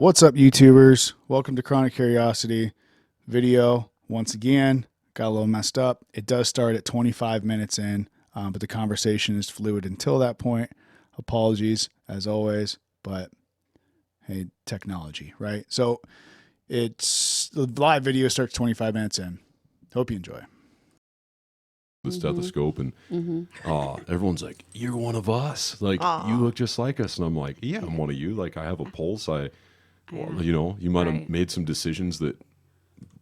What's up, YouTubers? Welcome to Chronic Curiosity video. Once again, got a little messed up. It does start at 25 minutes in, but the conversation is fluid until that point. Apologies, as always, but hey, technology, right? So the live video starts 25 minutes in. Hope you enjoy. The stethoscope and everyone's like, you're one of us, like you look just like us, and I'm like, yeah, I'm one of you, like I have a pulse. You might have made some decisions that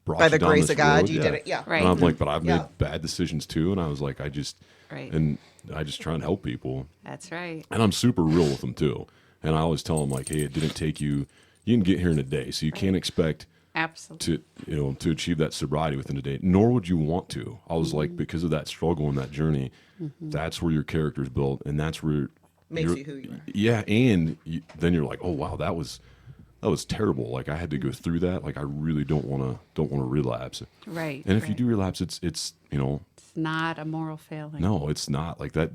brought by you the down grace this of God road. you did it, And I'm like, but I've made bad decisions too, and I was like, I just try and help people. That's right. And I'm super real with them too, and I always tell them like, hey, it didn't take you didn't get here in a day, so you can't expect Absolutely. to achieve that sobriety within a day, nor would you want to. I was like, because of that struggle and that journey, that's where your character's built, and that's where makes you who you are. Yeah, and then you're like, oh wow, that was terrible. Like I had to go through that. Like I really don't want to relapse. Right. And if you do relapse, it's it's not a moral failing. No, it's not like that.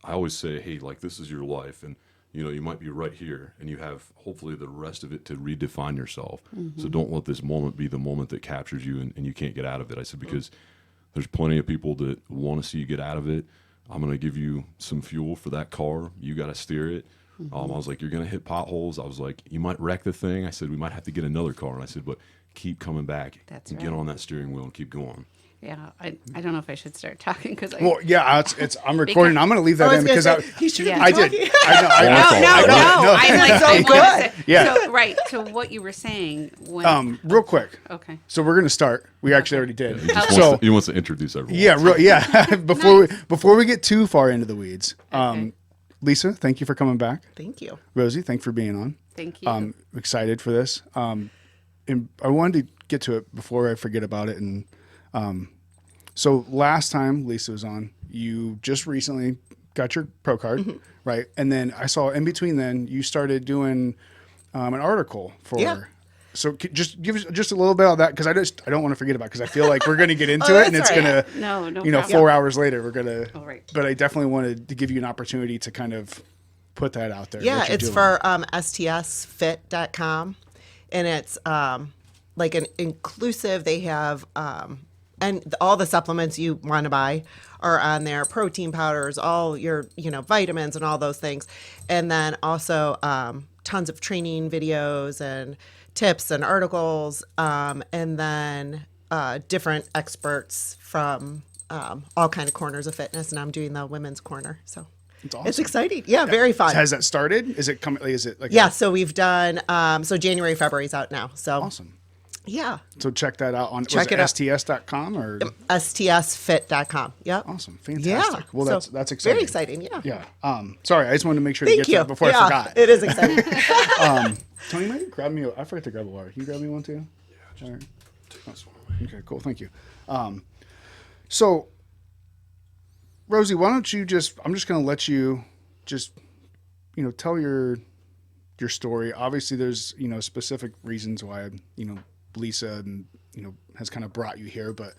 I always say, hey, like this is your life, and you might be right here, and you have hopefully the rest of it to redefine yourself. So don't let this moment be the moment that captures you and you can't get out of it. I said, because there's plenty of people that want to see you get out of it. I'm going to give you some fuel for that car. You got to steer it. I was like, you're going to hit potholes. I was like, you might wreck the thing. I said, we might have to get another car. And I said, but keep coming back. That's and right. get on that steering wheel and keep going. Yeah, I don't know if I should start talking because I'm recording. I'm going to leave that in because he should be I talking. did. I know. No. I'm like, so good. Yeah. So, right. So what you were saying when Real quick. Okay. So we're going to start. We actually already did. He wants to introduce everyone. Yeah. Before we get too far into the weeds, Okay. Lisa, thank you for coming back. Thank you. Rosie, thanks for being on. Thank you. I'm excited for this. And I wanted to get to it before I forget about it. And so last time Lisa was on, you just recently got your pro card, right? And then I saw in between then you started doing an article for. Yeah. So just give us just a little bit of that because I don't want to forget about it because I feel like we're going to get into it and it's right. going to No problem. 4 hours later we're going to. All right. But I definitely wanted to give you an opportunity to kind of put that out there. Yeah, what you're it's doing. for stsfit.com, and it's like an inclusive. They have and all the supplements you want to buy are on there, protein powders, all your vitamins and all those things, and then also tons of training videos and tips and articles, and then different experts from all kind of corners of fitness. And I'm doing the women's corner, so It's awesome. it's exciting. Yeah, very fun. Has that started? Is it coming? Is it like Yeah, so we've done so January, February's out now. So awesome? yeah, So check that out on Check it out. sts.com or stsfit.com. Yep. awesome, fantastic. Yeah. Well, So that's exciting. Very exciting. Yeah. Yeah. Sorry, I just wanted to make sure to Thank get you. that before I Yeah, forgot. it is exciting. Tony, maybe grab me. I forgot to grab a water. Can you grab me one too? Yeah. All right. Take this one away. Okay. Cool. Thank you. So, Rosie, why don't you I'm just going to let you just, tell your story. Obviously, there's specific reasons why Lisa and has kind of brought you here, but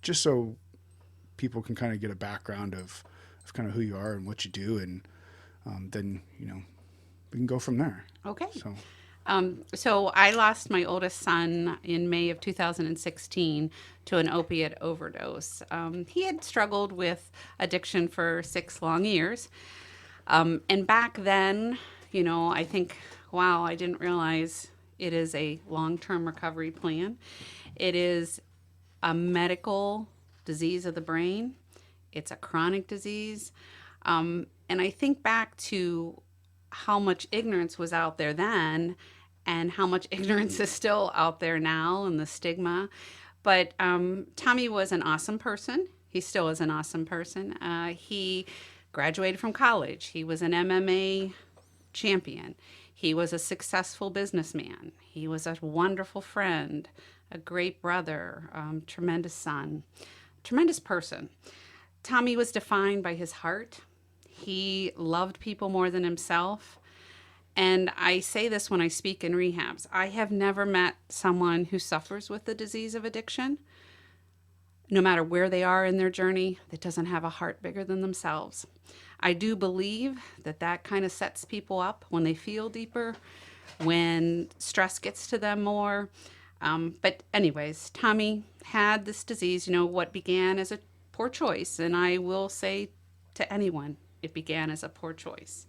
just so people can kind of get a background of kind of who you are and what you do, and then we can go from there. Okay. So So I lost my oldest son in May of 2016 to an opiate overdose. He had struggled with addiction for 6 long years. And back then, I think, wow, I didn't realize it is a long-term recovery plan. It is a medical disease of the brain. It's a chronic disease. And I think back to how much ignorance was out there then and how much ignorance is still out there now and the stigma. But Tommy was an awesome person. He still is an awesome person. He graduated from college. He was an MMA champion. He was a successful businessman. He was a wonderful friend, a great brother, tremendous son, tremendous person. Tommy was defined by his heart. He loved people more than himself. And I say this when I speak in rehabs. I have never met someone who suffers with the disease of addiction, no matter where they are in their journey, that doesn't have a heart bigger than themselves. I do believe that kind of sets people up when they feel deeper when stress gets to them more. But anyways, Tommy had this disease, what began as a poor choice. And I will say to anyone, it began as a poor choice,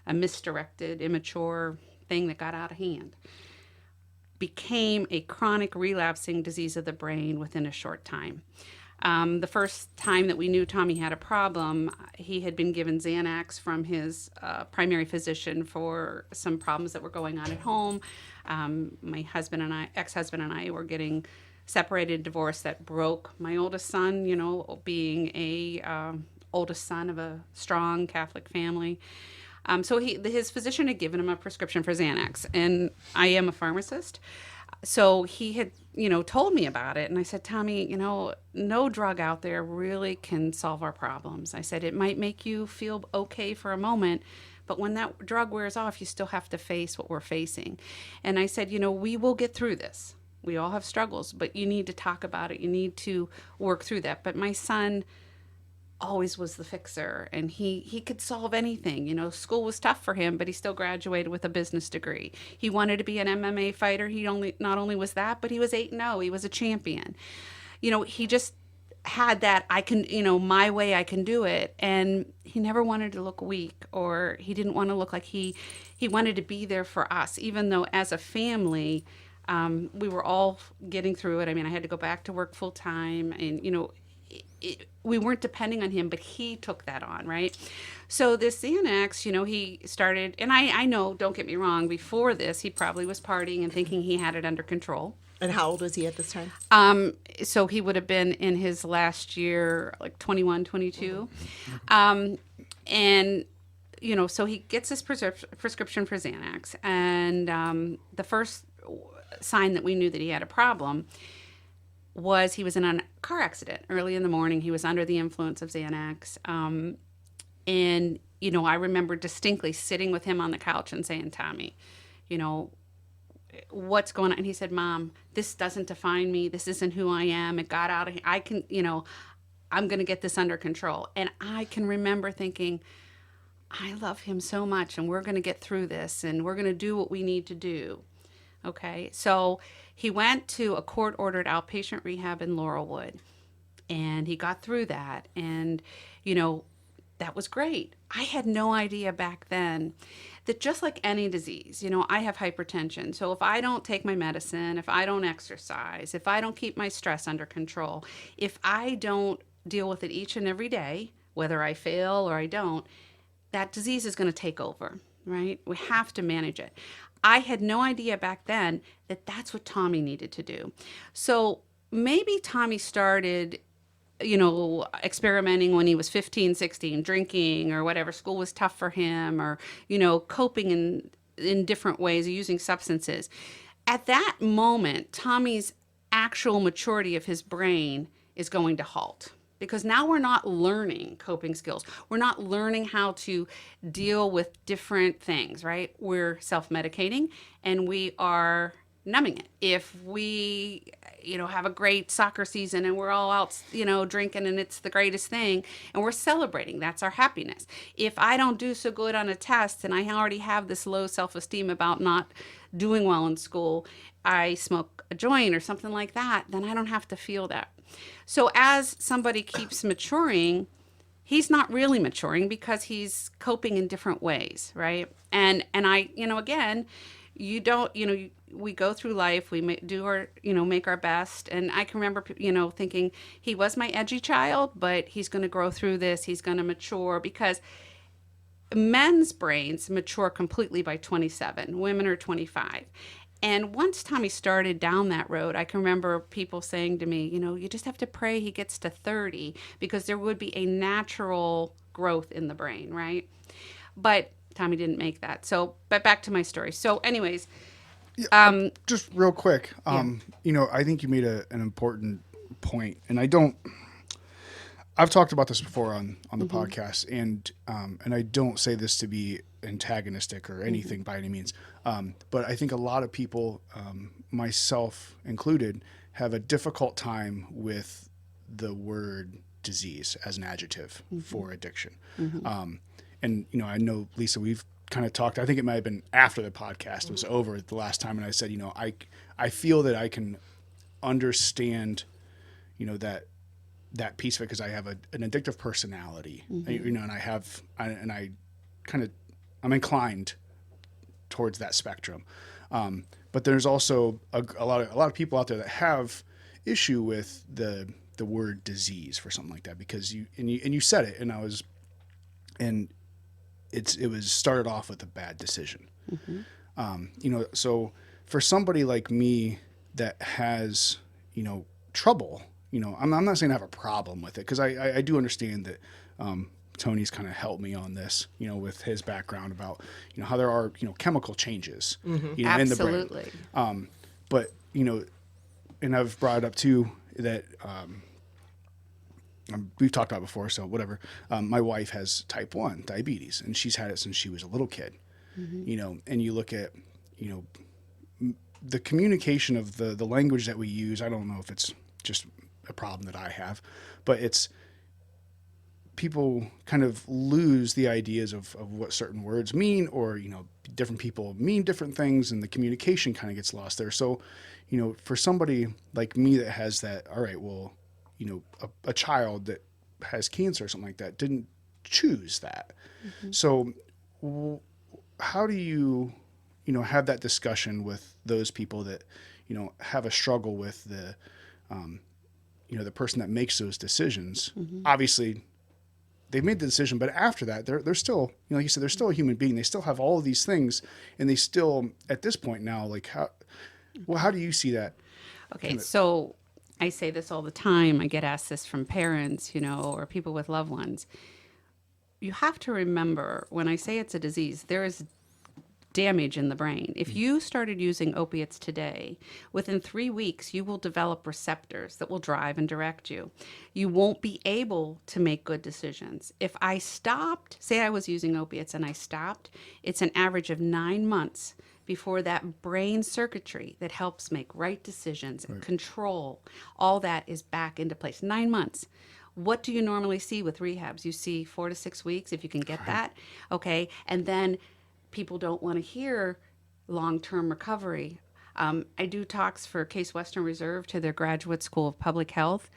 a misdirected, immature thing that got out of hand. Became a chronic relapsing disease of the brain within a short time. The first time that we knew Tommy had a problem, he had been given Xanax from his primary physician for some problems that were going on at home. My ex-husband and I were getting separated, divorced. That broke my oldest son, being a oldest son of a strong Catholic family. So his physician had given him a prescription for Xanax, and I am a pharmacist. So he had, told me about it. And I said, Tommy, no drug out there really can solve our problems. I said, it might make you feel okay for a moment, but when that drug wears off, you still have to face what we're facing. And I said, we will get through this. We all have struggles, but you need to talk about it. You need to work through that. But my son always was the fixer, and he could solve anything. School was tough for him, but he still graduated with a business degree. He wanted to be an MMA fighter. Not only was that, but he was 8-0. He was a champion. He just had that, I can, my way, I can do it. And he never wanted to look weak, or he didn't want to look like he wanted to be there for us, even though as a family, we were all getting through it. I mean, I had to go back to work full time, and, we weren't depending on him, but he took that on, right? So this Xanax, he started, and I know, don't get me wrong, before this, he probably was partying and thinking he had it under control. And how old was he at this time? So he would have been in his last year, like 21, 22. And, so he gets this prescription for Xanax. And the first sign that we knew that he had a problem was he was in a car accident early in the morning. He was under the influence of Xanax. And, I remember distinctly sitting with him on the couch and saying, Tommy, what's going on? And he said, Mom, this doesn't define me. This isn't who I am. It got out of here. I can, I'm going to get this under control. And I can remember thinking, I love him so much, and we're going to get through this, and we're going to do what we need to do. Okay, so he went to a court-ordered outpatient rehab in Laurelwood, and he got through that, and, that was great. I had no idea back then that just like any disease, I have hypertension. So if I don't take my medicine, if I don't exercise, if I don't keep my stress under control, if I don't deal with it each and every day, whether I fail or I don't, that disease is going to take over, right? We have to manage it. I had no idea back then that that's what Tommy needed to do. So maybe Tommy started, experimenting when he was 15, 16, drinking or whatever. School was tough for him, or, coping in different ways, using substances. At that moment, Tommy's actual maturity of his brain is going to halt. Because now we're not learning coping skills. We're not learning how to deal with different things, right? We're self-medicating, and we are numbing it. If we, have a great soccer season and we're all out, drinking, and it's the greatest thing, and we're celebrating, that's our happiness. If I don't do so good on a test and I already have this low self-esteem about not doing well in school, I smoke a joint or something like that, then I don't have to feel that. So as somebody keeps maturing, he's not really maturing because he's coping in different ways, right? And I, again, we go through life, we make our best. And I can remember, thinking he was my edgy child, but he's going to grow through this. He's going to mature, because men's brains mature completely by 27. Women are 25. And once Tommy started down that road, I can remember people saying to me, you just have to pray he gets to 30, because there would be a natural growth in the brain, right? But Tommy didn't make that. So, but back to my story. So anyways. Just real quick, I think you made an important point, and I've talked about this before on the podcast, and I don't say this to be antagonistic or anything by any means, but I think a lot of people, myself included, have a difficult time with the word disease as an adjective for addiction. And I know, Lisa, we've kind of talked, I think it might have been after the podcast was over the last time. And I said, I feel that I can understand, that piece of it, because I have an addictive personality, and I'm inclined towards that spectrum. But there's also a lot of people out there that have issue with the word disease for something like that, because you said it, and it was started off with a bad decision. So for somebody like me that has, trouble, I'm not saying I have a problem with it, because I do understand that, Tony's kind of helped me on this, with his background about, how there are, chemical changes, in the brain. Absolutely. But, and I've brought it up too, that, we've talked about before, so whatever. My wife has type 1 diabetes, and she's had it since she was a little kid. And you look at, the communication of the language that we use. I don't know if it's just a problem that I have, but it's people kind of lose the ideas of what certain words mean, or, different people mean different things, and the communication kind of gets lost there. So, for somebody like me that has that, all right, well, a child that has cancer or something like that didn't choose that. So how do you, have that discussion with those people that, have a struggle with the person that makes those decisions? Obviously they've made the decision, but after that, they're still, like you said, they're still a human being. They still have all of these things, and they still, at this point now, like how do you see that? Okay, so I say this all the time. I get asked this from parents, or people with loved ones. You have to remember, when I say it's a disease, there is damage in the brain. If you started using opiates today, within 3 weeks, you will develop receptors that will drive and direct you. You won't be able to make good decisions. If I stopped, say I was using opiates and I stopped, it's an average of 9 months before that brain circuitry that helps make right decisions, control, all that is back into place. 9 months. What do you normally see with rehabs? You see 4 to 6 weeks, if you can get that. Okay. And then people don't want to hear long-term recovery. I do talks for Case Western Reserve to their Graduate School of Public Health,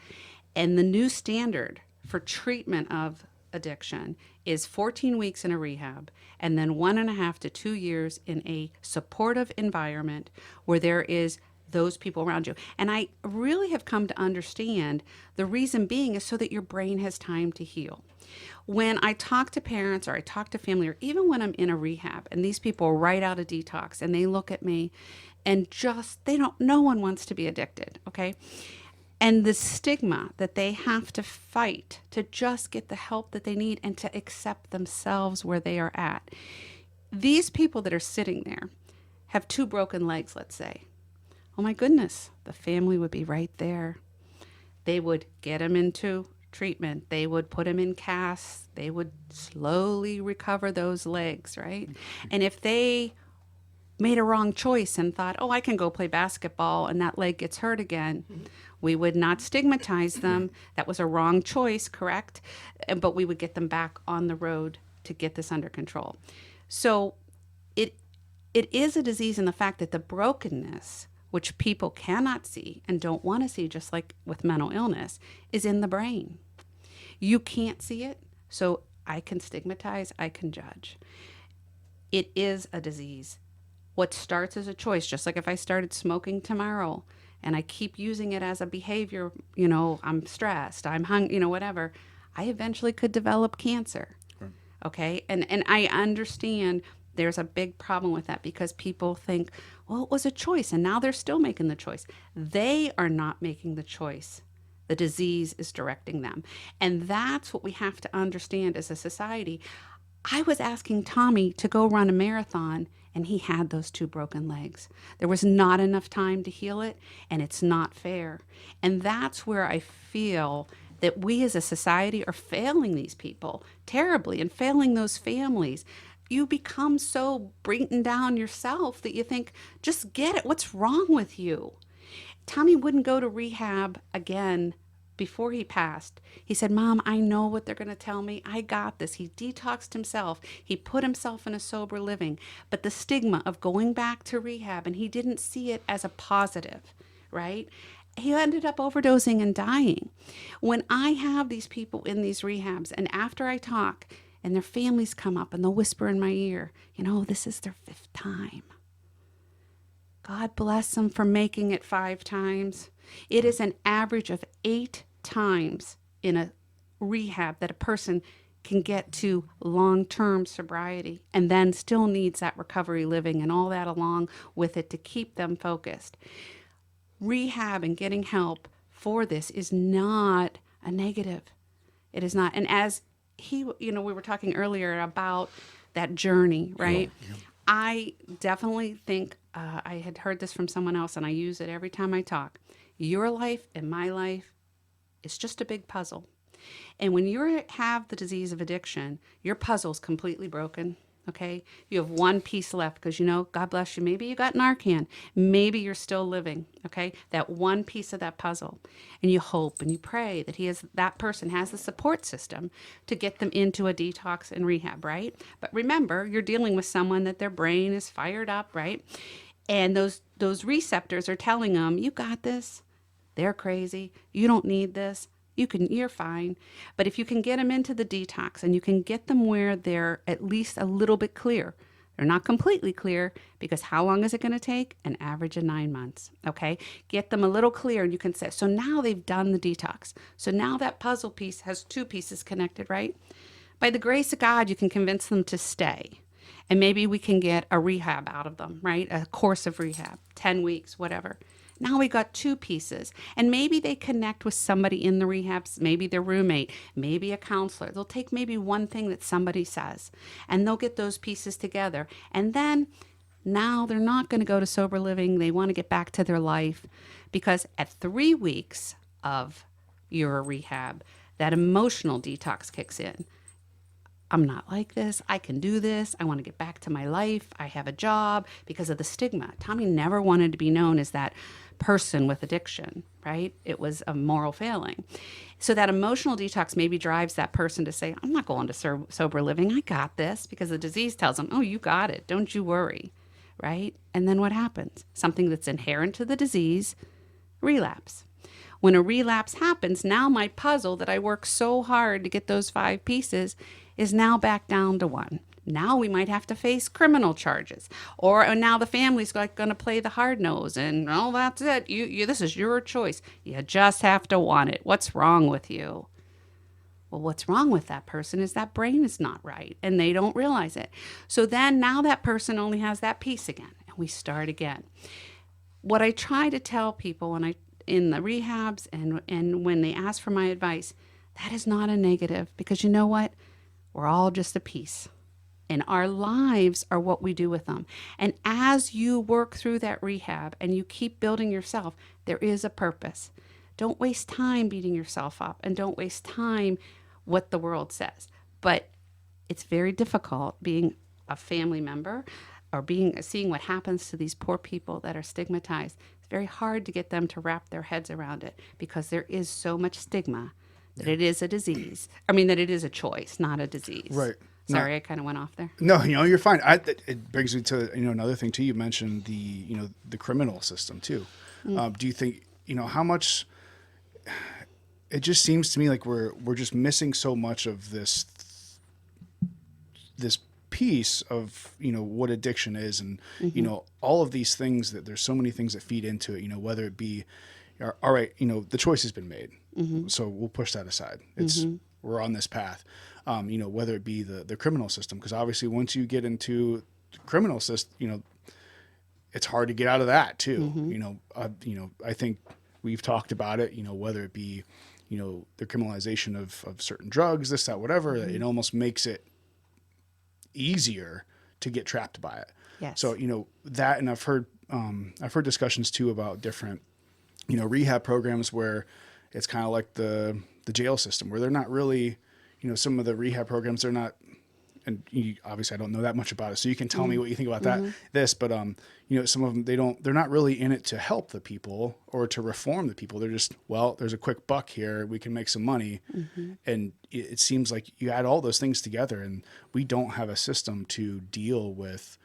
and the new standard for treatment of addiction is 14 weeks in a rehab, and then 1.5 to 2 years in a supportive environment where there is those people around you. And I really have come to understand the reason being is so that your brain has time to heal. When I talk to parents, or I talk to family, or even when I'm in a rehab and these people are right out of detox and they look at me and no one wants to be addicted, okay? And the stigma that they have to fight to just get the help that they need and to accept themselves where they are at. These people that are sitting there have 2 broken legs, let's say. Oh my goodness, the family would be right there. They would get them into treatment. They would put them in casts. They would slowly recover those legs, right? And if they made a wrong choice and thought, I can go play basketball and that leg gets hurt again, we would not stigmatize them. That was a wrong choice, correct? But we would get them back on the road to get this under control. So it is a disease in the fact that the brokenness, which people cannot see and don't want to see, just like with mental illness, is in the brain. You can't see it, so I can stigmatize, I can judge. It is a disease. What starts as a choice, just like if I started smoking tomorrow and I keep using it as a behavior, I'm stressed, I'm hungry, whatever, I eventually could develop cancer. Right. Okay? And I understand there's a big problem with that, because people think, it was a choice, and now they're still making the choice. They are not making the choice. The disease is directing them. And that's what we have to understand as a society. I was asking Tommy to go run a marathon, and he had those 2 broken legs. There was not enough time to heal it, and it's not fair. And that's where I feel that we as a society are failing these people terribly, and failing those families. You become so beaten down yourself that you think, just get it. What's wrong with you? Tommy wouldn't go to rehab again before he passed, he said, Mom, I know what they're going to tell me. I got this. He detoxed himself. He put himself in a sober living. But the stigma of going back to rehab, and he didn't see it as a positive, right? He ended up overdosing and dying. When I have these people in these rehabs, and after I talk, and their families come up and they'll whisper in my ear, this is their 5th time. God bless them for making it 5 times. It is an average of 8 times in a rehab that a person can get to long-term sobriety and then still needs that recovery living and all that along with it to keep them focused. Rehab and getting help for this is not a negative. It is not. And as we were talking earlier about that journey, right? Yeah. I definitely think I had heard this from someone else, and I use it every time I talk. Your life and my life is just a big puzzle. And when you have the disease of addiction, your puzzle's completely broken, okay? You have one piece left because, God bless you, maybe you got Narcan. Maybe you're still living, okay? That one piece of that puzzle. And you hope and you pray that that person has the support system to get them into a detox and rehab, right? But remember, you're dealing with someone that their brain is fired up, right? And those receptors are telling them, you got this. They're crazy. You don't need this. You're fine. But if you can get them into the detox and you can get them where they're at least a little bit clear, they're not completely clear because how long is it going to take? An average of 9 months. Okay. Get them a little clear and you can say, so now they've done the detox. So now that puzzle piece has 2 pieces connected, right? By the grace of God, you can convince them to stay. And maybe we can get a rehab out of them, right? A course of rehab, 10 weeks, whatever. Now we got 2 pieces. And maybe they connect with somebody in the rehabs, maybe their roommate, maybe a counselor. They'll take maybe one thing that somebody says, and they'll get those pieces together. And then now they're not going to go to sober living. They want to get back to their life because at 3 weeks of your rehab, that emotional detox kicks in. I'm not like this. I can do this. I want to get back to my life. I have a job because of the stigma. Tommy never wanted to be known as that person with addiction, right? It was a moral failing. So that emotional detox maybe drives that person to say, I'm not going to sober living. I got this because the disease tells them, oh, you got it. Don't you worry, right? And then what happens? Something that's inherent to the disease, relapse. When a relapse happens, now my puzzle that I worked so hard to get those 5 pieces is now back down to 1. Now we might have to face criminal charges, or now the family's going to play the hard nose, and oh, that's it. You this is your choice. You just have to want it. What's wrong with you? Well, what's wrong with that person is that brain is not right, and they don't realize it. So then now that person only has that piece again, and we start again. What I try to tell people in the rehabs and when they ask for my advice, that is not a negative, because you know what? We're all just a piece. And our lives are what we do with them. And as you work through that rehab and you keep building yourself, there is a purpose. Don't waste time beating yourself up, and don't waste time what the world says. But it's very difficult being a family member or seeing what happens to these poor people that are stigmatized. It's very hard to get them to wrap their heads around it because there is so much stigma that it is a disease. I mean, that it is a choice, not a disease. Right. Sorry, I kind of went off there. No, you're fine. It brings me to another thing too. You mentioned the criminal system too. Do you think how much? It just seems to me like we're just missing so much of this piece of what addiction is, and all of these things that there's so many things that feed into it. Whether it be, all right, the choice has been made, so we'll push that aside. We're on this path. Whether it be the criminal system, because obviously once you get into the criminal system, it's hard to get out of that too. I think we've talked about it, whether it be, the criminalization of certain drugs, this, that, whatever, it almost makes it easier to get trapped by it. Yes. So, that, and I've heard discussions too about different, rehab programs where it's kind of like the jail system, where they're not really, some of the rehab programs, they're not, and obviously I don't know that much about it, so you can tell me what you think about this, but some of them, they're not really in it to help the people or to reform the people. They're just, well, there's a quick buck here, we can make some money. And it seems like you add all those things together, and we don't have a system to deal with,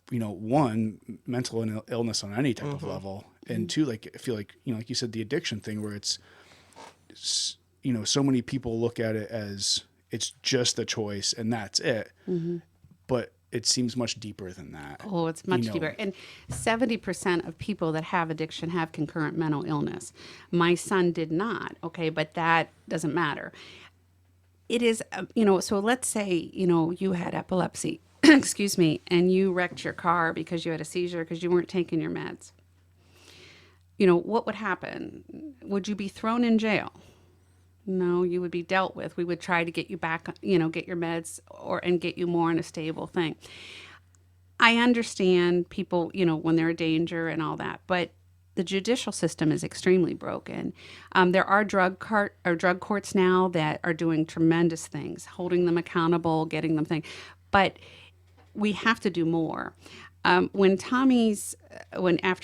one, mental illness on any type of level, and two, like, I feel like, like you said, the addiction thing, where it's so many people look at it as it's just a choice and that's it. But it seems much deeper than that. Oh, it's much deeper. And 70% of people that have addiction have concurrent mental illness. My son did not, okay, but that doesn't matter. It is, so let's say, you had epilepsy, excuse me, and you wrecked your car because you had a seizure because you weren't taking your meds. What would happen? Would you be thrown in jail? No, you would be dealt with. We would try to get you back, get your meds and get you more in a stable thing. I understand people, when they're a danger and all that, but the judicial system is extremely broken. There are drug courts now that are doing tremendous things, holding them accountable, getting them things, but we have to do more. After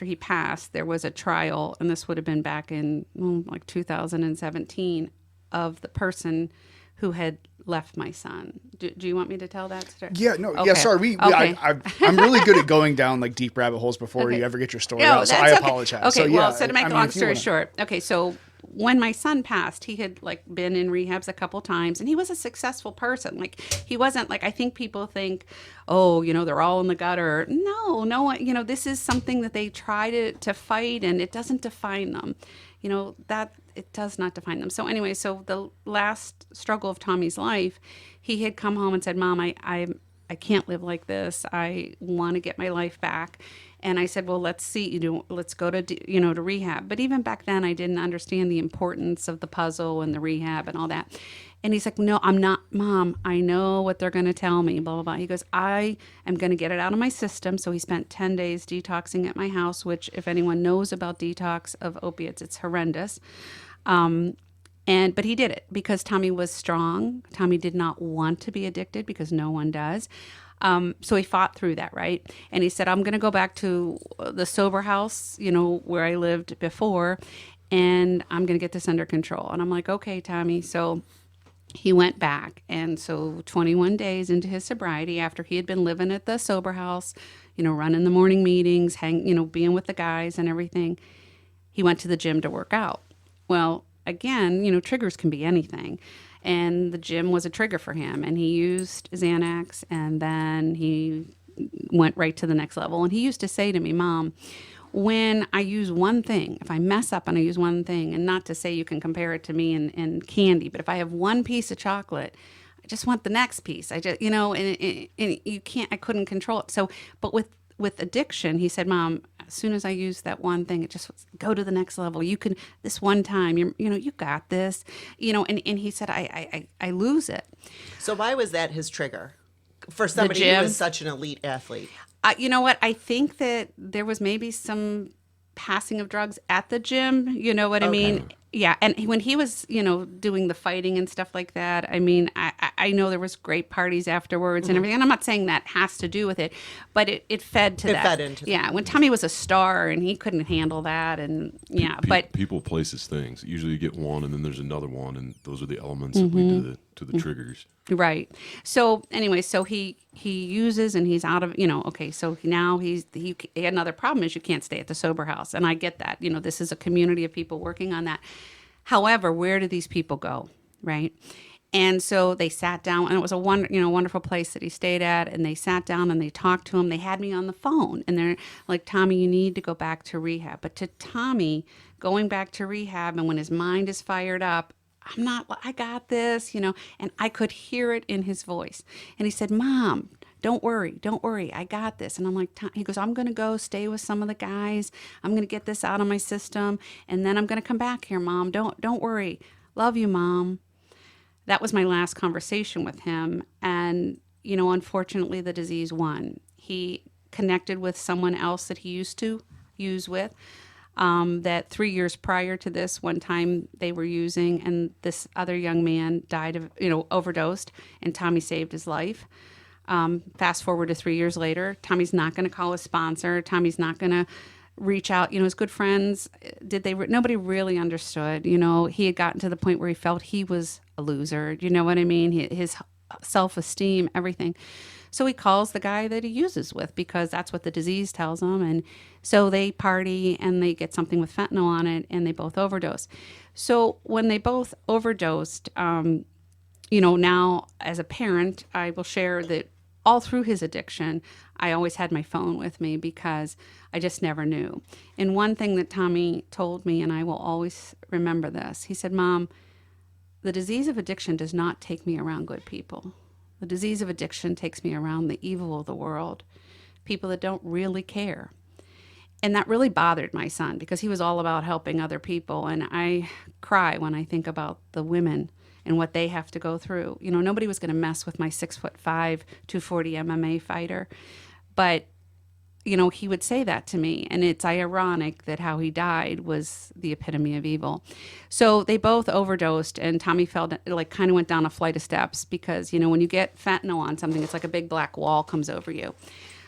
he passed, there was a trial, and this would have been back in 2017, of the person who had left my son. Do you want me to tell that story? Yeah, no, Okay. yeah, sorry. Okay. I'm really good at going down like deep rabbit holes before you ever get your story out, so I apologize. Okay, So, so to make a long story short, so when my son passed, he had been in rehabs a couple times, and he was a successful person. He wasn't I think people think, they're all in the gutter. No, this is something that they try to fight, and it doesn't define them. That it does not define them. So anyway, so the last struggle of Tommy's life, he had come home and said, Mom, I can't live like this. I want to get my life back. And I said, well, let's see, let's go to rehab. But even back then, I didn't understand the importance of the puzzle and the rehab and all that. And he's like, no, I'm not, Mom. I know what they're going to tell me, blah, blah, blah. He goes, I am going to get it out of my system. So he spent 10 days detoxing at my house, which if anyone knows about detox of opiates, it's horrendous. But he did it because Tommy was strong. Tommy did not want to be addicted because no one does. So he fought through that, right? And he said, I'm going to go back to the sober house, where I lived before, and I'm going to get this under control. And I'm like, okay, Tommy. So he went back. And so 21 days into his sobriety, after he had been living at the sober house, running the morning meetings, being with the guys and everything, he went to the gym to work out. Well, again, triggers can be anything. And the gym was a trigger for him. And he used Xanax, and then he went right to the next level. And he used to say to me, Mom, when I use one thing, if I mess up and I use one thing, and not to say you can compare it to me and candy, but if I have one piece of chocolate, I just want the next piece. I just, and you can't, I couldn't control it. So, but with addiction, he said, Mom, as soon as I use that one thing, it just go to the next level. You can, this one time, you got this, and he said, I lose it. So why was that his trigger for somebody who was such an elite athlete? You know what? I think that there was maybe some passing of drugs at the gym. You know what I mean? Yeah. And when he was, doing the fighting and stuff like that, I mean, I know there was great parties afterwards and everything. And I'm not saying that has to do with it, but it fed to that. It fed into that. When Tommy was a star and he couldn't handle that. And but people, places, things. Usually you get one and then there's another one. And those are the elements that lead to the triggers. Right. So anyway, so he uses and he's out of, okay, so now he another problem is you can't stay at the sober house. And I get that, this is a community of people working on that. However, where do these people go? Right. And so they sat down, and it was a wonderful place that he stayed at. And they sat down and they talked to him. They had me on the phone, and they're like, Tommy, you need to go back to rehab. But to Tommy, going back to rehab, and when his mind is fired up, I got this, and I could hear it in his voice. And he said, Mom, don't worry, I got this. And I'm like, he goes, I'm going to go stay with some of the guys. I'm going to get this out of my system. And then I'm going to come back here, Mom. Don't worry. Love you, Mom. That was my last conversation with him. And, unfortunately, the disease won. He connected with someone else that he used to use with. that 3 years prior to this, one time they were using, and this other young man died of, overdosed, and Tommy saved his life. Fast forward to 3 years later, Tommy's not going to call his sponsor. Tommy's not going to reach out. His good friends, nobody really understood. He had gotten to the point where he felt he was a loser. You know what I mean? His self-esteem, everything. So he calls the guy that he uses with because that's what the disease tells him. And so they party and they get something with fentanyl on it and they both overdose. So when they both overdosed, now as a parent, I will share that all through his addiction, I always had my phone with me because I just never knew. And one thing that Tommy told me, and I will always remember this, he said, "Mom, the disease of addiction does not take me around good people. The disease of addiction takes me around the evil of the world, people that don't really care." And that really bothered my son because he was all about helping other people. And I cry when I think about the women and what they have to go through. Nobody was going to mess with my 6'5", 240 MMA fighter. But, he would say that to me. And it's ironic that how he died was the epitome of evil. So they both overdosed, and Tommy kind of went down a flight of steps because, when you get fentanyl on something, it's like a big black wall comes over you.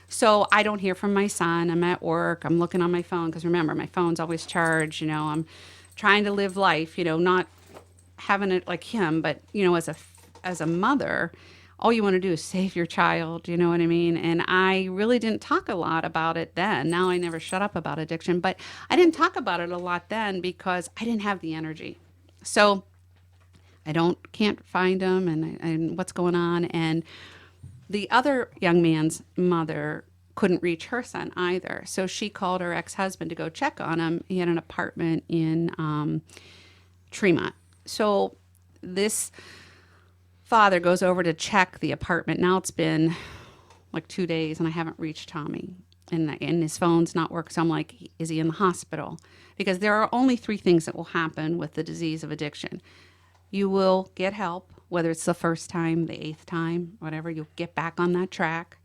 So I don't hear from my son. I'm at work. I'm looking on my phone because, remember, my phone's always charged. I'm trying to live life, not having it like him, but, as a mother, all you want to do is save your child, you know what I mean? And I really didn't talk a lot about it then. Now I never shut up about addiction, but I didn't talk about it a lot then because I didn't have the energy. So I can't find him and what's going on. And the other young man's mother couldn't reach her son either. So she called her ex-husband to go check on him. He had an apartment in Tremont. So this father goes over to check the apartment. Now it's been like 2 days and I haven't reached Tommy and his phone's not working. So I'm like, is he in the hospital? Because there are only 3 things that will happen with the disease of addiction. You will get help, whether it's the first time, the 8th time, whatever, you'll get back on that track.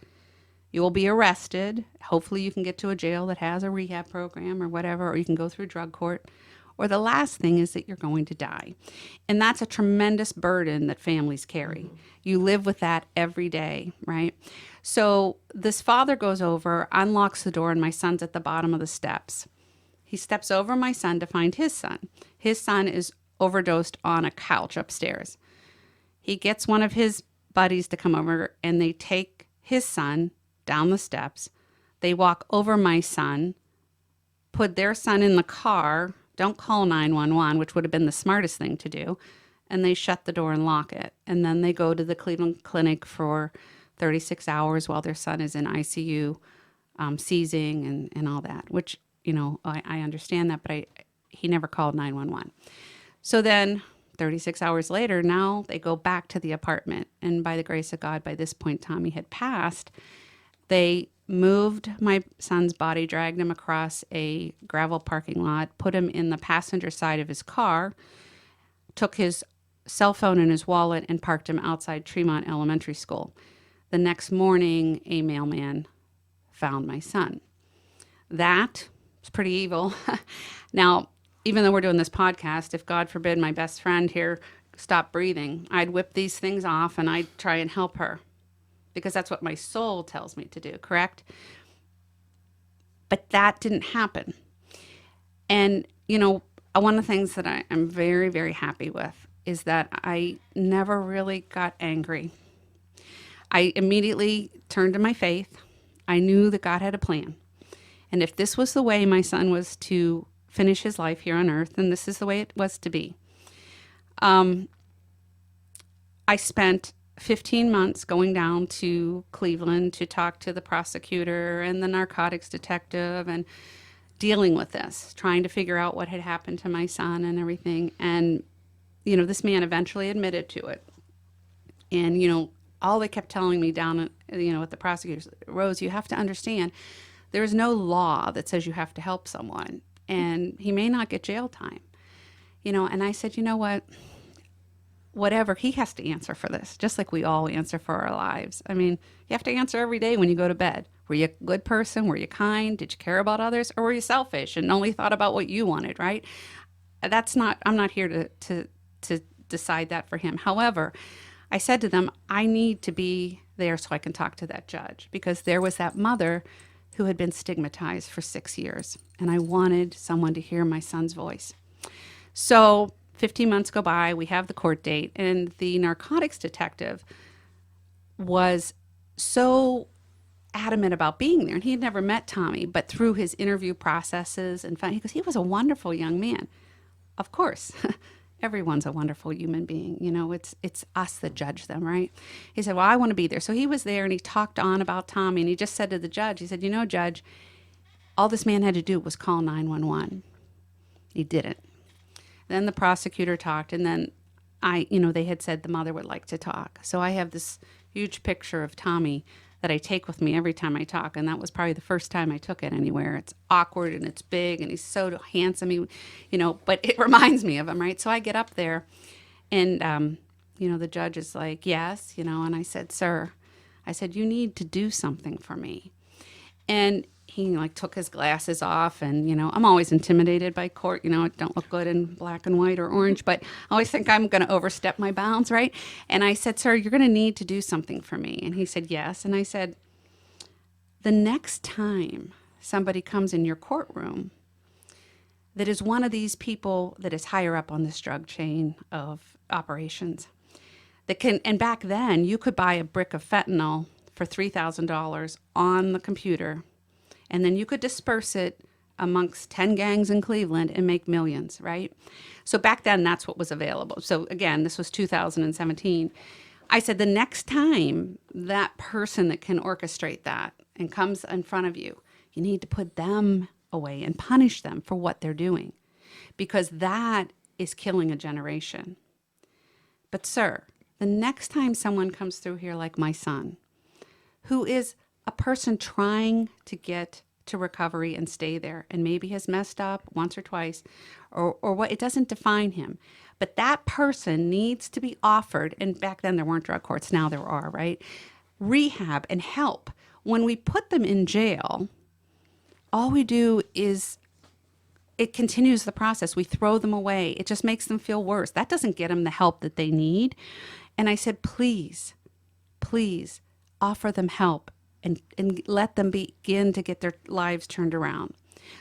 You will be arrested. Hopefully you can get to a jail that has a rehab program or whatever, or you can go through drug court. Or the last thing is that you're going to die. And that's a tremendous burden that families carry. You live with that every day, right? So this father goes over, unlocks the door, and my son's at the bottom of the steps. He steps over my son to find his son. His son is overdosed on a couch upstairs. He gets one of his buddies to come over, and they take his son down the steps. They walk over my son, put their son in the car, don't call 911, which would have been the smartest thing to do, and they shut the door and lock it. And then they go to the Cleveland Clinic for 36 hours while their son is in ICU, seizing and all that, which, I understand that, but he never called 911. So then 36 hours later, now they go back to the apartment. And by the grace of God, by this point, Tommy had passed. They moved my son's body, dragged him across a gravel parking lot, put him in the passenger side of his car, took his cell phone and his wallet, and parked him outside Tremont Elementary School. The next morning, a mailman found my son. That was pretty evil. Now, even though we're doing this podcast, if God forbid my best friend here stopped breathing, I'd whip these things off and I'd try and help her. Because that's what my soul tells me to do, correct? But that didn't happen. And, one of the things that I'm very, very happy with is that I never really got angry. I immediately turned to my faith. I knew that God had a plan. And if this was the way my son was to finish his life here on earth, then this is the way it was to be. I spent 15 months going down to Cleveland to talk to the prosecutor and the narcotics detective and dealing with this, trying to figure out what had happened to my son and everything. And, this man eventually admitted to it. And, all they kept telling me down at, at the prosecutors, Rose, you have to understand, there is no law that says you have to help someone. And he may not get jail time. And I said, you know what? whatever, he has to answer for this, just like we all answer for our lives. I mean, you have to answer every day when you go to bed. Were you a good person? Were you kind? Did you care about others? Or were you selfish and only thought about what you wanted, right? I'm not here to decide that for him. However, I said to them, I need to be there so I can talk to that judge, because there was that mother who had been stigmatized for 6 years, and I wanted someone to hear my son's voice. So 15 months go by, we have the court date, and the narcotics detective was so adamant about being there. And he had never met Tommy, but through his interview processes and he goes, he was a wonderful young man. Of course, everyone's a wonderful human being. You know, it's us that judge them, right? He said, well, I want to be there. So he was there and he talked on about Tommy, and he just said to the judge, he said, you know, Judge, all this man had to do was call 911. He didn't. Then the prosecutor talked, and then they had said the mother would like to talk. So I have this huge picture of Tommy that I take with me every time I talk, and that was probably the first time I took it anywhere. It's awkward and it's big and he's so handsome, but it reminds me of him, right? So I get up there, and the judge is like, yes, and I said, sir, I said, you need to do something for me. And he took his glasses off, and I'm always intimidated by court. It don't look good in black and white or orange, but I always think I'm going to overstep my bounds, right? And I said, sir, you're going to need to do something for me. And he said, yes. And I said, the next time somebody comes in your courtroom that is one of these people that is higher up on this drug chain of operations, and back then you could buy a brick of fentanyl for $3,000 on the computer, and then you could disperse it amongst 10 gangs in Cleveland and make millions, right? So back then, that's what was available. So again, this was 2017. I said, the next time that person that can orchestrate that and comes in front of you, you need to put them away and punish them for what they're doing, because that is killing a generation. But sir, the next time someone comes through here like my son, who is a person trying to get to recovery and stay there, and maybe has messed up once or twice, or what, it doesn't define him. But that person needs to be offered, and back then there weren't drug courts, now there are, right? Rehab and help. When we put them in jail, all we do is it continues the process. We throw them away. It just makes them feel worse. That doesn't get them the help that they need. And I said, please offer them help and let them begin to get their lives turned around.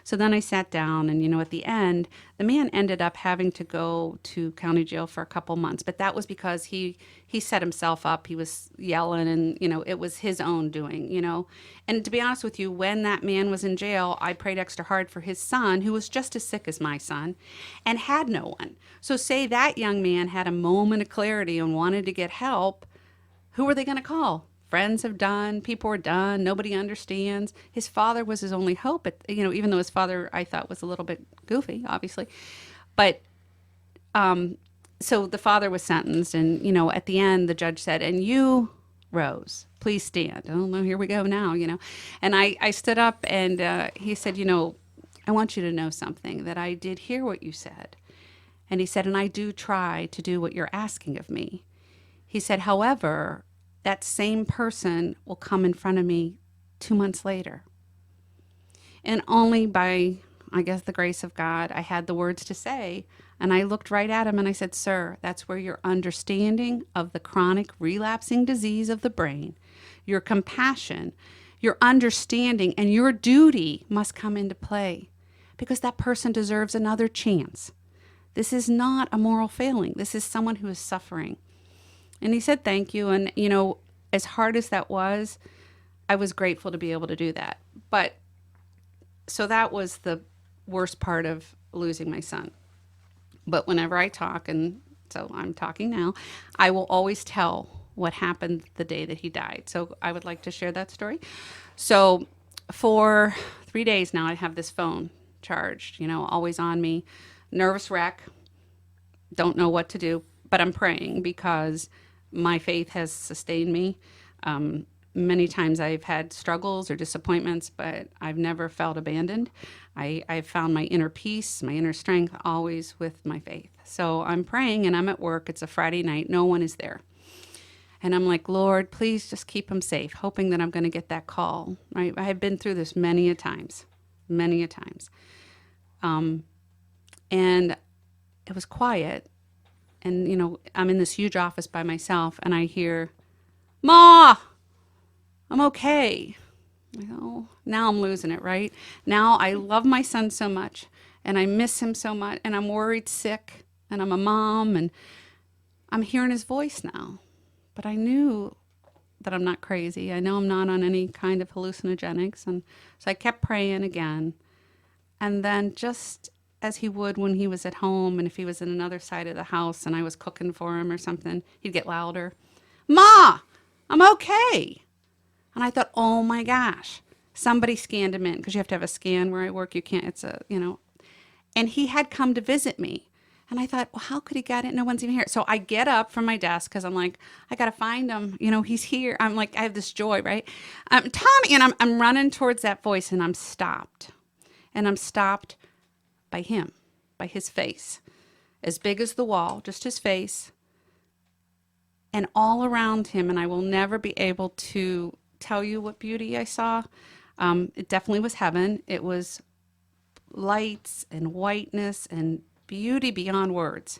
So then I sat down, and, at the end, the man ended up having to go to county jail for a couple months. But that was because he set himself up. He was yelling, and, it was his own doing, And to be honest with you, when that man was in jail, I prayed extra hard for his son, who was just as sick as my son, and had no one. So say that young man had a moment of clarity and wanted to get help, who were they going to call? Friends have done, people are done, nobody understands. His father was his only hope, even though his father, I thought, was a little bit goofy, obviously. But so the father was sentenced, and, at the end, the judge said, and you, Rose, please stand. Oh, no, here we go now, And I stood up, and he said, I want you to know something, that I did hear what you said. And he said, and I do try to do what you're asking of me. He said, however, that same person will come in front of me 2 months later. And only by, I guess, the grace of God, I had the words to say. And I looked right at him and I said, sir, that's where your understanding of the chronic relapsing disease of the brain, your compassion, your understanding, and your duty must come into play, because that person deserves another chance. This is not a moral failing. This is someone who is suffering. And he said, thank you. And, as hard as that was, I was grateful to be able to do that. But so that was the worst part of losing my son. But whenever I talk, and so I'm talking now, I will always tell what happened the day that he died. So I would like to share that story. So for 3 days now, I have this phone charged, always on me, nervous wreck, don't know what to do, but I'm praying because my faith has sustained me. Many times I've had struggles or disappointments, but I've never felt abandoned. I've found my inner peace, my inner strength, always with my faith. So I'm praying and I'm at work. It's a Friday night. No one is there. And I'm like, Lord, please just keep him safe, hoping that I'm going to get that call. Right? I have been through this many a times. And it was quiet. And, I'm in this huge office by myself and I hear, Ma, I'm okay. I go, now I'm losing it, right? Now I love my son so much and I miss him so much and I'm worried sick and I'm a mom and I'm hearing his voice now. But I knew that I'm not crazy. I know I'm not on any kind of hallucinogenics. And so I kept praying again. And then just as he would when he was at home and if he was in another side of the house and I was cooking for him or something, he'd get louder. Ma, I'm okay. And I thought, oh my gosh, somebody scanned him in because you have to have a scan where I work. You can't, and he had come to visit me. And I thought, well, how could he get it? No one's even here. So I get up from my desk because I'm like, I got to find him. He's here. I'm like, I have this joy, right? Tommy, and I'm running towards that voice and I'm stopped. And I'm stopped by him, by his face, as big as the wall, just his face. And all around him, and I will never be able to tell you what beauty I saw. It definitely was heaven. It was lights and whiteness and beauty beyond words.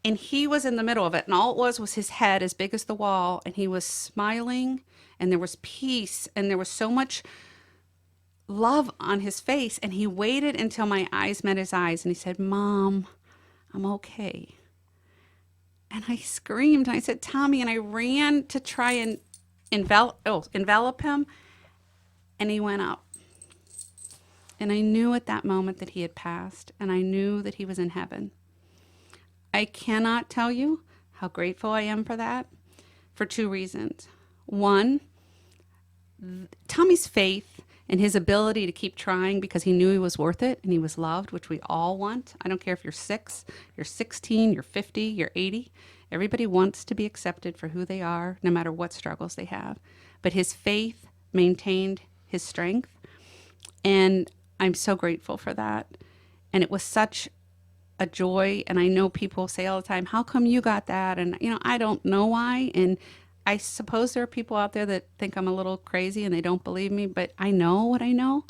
And he was in the middle of it. And all it was his head as big as the wall. And he was smiling and there was peace and there was so much love on his face. And he waited until my eyes met his eyes. And he said, Mom, I'm okay. And I screamed. And I said, Tommy. And I ran to try and envelop him. And he went up. And I knew at that moment that he had passed, and I knew that he was in heaven. I cannot tell you how grateful I am for that for two reasons. One, Tommy's faith and his ability to keep trying because he knew he was worth it and he was loved, which we all want. I don't care if you're 6, you're 16, you're 50, you're 80. Everybody wants to be accepted for who they are, no matter what struggles they have. But his faith maintained his strength, and I'm so grateful for that. And it was such a joy. And I know people say all the time, how come you got that? And, I don't know why. And I suppose there are people out there that think I'm a little crazy and they don't believe me, but I know what I know.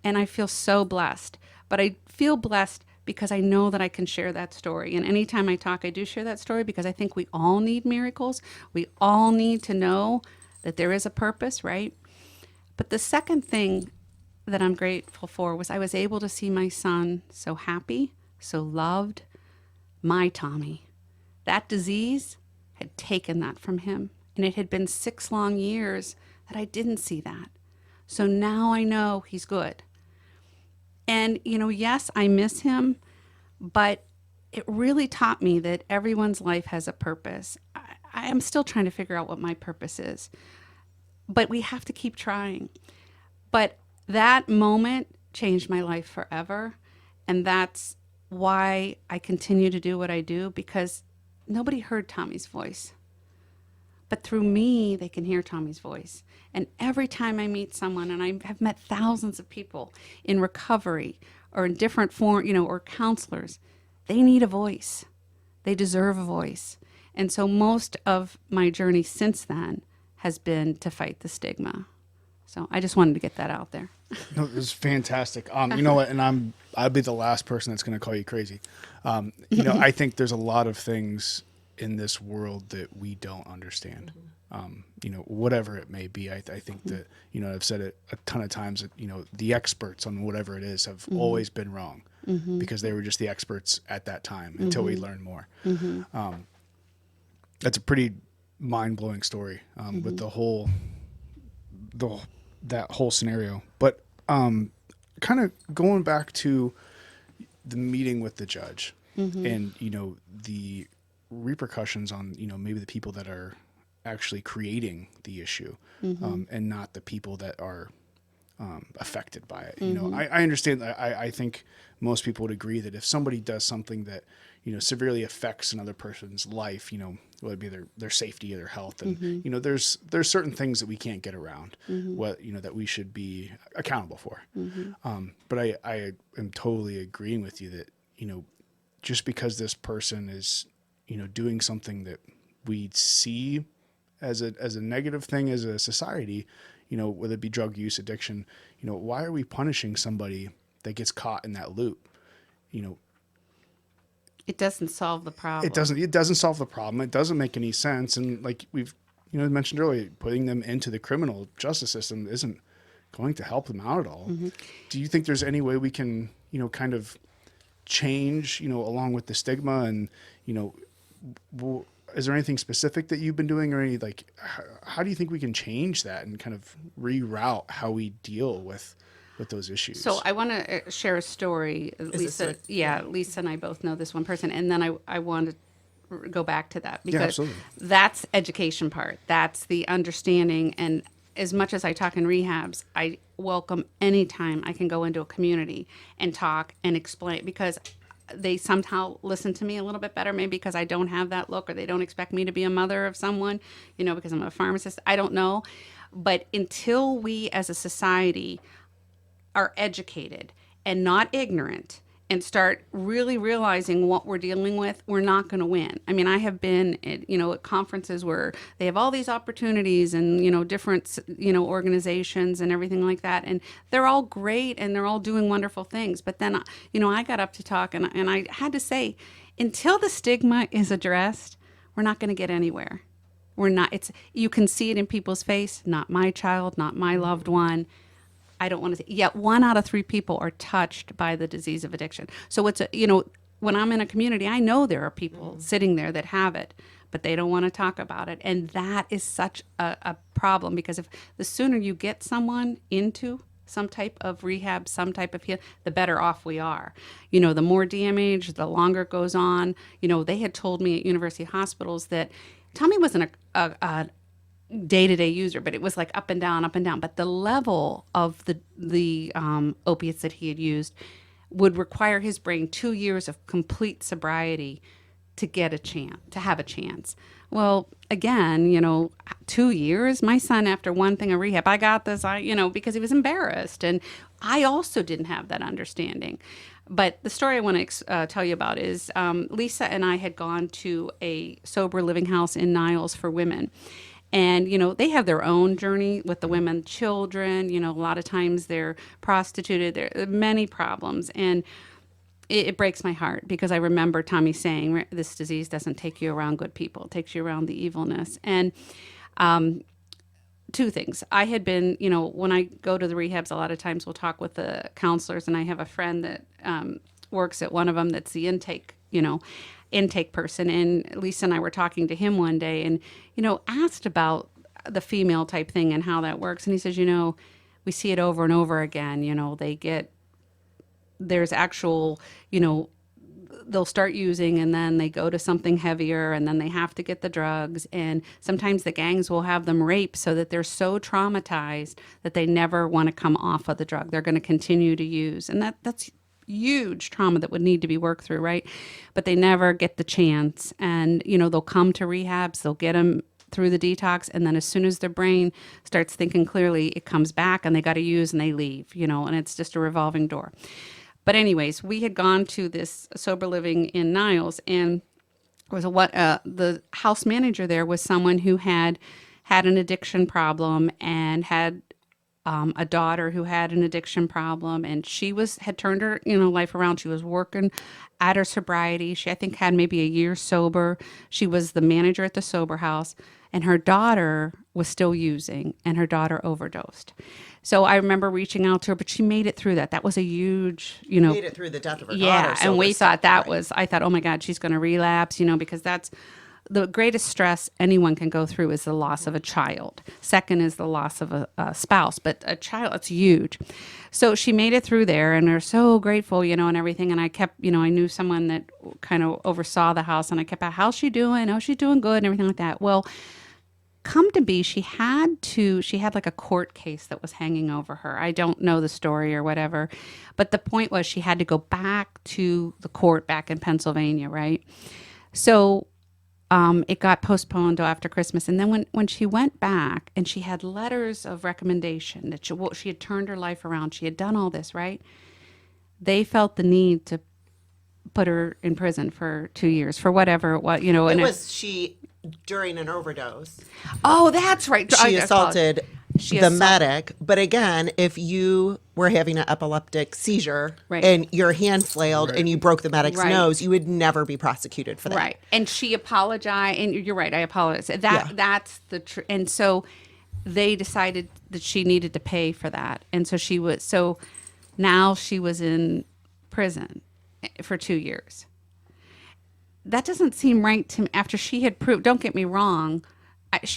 And I feel so blessed. But I feel blessed because I know that I can share that story. And anytime I talk, I do share that story because I think we all need miracles. We all need to know that there is a purpose, right? But the second thing that I'm grateful for was I was able to see my son so happy, so loved, my Tommy. That disease had taken that from him. And it had been 6 long years that I didn't see that. So now I know he's good. And, yes, I miss him, but it really taught me that everyone's life has a purpose. I am still trying to figure out what my purpose is, but we have to keep trying. But that moment changed my life forever. And that's why I continue to do what I do, because nobody heard Tommy's voice. But through me, they can hear Tommy's voice. And every time I meet someone, and I have met thousands of people in recovery or in different form, or counselors, they need a voice. They deserve a voice. And so most of my journey since then has been to fight the stigma. So I just wanted to get that out there. No, it was fantastic. You know what? And I'll be the last person that's going to call you crazy. I think there's a lot of things in this world that we don't understand. Whatever it may be. I think that, I've said it a ton of times that, the experts on whatever it is have always been wrong because they were just the experts at that time until we learn more. That's a pretty mind-blowing story with that whole scenario. But kind of going back to the meeting with the judge and, the repercussions on, maybe the people that are actually creating the issue and not the people that are affected by it. I understand that. I think most people would agree that if somebody does something that, severely affects another person's life, whether it be their safety or their health. And, Mm-hmm. there's certain things that we can't get around, what, that we should be accountable for. But I am totally agreeing with you that, just because this person is, doing something that we see as a negative thing as a society, whether it be drug use, addiction, why are we punishing somebody that gets caught in that loop? It doesn't solve the problem. It doesn't solve the problem. It doesn't make any sense. And like we've, mentioned earlier, putting them into the criminal justice system isn't going to help them out at all. Do you think there's any way we can, kind of change, along with the stigma and, is there anything specific that you've been doing or any, like, how do you think we can change that and kind of reroute how we deal with those issues? So I want to share a story. Lisa, Lisa and I both know this one person, and then I want to go back to that because absolutely. That's education part. That's the understanding. And as much as I talk in rehabs, I welcome any time I can go into a community and talk and explain, because they somehow listen to me a little bit better, maybe because I don't have that look, or they don't expect me to be a mother of someone, because I'm a pharmacist. I don't know. But until we as a society are educated and not ignorant and start really realizing what we're dealing with, we're not going to win. I mean, I have been at conferences where they have all these opportunities and, different, organizations and everything like that. And they're all great and they're all doing wonderful things. But then, I got up to talk and I had to say, until the stigma is addressed, we're not going to get anywhere. We're not, you can see it in people's face, not my child, not my loved one. I don't want to. Yet 1 out of 3 people are touched by the disease of addiction. So it's when I'm in a community, I know there are people sitting there that have it, but they don't want to talk about it, and that is such a problem, because if the sooner you get someone into some type of rehab, some type of heal, the better off we are. The more damage, the longer it goes on. They had told me at university hospitals that Tommy wasn't a day-to-day user, but it was like up and down. But the level of the opiates that he had used would require his brain 2 years of complete sobriety to get a chance, to have a chance. Well, again, 2 years. My son, after one thing of rehab, I got this, because he was embarrassed, and I also didn't have that understanding. But the story I want to tell you about is Lisa and I had gone to a sober living house in Niles for women. And, they have their own journey with the women, children, a lot of times they're prostituted. There are many problems. And it breaks my heart, because I remember Tommy saying, this disease doesn't take you around good people. It takes you around the evilness. And 2 things. I had been, when I go to the rehabs, a lot of times we'll talk with the counselors. And I have a friend that works at one of them that's the intake person, and Lisa and I were talking to him one day and, asked about the female type thing and how that works. And he says, we see it over and over again. There's actual, they'll start using and then they go to something heavier and then they have to get the drugs. And sometimes the gangs will have them raped so that they're so traumatized that they never want to come off of the drug. They're going to continue to use. And that's huge trauma that would need to be worked through, right? But they never get the chance. And, they'll come to rehabs, they'll get them through the detox, and then as soon as their brain starts thinking clearly, it comes back and they got to use and they leave, and it's just a revolving door. But anyways, we had gone to this sober living in Niles, and the house manager there was someone who had an addiction problem and had a daughter who had an addiction problem, and she had turned her life around. She was working at her sobriety. She, I think, had maybe a year sober. She was the manager at the sober house, and her daughter was still using, and her daughter overdosed. So I remember reaching out to her, but she made it through that. That was a huge, made it through the death of her daughter. Yeah, So and we thought that right. was, I thought, oh my God, she's going to relapse, because that's the greatest stress anyone can go through is the loss of a child. Second is the loss of a spouse, but a child, it's huge. So she made it through there, and they're so grateful, and everything. And I kept, I knew someone that kind of oversaw the house, and I kept, how's she doing? Oh, she's doing good, and everything like that. Well, come to be, she had like a court case that was hanging over her. I don't know the story or whatever, but the point was she had to go back to the court back in Pennsylvania, right? So it got postponed till after Christmas. And then when she went back and she had letters of recommendation that she had turned her life around, she had done all this, right? They felt the need to put her in prison for 2 years for whatever it was, It was she during an overdose. Oh, that's right. She I assaulted She the assault- medic. But again, if you were having an epileptic seizure Right. and your hand flailed and you broke the medic's Right. nose, you would never be prosecuted for that. Right. And she apologized. And you're right. I apologize. That's the truth. And so they decided that she needed to pay for that. And so now she was in prison for 2 years. That doesn't seem right to me after she had proved, don't get me wrong, but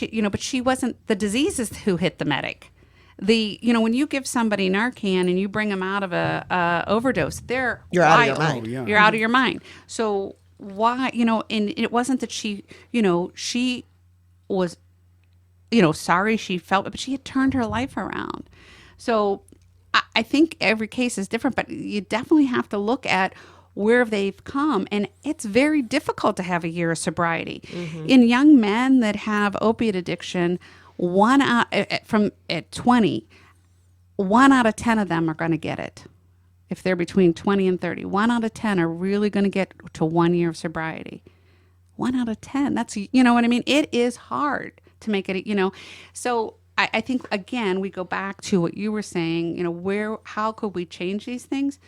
she wasn't, the disease is who hit the medic. When you give somebody Narcan and you bring them out of a overdose, You're out of your wild. mind. Oh, yeah. You're out of your mind. So why, and it wasn't that she was, sorry she felt it, but she had turned her life around. So I think every case is different, but you definitely have to look at where they've come. And it's very difficult to have a year of sobriety. In young men that have opiate addiction, at 20, 1 out of 10 of them are going to get it. If they're between 20 and 30, 1 out of 10 are really going to get to 1 year of sobriety. 1 out of 10. That's, you know what I mean? It is hard to make it, So I think, again, we go back to what you were saying, how could we change these things?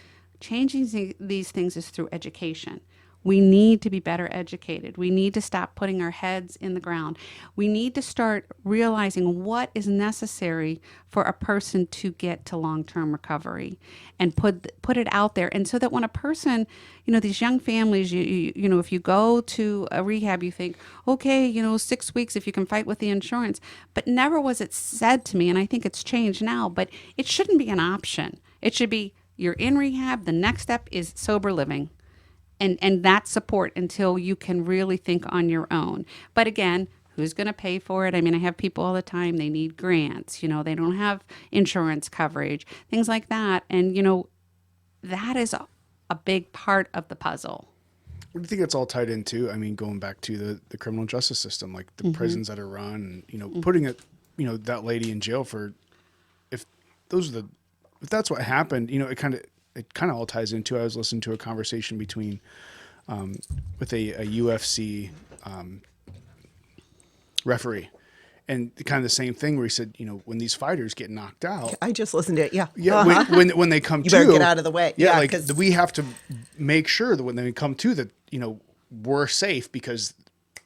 Changing these things is through education. We need to be better educated. We need to stop putting our heads in the ground. We need to start realizing what is necessary for a person to get to long-term recovery and put it out there. And so that when a person, these young families, if you go to a rehab, you think, okay, 6 weeks if you can fight with the insurance. But never was it said to me, and I think it's changed now, but it shouldn't be an option. It should be, you're in rehab, the next step is sober living. And that support until you can really think on your own. But again, who's going to pay for it? I mean, I have people all the time, they need grants, they don't have insurance coverage, things like that. And, that is a big part of the puzzle. What do you think it's all tied into? I mean, going back to the criminal justice system, like the prisons that are run, putting it, that lady in jail for, if that's what happened, it kind of all ties into. I was listening to a conversation between with a UFC referee, and kind of the same thing where he said, when these fighters get knocked out, I just listened to it. Yeah. yeah, when they come You to, better get out of the way. Yeah, Yeah, like 'cause- we have to make sure that when they come to that, we're safe, because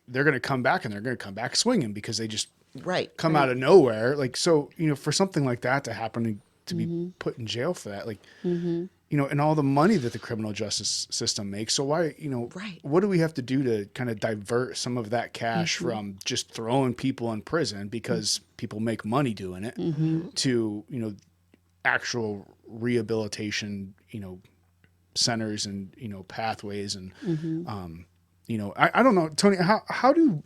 they're going to come back and they're going to come back swinging because they just Right. come out of nowhere. Like, so, for something like that to happen, to be put in jail for that, like, and all the money that the criminal justice system makes. So why, Right. what do we have to do to kind of divert some of that cash from just throwing people in prison because people make money doing it to, actual rehabilitation, centers and, pathways and, I don't know, Tony, how do,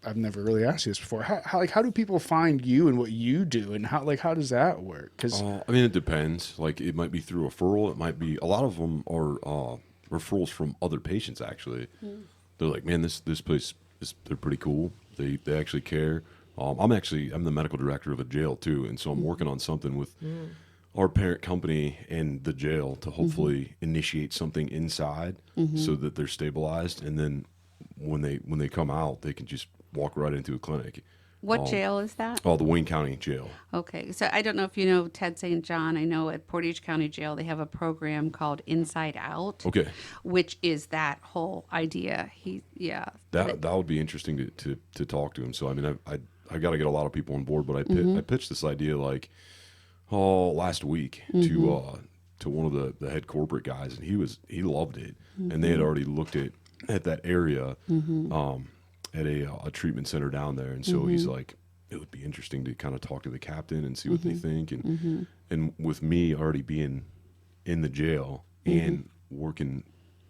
I've never really asked you this before. How do people find you and what you do, and how does that work? Because it depends. Like, it might be through referral. It might be, a lot of them are referrals from other patients. Actually, they're like, man, this place they're pretty cool. They actually care. I'm the medical director of a jail too, and so I'm working on something with our parent company and the jail to hopefully initiate something inside so that they're stabilized, and then when they come out, they can just walk right into a clinic. What jail is that? Oh, the Wayne County Jail. Okay, so I don't know if you know Ted St. John. I know at Portage County Jail they have a program called Inside Out. Okay. Which is that whole idea. That would be interesting to talk to him. So I got to get a lot of people on board, but I pitched this idea last week to one of the head corporate guys, and he loved it, and they had already looked at that area. At a treatment center down there, and so he's like, it would be interesting to kind of talk to the captain and see what they think, and with me already being in the jail and working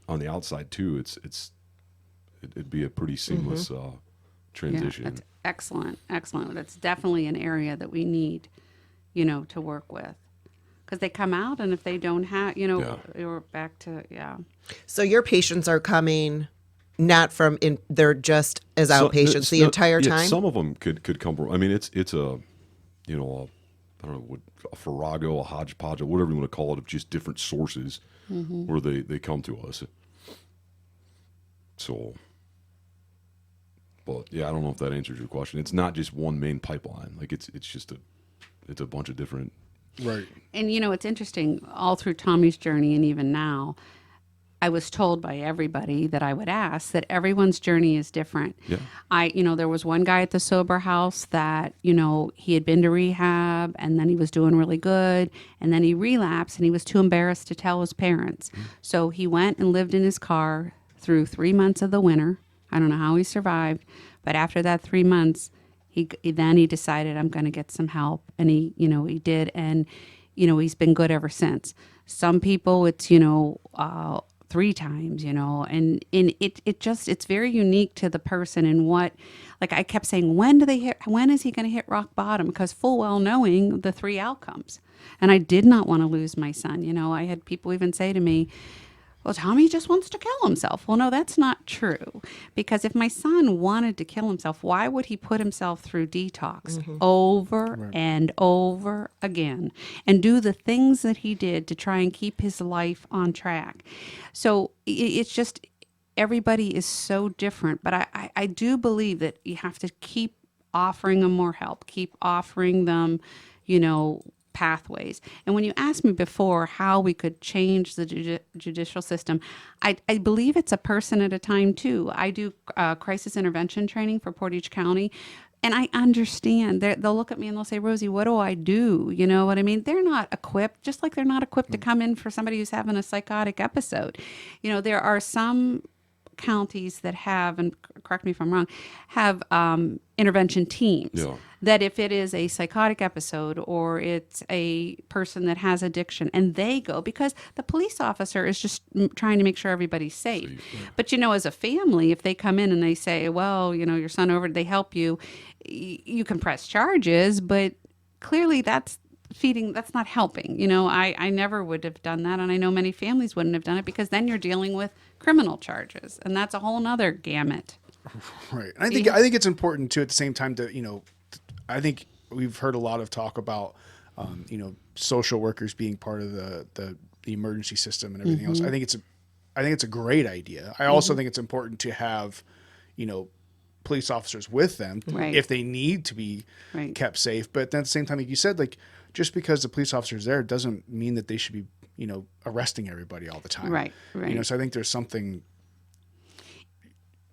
on the outside too, it'd be a pretty seamless transition. excellent, excellent. That's definitely an area that we need, to work with. Because they come out, and if they don't have, you're back to, So your patients are coming not from in, they're just as outpatients the entire time? Some of them could come from, I mean, it's a, I don't know, a farrago, a hodgepodge, or whatever you want to call it, of just different sources where they come to us. So, but yeah, I don't know if that answers your question. It's not just one main pipeline. Like it's just it's a bunch of different. Right. And it's interesting, all through Tommy's journey and even Yeah. now, I was told by everybody that I would ask that everyone's journey is different. Yeah. There was one guy at the sober house that, he had been to rehab and then he was doing really good. And then he relapsed and he was too embarrassed to tell his parents. So he went and lived in his car through 3 months of the winter. I don't know how he survived. But after that 3 months, he decided, I'm going to get some help. And he did. And, he's been good ever since. Some people, it's, 3 times, and it's very unique to the person and what, like I kept saying, when is he going to hit rock bottom? Because full well knowing the 3 outcomes. And I did not want to lose my son. I had people even say to me, well, Tommy just wants to kill himself. Well, no, that's not true. Because if my son wanted to kill himself, why would he put himself through detox over and over again and do the things that he did to try and keep his life on track? So it's just, everybody is so different. But I do believe that you have to keep offering them more help, keep offering them, pathways. And when you asked me before how we could change the judicial system, I believe it's a person at a time too. I do crisis intervention training for Portage County, and I understand. They'll look at me and they'll say, Rosie, what do I do? You know what I mean? They're not equipped, just like they're not equipped to come in for somebody who's having a psychotic episode. There are some counties that have, and correct me if I'm wrong, have intervention teams. Yeah. That if it is a psychotic episode or it's a person that has addiction, and they go, because the police officer is just trying to make sure everybody's safe. But as a family, if they come in and they say, well, your son they help you, you can press charges, but clearly that's not helping. I never would have done that, and I know many families wouldn't have done it, because then you're dealing with criminal charges, and that's a whole nother gamut. Right. And I think it's important too, at the same time, to I think we've heard a lot of talk about social workers being part of the emergency system and everything else. I think it's a great idea. I also think it's important to have police officers with them if they need to be kept safe. But then at the same time, like you said, like, just because the police officer is there doesn't mean that they should be arresting everybody all the time. Right. So I think there's something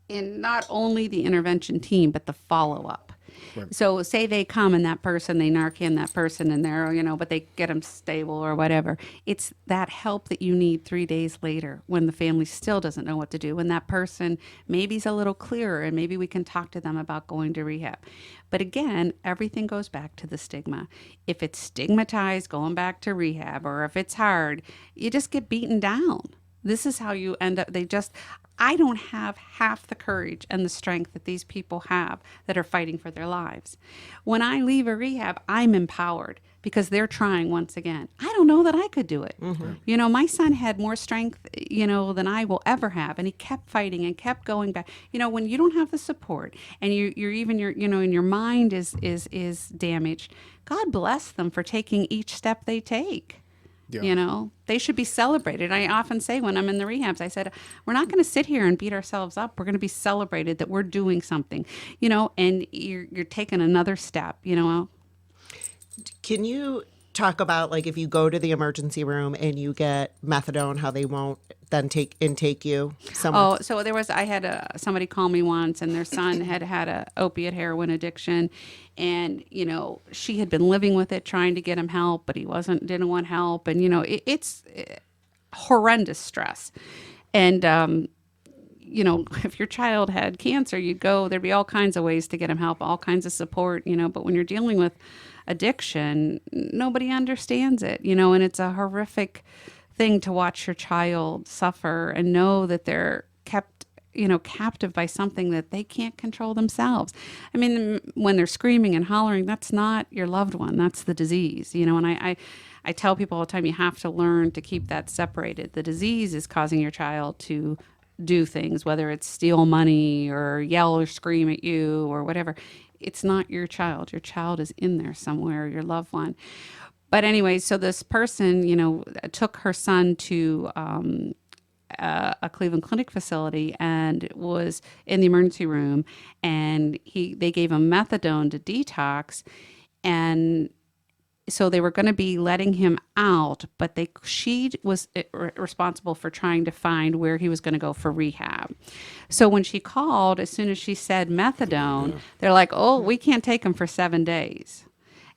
in not only the intervention team, but the follow-up. Right. So say they come and that person, they Narcan that person and they're, but they get them stable or whatever. It's that help that you need 3 days later when the family still doesn't know what to do. When that person maybe is a little clearer and maybe we can talk to them about going to rehab. But again, everything goes back to the stigma. If it's stigmatized, going back to rehab, or if it's hard, you just get beaten down. This is how you end up. I don't have half the courage and the strength that these people have that are fighting for their lives. When I leave a rehab, I'm empowered because they're trying once again. I don't know that I could do it. My son had more strength, than I will ever have. And he kept fighting and kept going back. When you don't have the support and and your mind is damaged, God bless them for taking each step they take. Yeah. They should be celebrated. I often say when I'm in the rehabs, I said, we're not going to sit here and beat ourselves up. We're going to be celebrated that we're doing something, and you're taking another step, Can you talk about, like, if you go to the emergency room and you get methadone, how they won't then intake you somewhere? Oh, so I had somebody call me once, and their son had a opiate heroin addiction, and she had been living with it, trying to get him help, but he didn't want help, and it's horrendous stress, and if your child had cancer, there'd be all kinds of ways to get him help, all kinds of support, but when you're dealing with addiction, nobody understands it, and it's a horrific thing to watch your child suffer and know that they're kept captive by something that they can't control themselves. I mean, when they're screaming and hollering, that's not your loved one. That's the disease, and I tell people all the time, you have to learn to keep that separated. The disease is causing your child to do things, whether it's steal money or yell or scream at you or whatever. It's not your child. Your child is in there somewhere, your loved one. But anyway, so this person, took her son to a Cleveland Clinic facility and was in the emergency room, and they gave him methadone to detox, and so they were going to be letting him out, but she was responsible for trying to find where he was going to go for rehab. So when she called, as soon as she said methadone, they're like, "Oh, we can't take him for 7 days."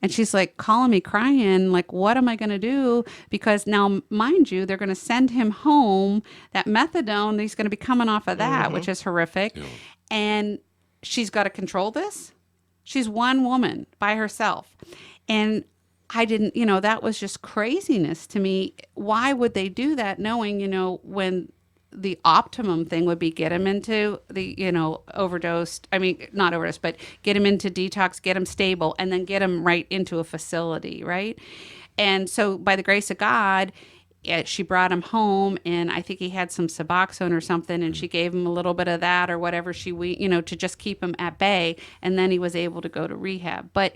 And she's like calling me crying, like, what am I going to do? Because now, mind you, they're going to send him home. That methadone, he's going to be coming off of that, which is horrific. Yeah. And she's got to control this. She's one woman by herself. And I didn't, that was just craziness to me. Why would they do that knowing, when the optimum thing would be get him into the, overdosed, not overdose, but get him into detox, get him stable, and then get him right into a facility, right? And so by the grace of God, she brought him home, and I think he had some Suboxone or something, and she gave him a little bit of that or whatever to just keep him at bay, and then he was able to go to rehab. But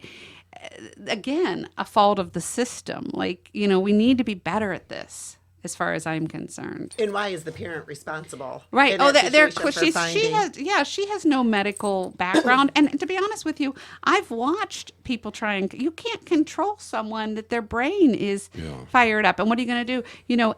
again, a fault of the system. Like, we need to be better at this, as far as I'm concerned. And why is the parent responsible? Right. She has no medical background. And to be honest with you, I've watched people you can't control someone that their brain is fired up. And what are you going to do?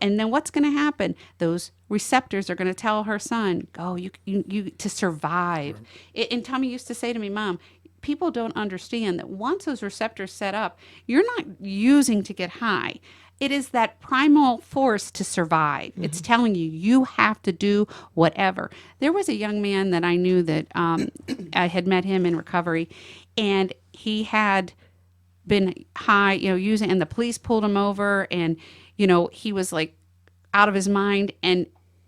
And then what's going to happen? Those receptors are going to tell her son, go, you to survive. Right. And Tommy used to say to me, Mom, people don't understand that once those receptors set up, you're not using to get high. It is that primal force to survive. Mm-hmm. It's telling you have to do whatever. There was a young man that I knew that I had met him in recovery, and he had been high, using, and the police pulled him over, and, he was like out of his mind, and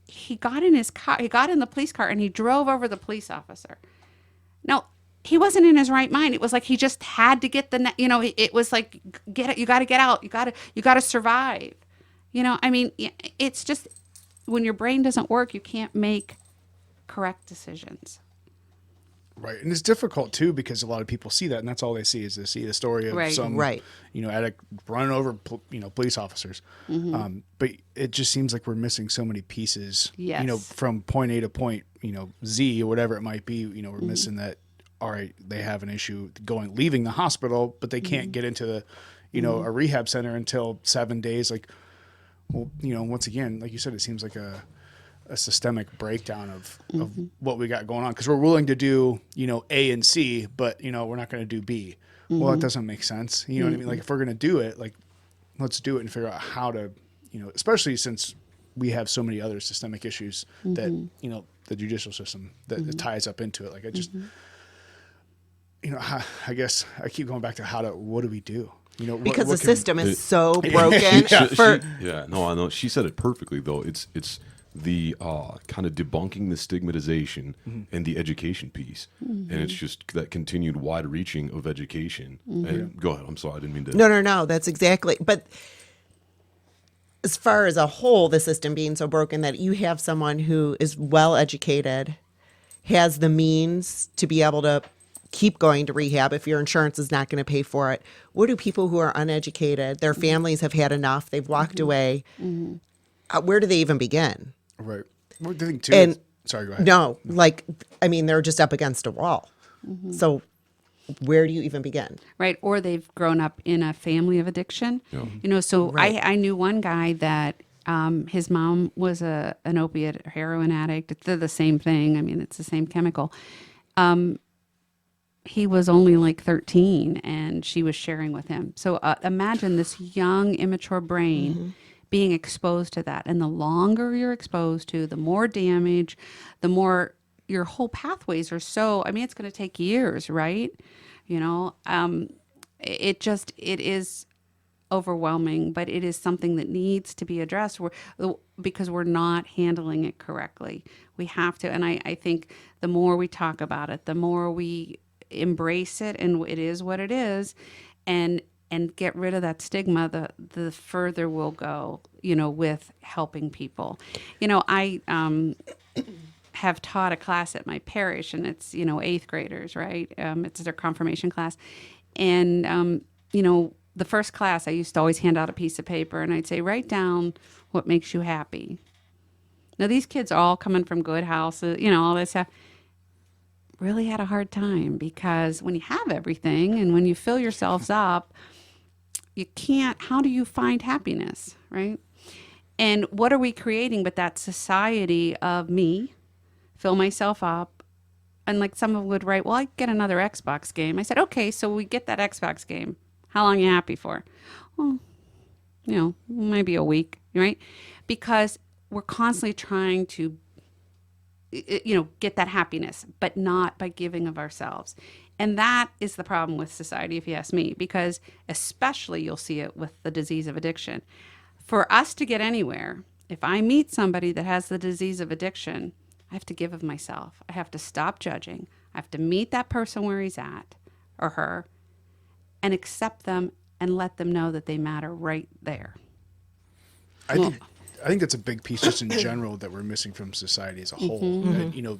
he got in his car, he got in the police car, and he drove over the police officer. Now, he wasn't in his right mind. It was like he just had to get it was like, get it, you got to get out. You got to survive. It's just when your brain doesn't work, you can't make correct decisions. Right. And it's difficult too, because a lot of people see that, and that's all they see is they see the story of some, addict running over, police officers. Mm-hmm. But it just seems like we're missing so many pieces, from point A to point, Z or whatever it might be, we're missing that. All right, they have an issue leaving the hospital, but they can't get into the, a rehab center until 7 days. Like, well, once again, like you said, it seems like a systemic breakdown of what we got going on, because we're willing to do, A and C, but, we're not going to do B. Well, it doesn't make sense. You know what I mean? Like, if we're going to do it, like, let's do it and figure out how to, especially since we have so many other systemic issues that, the judicial system that ties up into it. Like, I just... I guess I keep going back to what do we do? Because the system is so broken. I know. She said it perfectly, though. It's the kind of debunking the stigmatization and the education piece. And it's just that continued wide reaching of education. And go ahead. I'm sorry. I didn't mean to. No. That's exactly. But as far as a whole, the system being so broken that you have someone who is well educated, has the means to be able to keep going to rehab if your insurance is not going to pay for it. What do people who are uneducated, their families have had enough, they've walked away, where do they even begin? Right. Well, the thing too, sorry, go ahead. No, they're just up against a wall. So where do you even begin? Right. Or they've grown up in a family of addiction. Yeah. I knew one guy that his mom was an opiate heroin addict. They're the same thing. It's the same chemical. He was only like 13, and she was sharing with him. So imagine this young, immature brain being exposed to that. And the longer you're exposed to, the more damage, the more your whole pathways are so, it's going to take years, right? It is overwhelming, but it is something that needs to be addressed because we're not handling it correctly. We have to. And I think the more we talk about it, the more we embrace it, and it is what it is, and get rid of that stigma, the further we'll go, with helping people. I have taught a class at my parish, and it's, 8th graders, right? It's their confirmation class. And, the first class, I used to always hand out a piece of paper, and I'd say, write down what makes you happy. Now, these kids are all coming from good houses, all this stuff. Really had a hard time, because when you have everything and when you fill yourselves up, you can't, how do you find happiness, right? And what are we creating but that society of me, fill myself up, and like someone would write, well, I get another Xbox game. I said, okay, so we get that Xbox game. How long are you happy for? Well, maybe a week, right? Because we're constantly trying to, get that happiness, but not by giving of ourselves. And that is the problem with society, if you ask me, because especially you'll see it with the disease of addiction. For us to get anywhere, if I meet somebody that has the disease of addiction, I have to give of myself. I have to stop judging. I have to meet that person where he's at, or her, and accept them and let them know that they matter right there. I think that's a big piece just in general that we're missing from society as a whole. That,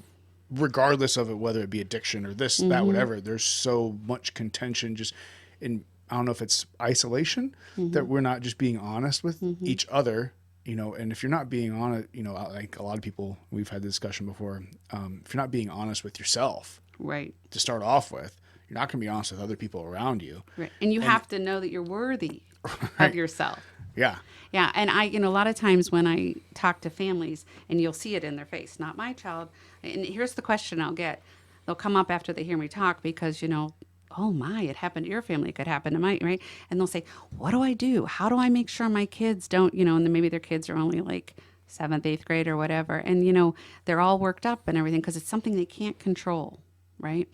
regardless of it, whether it be addiction or this, that, whatever, there's so much contention just in, I don't know if it's isolation, that we're not just being honest with each other, and if you're not being honest, like a lot of people, we've had this discussion before, if you're not being honest with yourself, right, to start off with, you're not going to be honest with other people around you. Right. And you have to know that you're worthy of yourself. Yeah. Yeah. And a lot of times when I talk to families, and you'll see it in their face, not my child. And here's the question I'll get. They'll come up after they hear me talk because, oh my, it happened to your family. It could happen to mine, right? And they'll say, what do I do? How do I make sure my kids don't, and then maybe their kids are only like 7th, 8th grade or whatever. And, they're all worked up and everything because it's something they can't control. Right.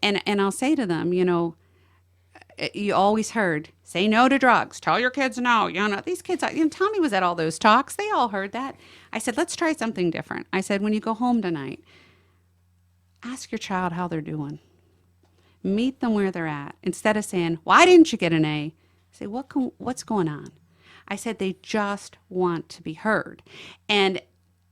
And I'll say to them, you always heard, say no to drugs, tell your kids no. These kids, Tommy was at all those talks. They all heard that. I said, let's try something different. I said, when you go home tonight, ask your child how they're doing. Meet them where they're at. Instead of saying, why didn't you get an A? Say, what's going on? I said, they just want to be heard. And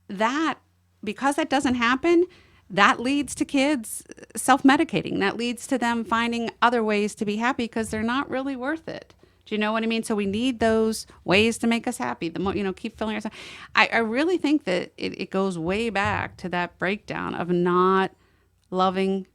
that, because that doesn't happen, that leads to kids self-medicating. That leads to them finding other ways to be happy because they're not really worth it. Do you know what I mean? So we need those ways to make us happy. The more, keep filling ourselves. I really think that it goes way back to that breakdown of not loving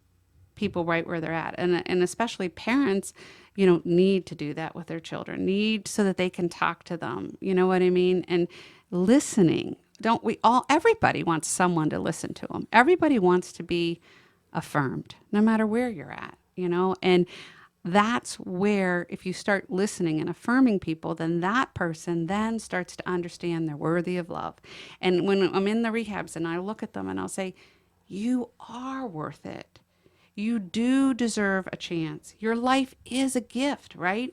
people right where they're at. And especially parents, need to do that with their children, so that they can talk to them. You know what I mean? And listening. Don't we all, everybody wants someone to listen to them. Everybody wants to be affirmed, no matter where you're at, and that's where, if you start listening and affirming people, then that person then starts to understand they're worthy of love. And when I'm in the rehabs and I look at them and I'll say, you are worth it. You do deserve a chance. Your life is a gift, right?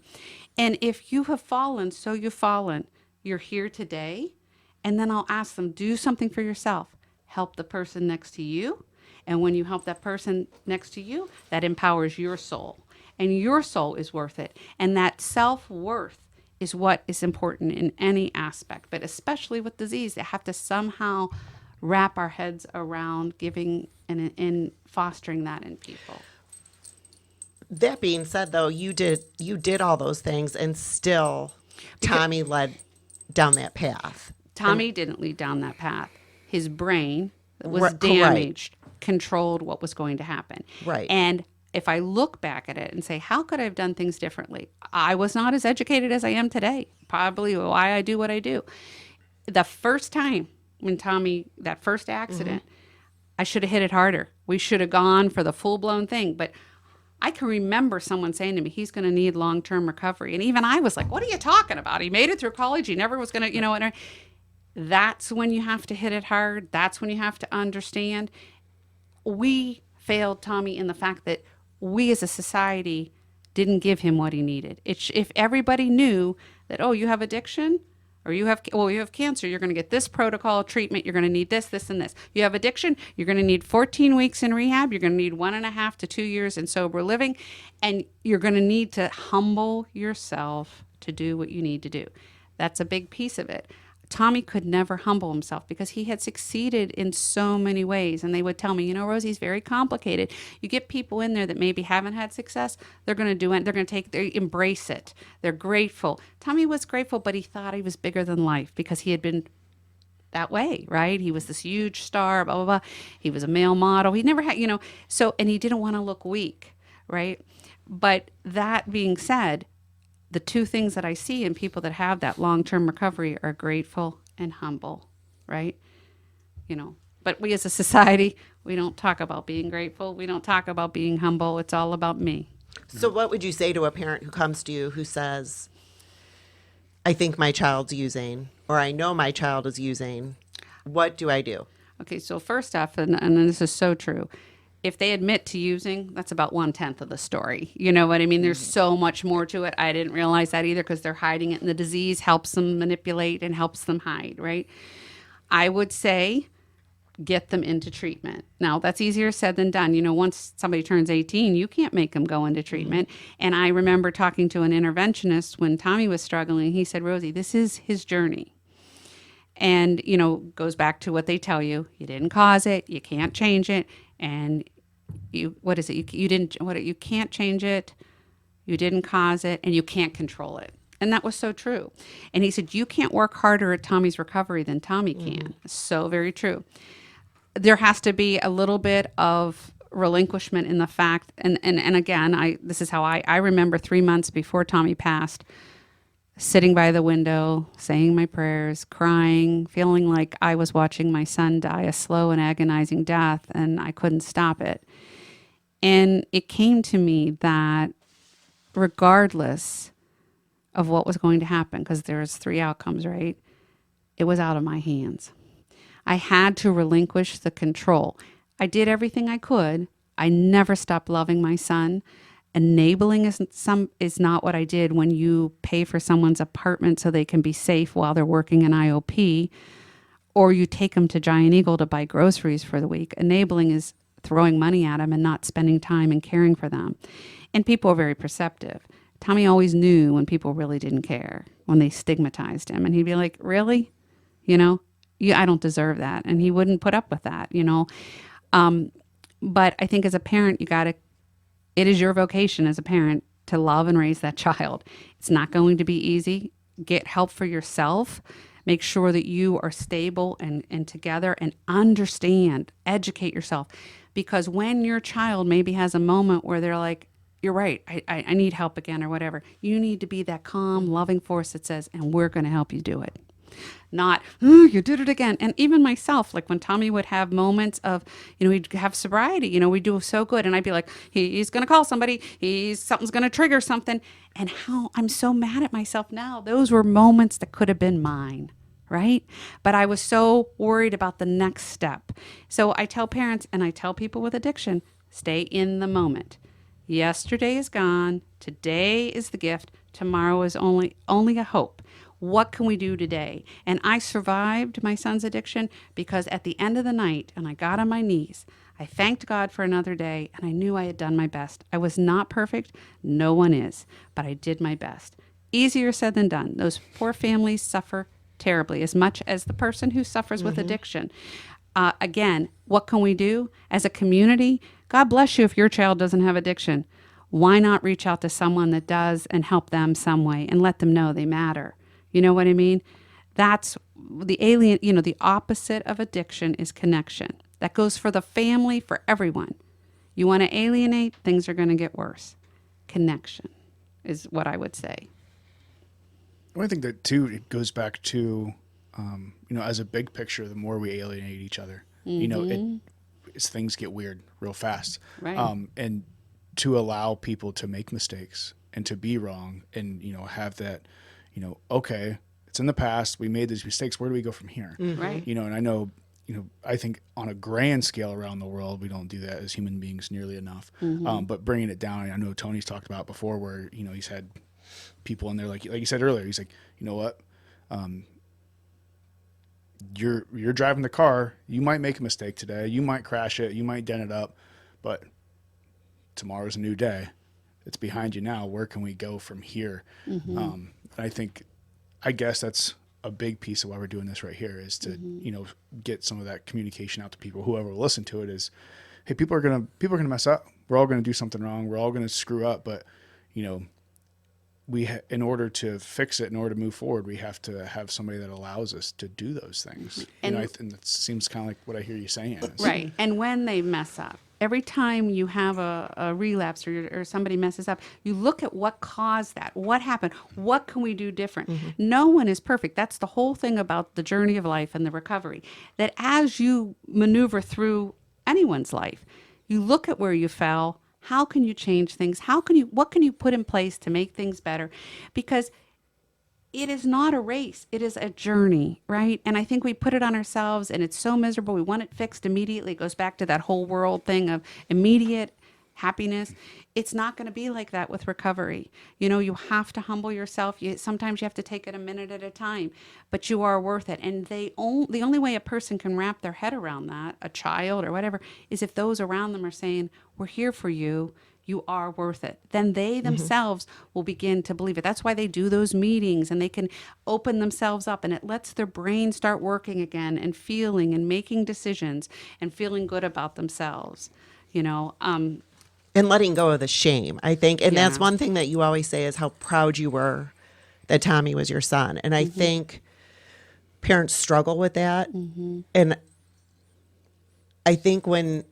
And if you have fallen, so you've fallen. You're here today. And then I'll ask them, do something for yourself. Help the person next to you. And when you help that person next to you, that empowers your soul. And your soul is worth it. And that self-worth is what is important in any aspect, but especially with disease, they have to somehow wrap our heads around giving and fostering that in people. That being said, though, you did all those things, and still Tommy led down that path. Tommy didn't lead down that path. His brain was Right. damaged, controlled what was going to happen. Right. And if I look back at it and say, how could I have done things differently? I was not as educated as I am today. Probably why I do what I do. The first time when Tommy, that first accident, I should have hit it harder. We should have gone for the full-blown thing. But I can remember someone saying to me, he's going to need long-term recovery. And even I was like, what are you talking about? He made it through college. He never was going to, and that's when you have to hit it hard. That's when you have to understand. We failed Tommy in the fact that we as a society didn't give him what he needed. If everybody knew that, oh, you have addiction, or you have cancer, you're going to get this protocol treatment, you're going to need this, this, and this. You have addiction, you're going to need 14 weeks in rehab, you're going to need 1.5 to 2 years in sober living, and you're going to need to humble yourself to do what you need to do. That's a big piece of it. Tommy could never humble himself because he had succeeded in so many ways. And they would tell me, Rosie's very complicated. You get people in there that maybe haven't had success. They're going to do it. They're going to they embrace it. They're grateful. Tommy was grateful, but he thought he was bigger than life because he had been that way, right? He was this huge star, blah, blah, blah. He was a male model. He never had, and he didn't want to look weak, right? But that being said, the two things that I see in people that have that long-term recovery are grateful and humble, right? But we as a society, we don't talk about being grateful. We don't talk about being humble. It's all about me. So what would you say to a parent who comes to you who says, I think my child's using, or I know my child is using? What do I do? Okay, so first off, and this is so true, if they admit to using, that's about 1/10 of the story. You know what I mean? There's so much more to it. I didn't realize that either because they're hiding it, and the disease helps them manipulate and helps them hide, right? I would say get them into treatment. Now, that's easier said than done. Once somebody turns 18, you can't make them go into treatment. And I remember talking to an interventionist when Tommy was struggling. He said, Rosie, this is his journey. And, goes back to what they tell you. You didn't cause it. You can't change it. And you can't change it, you didn't cause it, and you can't control it. And that was so true. And he said, you can't work harder at Tommy's recovery than Tommy can. So very true. There has to be a little bit of relinquishment in the fact, and again, this is how I remember 3 months before Tommy passed, sitting by the window, saying my prayers, crying, feeling like I was watching my son die a slow and agonizing death, and I couldn't stop it. And it came to me that regardless of what was going to happen, because there's 3 outcomes, right? It was out of my hands. I had to relinquish the control. I did everything I could. I never stopped loving my son. Enabling is not what I did when you pay for someone's apartment so they can be safe while they're working in IOP, or you take them to Giant Eagle to buy groceries for the week. Enabling is throwing money at them and not spending time and caring for them. And people are very perceptive. Tommy always knew when people really didn't care, when they stigmatized him. And he'd be like, really? I don't deserve that. And he wouldn't put up with that, But I think as a parent, it is your vocation as a parent to love and raise that child. It's not going to be easy. Get help for yourself. Make sure that you are stable and together and understand, educate yourself. Because when your child maybe has a moment where they're like, you're right, I need help again or whatever, you need to be that calm, loving force that says, and we're going to help you do it. Not, you did it again. And even myself, like when Tommy would have moments of, he'd have sobriety, we'd do so good. And I'd be like, he's going to call somebody. Something's going to trigger something. And how I'm so mad at myself now. Those were moments that could have been mine, right? But I was so worried about the next step. So I tell parents and I tell people with addiction, stay in the moment. Yesterday is gone. Today is the gift. Tomorrow is only a hope. What can we do today? And I survived my son's addiction because at the end of the night, and I got on my knees, I thanked God for another day, and I knew I had done my best. I was not perfect. No one is. But I did my best. Easier said than done. Those poor families suffer terribly, as much as the person who suffers with addiction. Again, what can we do? As a community, God bless you if your child doesn't have addiction. Why not reach out to someone that does and help them some way and let them know they matter? You know what I mean? That's the the opposite of addiction is connection. That goes for the family, for everyone. You want to alienate, things are going to get worse. Connection is what I would say. I think that too, it goes back to, as a big picture, the more we alienate each other, things get weird real fast. Right. And to allow people to make mistakes and to be wrong and, have that, okay, it's in the past. We made these mistakes. Where do we go from here? Right. And I know, I think on a grand scale around the world, we don't do that as human beings nearly enough. But bringing it down, I know Tony's talked about before where, he's had people in there, like you said earlier, he's like, you know what? You're driving the car. You might make a mistake today. You might crash it. You might dent it up, but tomorrow's a new day. It's behind you now. Where can we go from here? And I guess that's a big piece of why we're doing this right here is to, get some of that communication out to people. Whoever will listen to it is, hey, people are gonna mess up. We're all gonna do something wrong. We're all gonna screw up. But, in order to fix it, in order to move forward, we have to have somebody that allows us to do those things. And I think that seems kind of like what I hear you saying. Right. And when they mess up, every time you have a relapse or somebody messes up, you look at what caused that. What happened? What can we do different? No one is perfect. That's the whole thing about the journey of life and the recovery. That as you maneuver through anyone's life, you look at where you fell. How can you change things? What can you put in place to make things better? Because it is not a race. It is a journey, right? And I think we put it on ourselves and it's so miserable. We want it fixed immediately. It goes back to that whole world thing of immediate happiness. It's not going to be like that with recovery. You have to humble yourself. Sometimes you have to take it a minute at a time, but you are worth it. And the only way a person can wrap their head around that, a child or whatever, is if those around them are saying, we're here for you. You are worth it. Then they themselves will begin to believe it. That's why they do those meetings and they can open themselves up and it lets their brain start working again and feeling and making decisions and feeling good about themselves, And letting go of the shame, I think. And that's Yeah. one thing that you always say is how proud you were that Tommy was your son. And I think parents struggle with that. And I think when,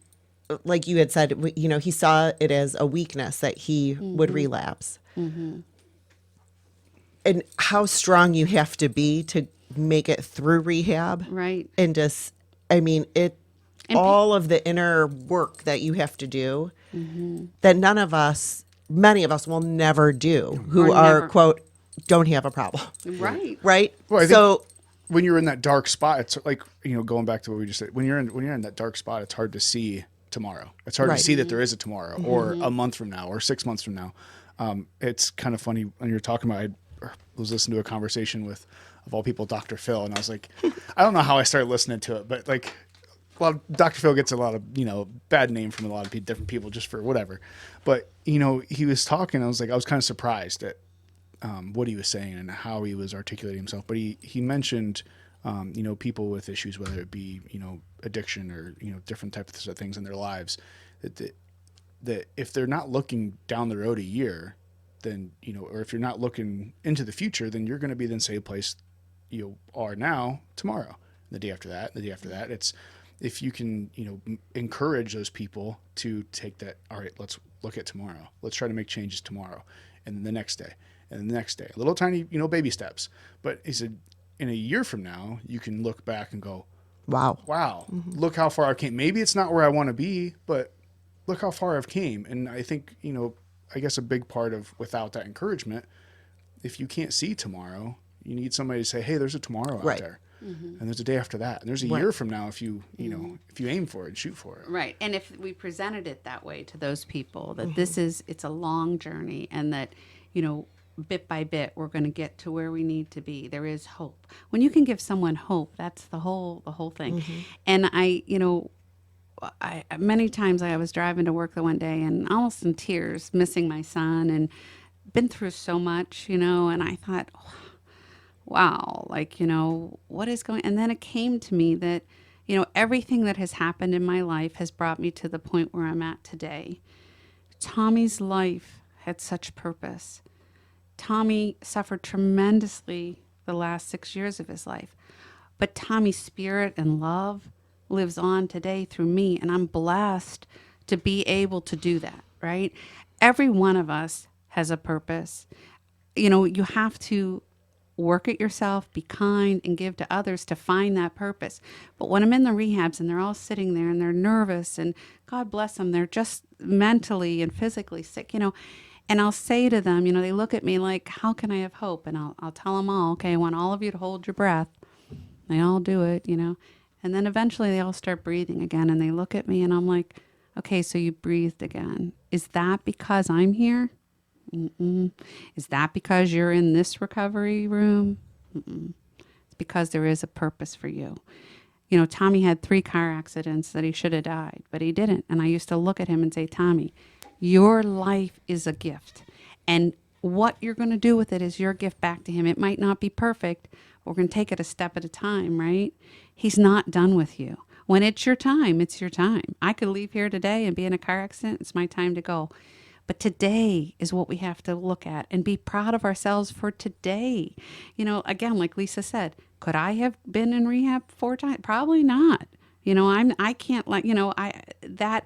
like you had said, he saw it as a weakness that he would relapse. And how strong you have to be to make it through rehab. Right. And just, all of the inner work that you have to do that many of us will never do who Or are, never. quote, don't have a problem. Right. Right? Well, I think So, when you're in that dark spot, it's like, going back to what we just said, when you're in that dark spot, it's hard to see tomorrow. It's hard Right. to see that there is a tomorrow or a month from now or 6 months from now. It's kind of funny when you're talking about, I was listening to a conversation with, of all people, Dr. Phil. And I was like, I don't know how I started listening to it, but like Dr. Phil gets a lot of, bad name from a lot of different people just for whatever. But, he was talking, I was kind of surprised at what he was saying and how he was articulating himself. But he mentioned, people with issues, whether it be, addiction or, different types of things in their lives, that if they're not looking down the road a year, then, or if you're not looking into the future, then you're going to be in the same place you are now tomorrow, the day after that, the day after that. It's, if you can, encourage those people to take that, all right, let's look at tomorrow. Let's try to make changes tomorrow. And then the next day and the next day, little tiny, baby steps. But he said, in a year from now, you can look back and go, wow. Look how far I came. Maybe it's not where I want to be, but look how far I've came. And I think, I guess a big part of without that encouragement, if you can't see tomorrow, you need somebody to say, hey, there's a tomorrow out there. And there's a day after that. And there's a year from now if you, if you aim for it and shoot for it. Right. And if we presented it that way to those people, that it's a long journey and that, bit by bit, we're going to get to where we need to be. There is hope. When you can give someone hope, that's the whole thing. And I many times I was driving to work the one day and almost in tears, missing my son and been through so much, and I thought, wow, what is going, and then it came to me that, everything that has happened in my life has brought me to the point where I'm at today. Tommy's life had such purpose. Tommy suffered tremendously the last 6 years of his life, but Tommy's spirit and love lives on today through me, and I'm blessed to be able to do that, right? Every one of us has a purpose. You have to work it yourself, be kind, and give to others to find that purpose. But when I'm in the rehabs and they're all sitting there and they're nervous and God bless them, they're just mentally and physically sick, and I'll say to them, they look at me like, how can I have hope? And I'll tell them all, okay, I want all of you to hold your breath. They all do it, and then eventually they all start breathing again and they look at me and I'm like, okay, so you breathed again. Is that because I'm here? Is that because you're in this recovery room? It's because there is a purpose for you. You know, Tommy had 3 car accidents that he should have died, but he didn't. And I used to look at him and say, Tommy, your life is a gift. And what you're going to do with it is your gift back to him. It might not be perfect. But we're going to take it a step at a time, right? He's not done with you. When it's your time, it's your time. I could leave here today and be in a car accident. It's my time to go. But today is what we have to look at and be proud of ourselves for today. You know, again, like Lisa said, could I have been in rehab 4 times? Probably not. You know, I can't like, you know, that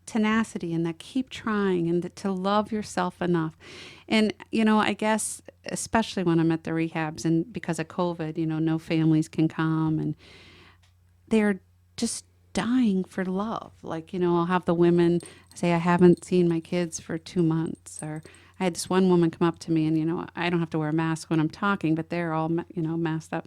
tenacity and that keep trying and to love yourself enough. And, you know, I guess, especially when I'm at the rehabs and because of COVID, you know, no families can come and they're just dying for love. Like, you know, I'll have the women say, I haven't seen my kids for 2 months. Or I had this one woman come up to me and, you know, I don't have to wear a mask when I'm talking, but they're all, you know, masked up.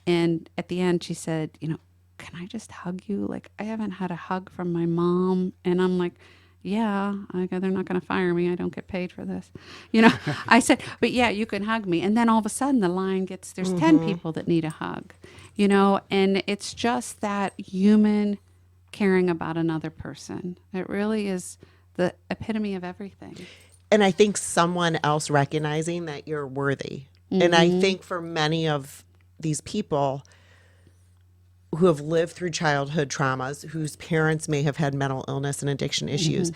And at the end, she said, you know, can I just hug you? Like, I haven't had a hug from my mom. And I'm like, yeah, they're not going to fire me. I don't get paid for this. You know, I said, but yeah, you can hug me. And then all of a sudden the line gets, there's 10 people that need a hug, you know, and it's just that human caring about another person. It really is the epitome of everything. And I think someone else recognizing that you're worthy. And I think for many of these people who have lived through childhood traumas, whose parents may have had mental illness and addiction issues,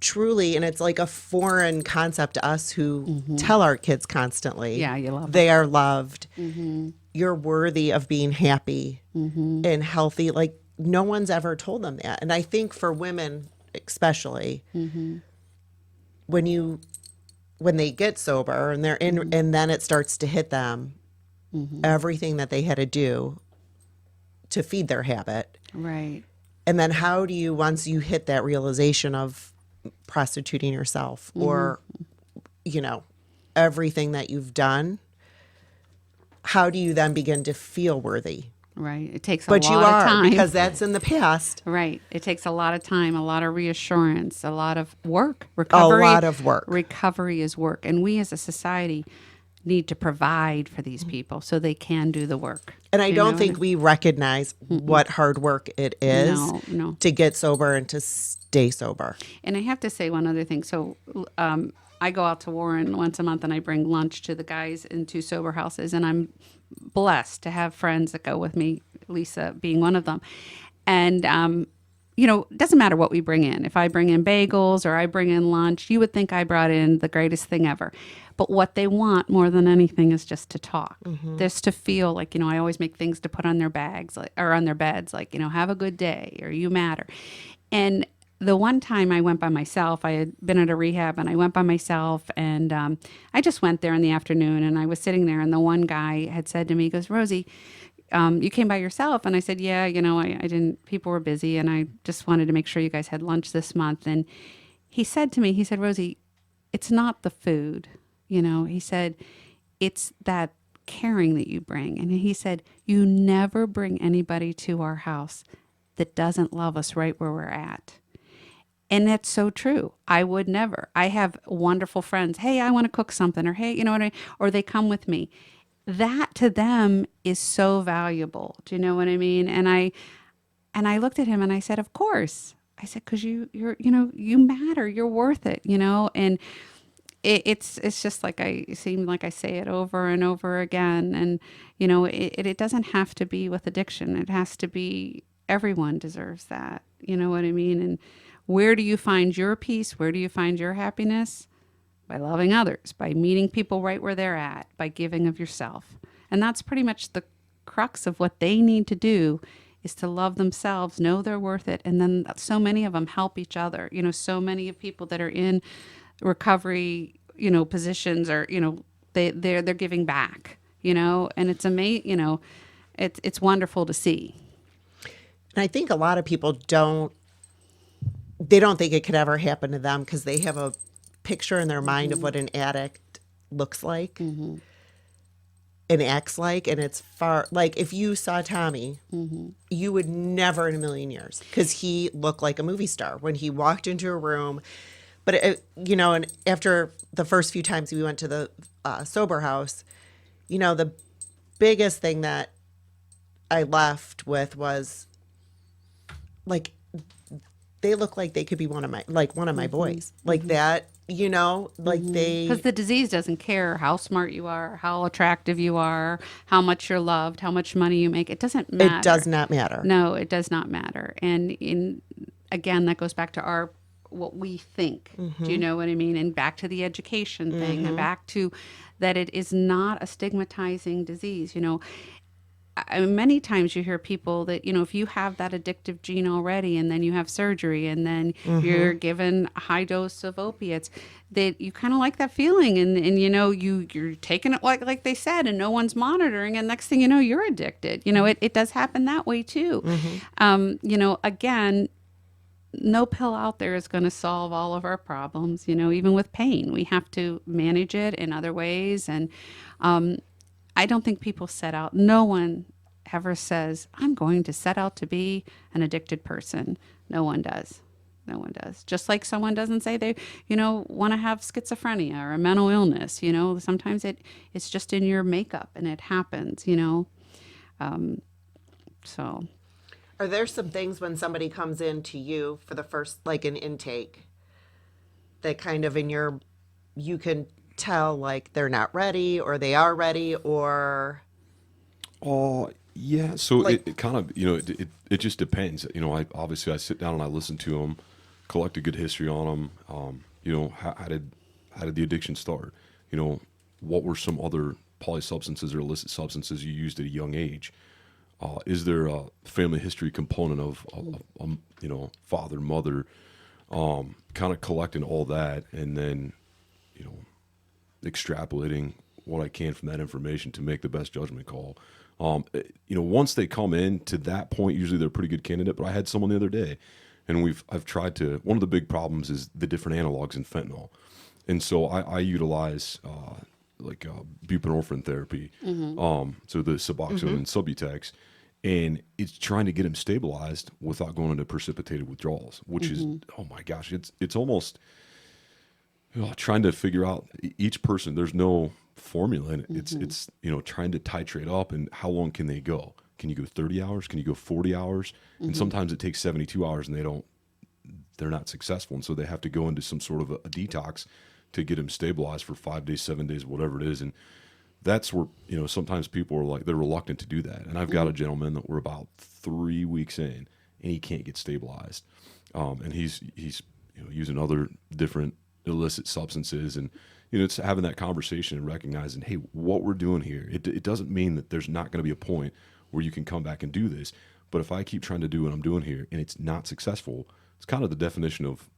truly, and it's like a foreign concept to us who tell our kids constantly, Yeah, you love they are loved. You're worthy of being happy and healthy. Like, no one's ever told them that. And I think for women especially, when they get sober and they're in, and then it starts to hit them, everything that they had to do to feed their habit. Right. And then how do you, once you hit that realization of prostituting yourself or, you know, everything that you've done, how do you then begin to feel worthy? Right. It takes a But lot you of are, time. because that's in the past. Right. It takes a lot of time, a lot of reassurance, a lot of work. Recovery. A lot of work. Recovery is work. And we as a society need to provide for these people so they can do the work. And I You don't know think we recognize what hard work it is No. to get sober and to stay sober. And I have to say one other thing. So I go out to Warren once a month and I bring lunch to the guys in 2 sober houses. And I'm blessed to have friends that go with me, Lisa being one of them. And, you know, it doesn't matter what we bring in. If I bring in bagels or I bring in lunch, you would think I brought in the greatest thing ever. But what they want more than anything is just to talk. Just to feel like, you know, I always make things to put on their bags or on their beds, like, you know, have a good day or you matter. And the one time I went by myself, I had been at a rehab and I went by myself and I just went there in the afternoon and I was sitting there and the one guy had said to me, he goes, Rosie, you came by yourself? And I said, yeah, you know, I didn't, people were busy and I just wanted to make sure you guys had lunch this month. And he said to me, he said, Rosie, it's not the food, you know, he said, it's that caring that you bring. And he said, you never bring anybody to our house that doesn't love us right where we're at. And that's so true. I would never. I have wonderful friends. Hey, I want to cook something, or hey, you know what or they come with me. That to them is so valuable. Do you know what I mean? And I looked at him and I said, of course. I said, because you're you know, you matter. You're worth it, you know? And it's just like I seem like I say it over and over again. And, you know, it doesn't have to be with addiction. It has to be, everyone deserves that. You know what I mean? And where do you find your peace? Where do you find your happiness? By loving others, by meeting people right where they're at, by giving of yourself. And that's pretty much the crux of what they need to do, is to love themselves, know they're worth it. And then so many of them help each other. You know, so many of people that are in recovery, you know, positions are, you know, they're giving back, you know, and it's amazing, you know, it's wonderful to see. And I think a lot of people don't think it could ever happen to them because they have a picture in their mind of what an addict looks like and acts like. And it's far, like if you saw Tommy, you would never in a million years, because he looked like a movie star when he walked into a room. But and after the first few times we went to the sober house, the biggest thing that I left with was like they look like they could be one of my boys, like that. They Because the disease doesn't care how smart you are, how attractive you are, how much you're loved, how much money you make. It doesn't matter. It does not matter. No, it does not matter. And again, that goes back to what we think. Do you know what I mean? And back to the education thing, and back to that it is not a stigmatizing disease. Many times you hear people that, if you have that addictive gene already and then you have surgery and then you're given a high dose of opiates, that you kind of like that feeling and you're taking it like they said, and no one's monitoring, and next thing you know, you're addicted. It does happen that way too. Again, no pill out there is going to solve all of our problems. Even with pain, we have to manage it in other ways. And I don't think people set out. No one ever says, I'm going to set out to be an addicted person. No one does. No one does. Just like someone doesn't say they, want to have schizophrenia or a mental illness. Sometimes it's just in your makeup and it happens, so. Are there some things when somebody comes in to you for the first, like an intake, that kind of you can tell like they're not ready or they are ready, or yeah, so it kind of it just depends. I sit down and I listen to them, collect a good history on them. How did the addiction start? What were some other polysubstances or illicit substances you used at a young age? Is there a family history component of father, mother, kind of collecting all that, and then extrapolating what I can from that information to make the best judgment call. Once they come in to that point, usually they're a pretty good candidate. But I had someone the other day, and I've tried to. One of the big problems is the different analogs in fentanyl, and so I utilize buprenorphine therapy, so the Suboxone and Subutex, and it's trying to get him stabilized without going into precipitated withdrawals, which is, oh my gosh, it's almost trying to figure out each person. There's no formula in it. It's trying to titrate up, and how long can they go? Can you go 30 hours? Can you go 40 hours? And sometimes it takes 72 hours and they're not successful. And so they have to go into some sort of a detox to get them stabilized for 5 days, 7 days, whatever it is. And that's where, sometimes people are like, they're reluctant to do that. And I've got a gentleman that we're about 3 weeks in and he can't get stabilized. And he's using other different illicit substances, and it's having that conversation and recognizing, hey, what we're doing here, it doesn't mean that there's not going to be a point where you can come back and do this, but if I keep trying to do what I'm doing here and it's not successful, it's kind of the definition of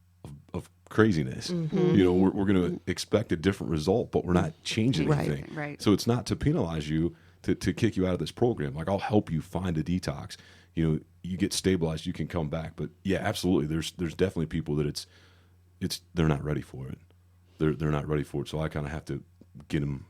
craziness. We're going to expect a different result, but we're not changing anything. Right. So it's not to penalize you to kick you out of this program. Like, I'll help you find a detox. You get stabilized, you can come back. But yeah, absolutely, there's definitely people that they're not ready for it. They're not ready for it. So I kind of have to get them.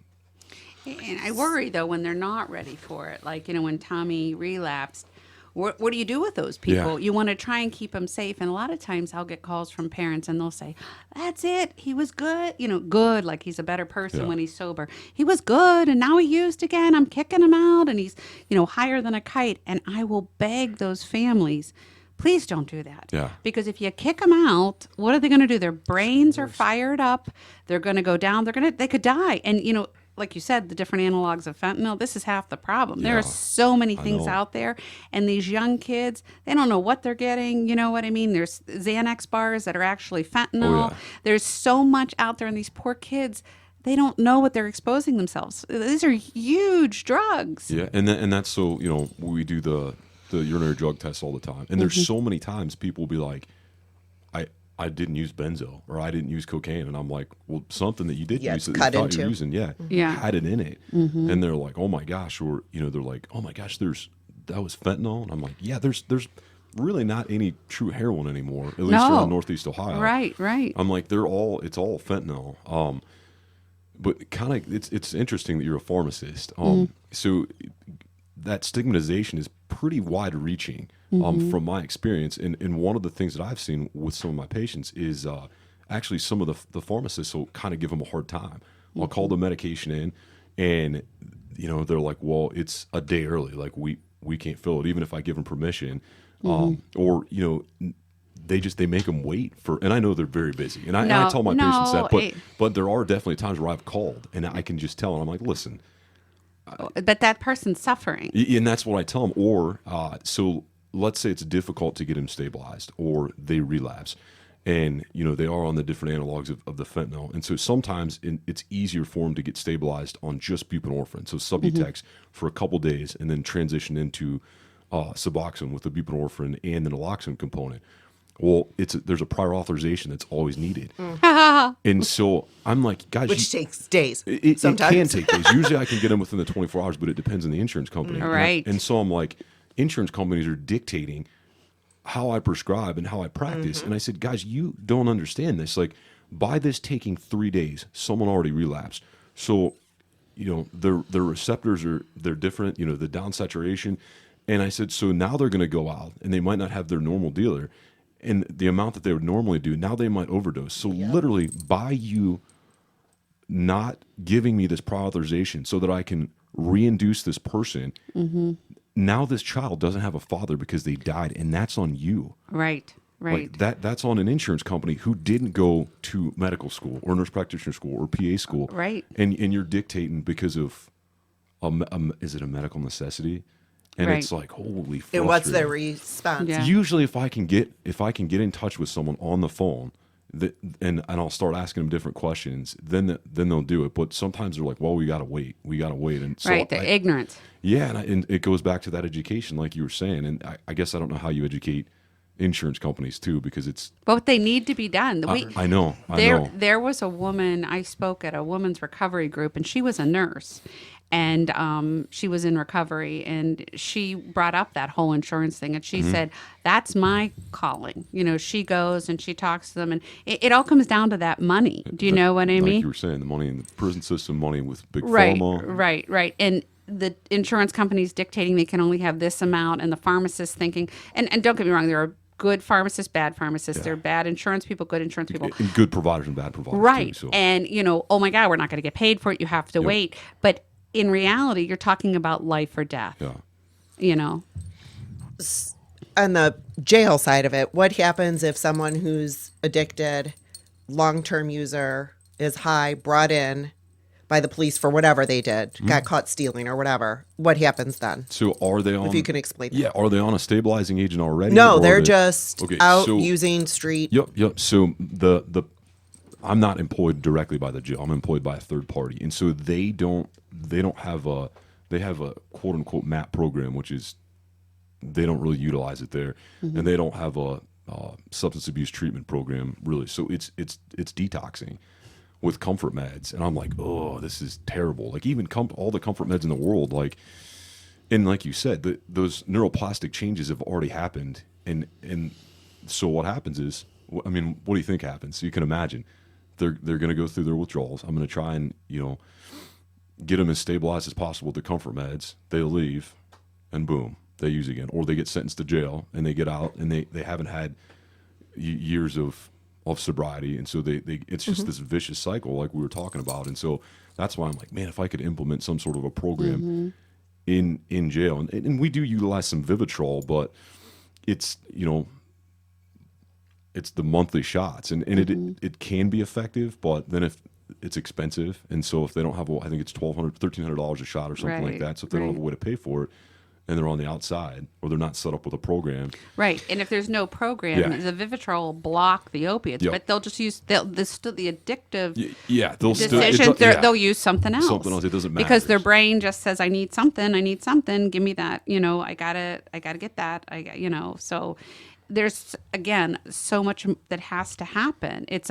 And I worry though when they're not ready for it. Like when Tommy relapsed, what do you do with those people? Yeah. You want to try and keep them safe. And a lot of times I'll get calls from parents and they'll say, "That's it. He was good. Good. Like he's a better person when he's sober. He was good, and now he used again. I'm kicking him out, and he's higher than a kite." And I will beg those families, please don't do that. Yeah. Because if you kick them out, what are they going to do? Their brains are fired up. They're going to go down. They could die. And, like you said, the different analogs of fentanyl, this is half the problem. There are so many things out there. And these young kids, they don't know what they're getting. You know what I mean? There's Xanax bars that are actually fentanyl. Oh, yeah. There's so much out there. And these poor kids, they don't know what they're exposing themselves. These are huge drugs. Yeah. And that's so, we do the urinary drug tests all the time, and there's so many times people will be like, I didn't use benzo, or I didn't use cocaine, and I'm like, well, something that you did use that you thought you were using had it in it. And they're like, oh my gosh, or they're like, oh my gosh, that was fentanyl. And I'm like, yeah, there's really not any true heroin anymore, at least around Northeast Ohio. Right I'm like, it's all fentanyl. But kind of it's interesting that you're a pharmacist. So that stigmatization is pretty wide reaching from my experience. And one of the things that I've seen with some of my patients is actually some of the pharmacists will kind of give them a hard time. I'll call the medication in, and they're like, well, it's a day early, like we can't fill it even if I give them permission. Or they make them wait for, and I know they're very busy, and I tell my patients that, but there are definitely times where I've called and I can just tell, and I'm like, listen, but that person's suffering, and that's what I tell them. Or so let's say it's difficult to get them stabilized, or they relapse, and they are on the different analogs of the fentanyl, and so sometimes it's easier for them to get stabilized on just buprenorphine, so Subutex for a couple days, and then transition into Suboxone with the buprenorphine and the naloxone component. Well, there's a prior authorization that's always needed, and so I'm like, guys, which takes days. It Sometimes can take days. Usually, I can get them within the 24 hours, but it depends on the insurance company. Right. And so I'm like, insurance companies are dictating how I prescribe and how I practice. And I said, guys, you don't understand this. Like, by this taking 3 days, someone already relapsed. So, their receptors they're different. The down saturation. And I said, so now they're going to go out, and they might not have their normal dealer. And the amount that they would normally do, now they might overdose. So literally, by you not giving me this prior authorization so that I can reinduce this person, now this child doesn't have a father because they died, and that's on you. Right. Like that's on an insurance company who didn't go to medical school or nurse practitioner school or PA school. Right. And you're dictating because of, is it a medical necessity? And it's like, holy frustrating. And what's their response? Yeah. Usually, if I can get in touch with someone on the phone, and I'll start asking them different questions, then they'll do it. But sometimes they're like, well, we gotta wait, and so The ignorance. Yeah, and it goes back to that education, like you were saying. And I guess I don't know how you educate insurance companies too, because it's. But they need to be done. I know. There was a woman, I spoke at a women's recovery group, and she was a nurse. And she was in recovery, and she brought up that whole insurance thing, and she said, that's my calling. She goes and she talks to them, and it all comes down to that money. Do you know what I mean? Like you were saying, the money in the prison system, money with big pharma. Right. And the insurance companies dictating they can only have this amount, and the pharmacists thinking, and don't get me wrong, there are good pharmacists, bad pharmacists. There are bad insurance people, good insurance people. And good providers and bad providers. Right. Too, so. And, oh my God, we're not going to get paid for it. You have to wait. But in reality, you're talking about life or death. Yeah. On the jail side of it, what happens if someone who's addicted, long-term user, is high, brought in by the police for whatever they did, got caught stealing or whatever? What happens then? So are they on? If you can explain that. Yeah, are they on a stabilizing agent already? No, or they're just out using street. Yep. So I'm not employed directly by the jail. I'm employed by a third party, and so they have a quote unquote MAP program, which is they don't really utilize it there, and they don't have a substance abuse treatment program really. So it's detoxing with comfort meds, and I'm like, oh, this is terrible. Like even all the comfort meds in the world, like, and like you said, those neuroplastic changes have already happened, and so what happens is, I mean, what do you think happens? So you can imagine. They're going to go through their withdrawals. I'm going to try and get them as stabilized as possible with the comfort meds. They leave, and boom, they use again, or they get sentenced to jail and they get out and they haven't had years of sobriety, and so it's just this vicious cycle like we were talking about. And so that's why I'm like, man, if I could implement some sort of a program in jail, and we do utilize some Vivitrol, but it's it's the monthly shots, and it can be effective, but then if it's expensive, and so if they don't have, I think it's $1,300 a shot or something like that. So if they don't have a way to pay for it, and they're on the outside, or they're not set up with a program, right? And if there's no program, the Vivitrol will block the opiates, but they'll just use the addictive decisions. They'll use something else. It doesn't matter because their brain just says, "I need something. Give me that. I gotta get that. So." There's, again, so much that has to happen. It's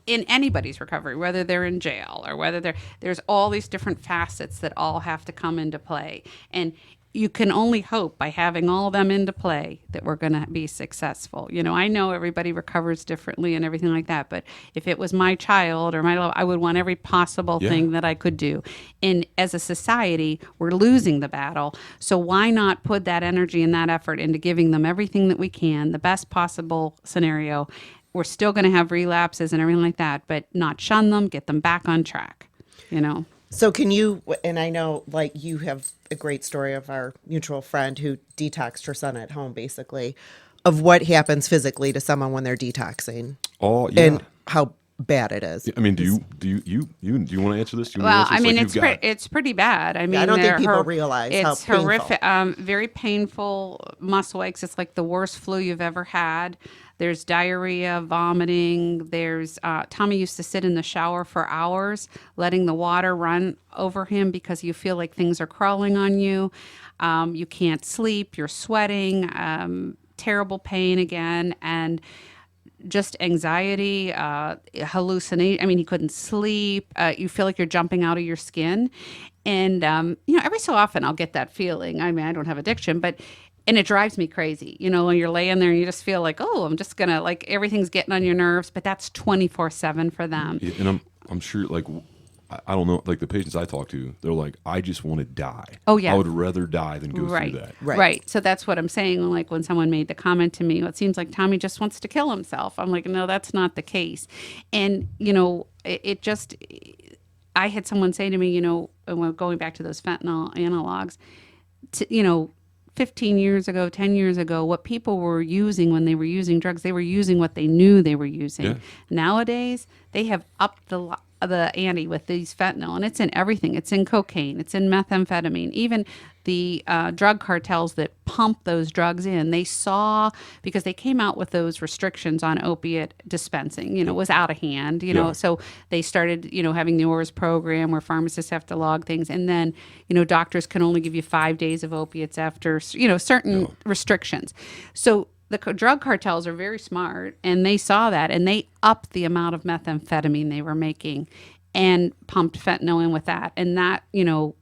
in anybody's recovery, whether they're in jail or whether there's all these different facets that all have to come into play. And you can only hope by having all of them into play that we're going to be successful. I know everybody recovers differently and everything like that, but if it was my child or my love, I would want every possible thing that I could do. And as a society, we're losing the battle. So why not put that energy and that effort into giving them everything that we can, the best possible scenario, we're still going to have relapses and everything like that, but not shun them, get them back on track, you know. So can you, and I know like you have a great story of our mutual friend who detoxed her son at home, basically, of what happens physically to someone when they're detoxing Oh, yeah. and how bad it is. I mean, do you want to answer this? Do you Well, want to I answer this? mean, Like, it's pretty bad. I mean, I don't think they're people realize how it's painful. horrific. Very painful muscle aches. It's like the worst flu you've ever had. There's diarrhea, vomiting. There's Tommy used to sit in the shower for hours, letting the water run over him because you feel like things are crawling on you. You can't sleep. You're sweating. Terrible pain again, and just anxiety, hallucination. I mean, he couldn't sleep. You feel like you're jumping out of your skin. And, every so often I'll get that feeling. I mean, I don't have addiction, and it drives me crazy. When you're laying there and you just feel like, oh, I'm just going to, like, everything's getting on your nerves. But that's 24/7 for them. Yeah, and I'm sure, like, I don't know, like the patients I talk to, they're like, I just want to die. Oh, yeah. I would rather die than go Right. through that. Right. So that's what I'm saying. Like when someone made the comment to me, well, it seems like Tommy just wants to kill himself. I'm like, no, that's not the case. And, it just, I had someone say to me, going back to those fentanyl analogs, 15 years ago, 10 years ago, what people were using when they were using drugs, they were using what they knew they were using. Yeah. Nowadays, they have upped the ante with these fentanyl, and it's in everything. It's in cocaine. It's in methamphetamine. Even the drug cartels that pump those drugs in, they saw, because they came out with those restrictions on opiate dispensing, it was out of hand, Yeah. so they started, having the ORS program where pharmacists have to log things. And then, doctors can only give you 5 days of opiates after, certain restrictions. So the drug cartels are very smart, and they saw that, and they upped the amount of methamphetamine they were making and pumped fentanyl in with that. And that,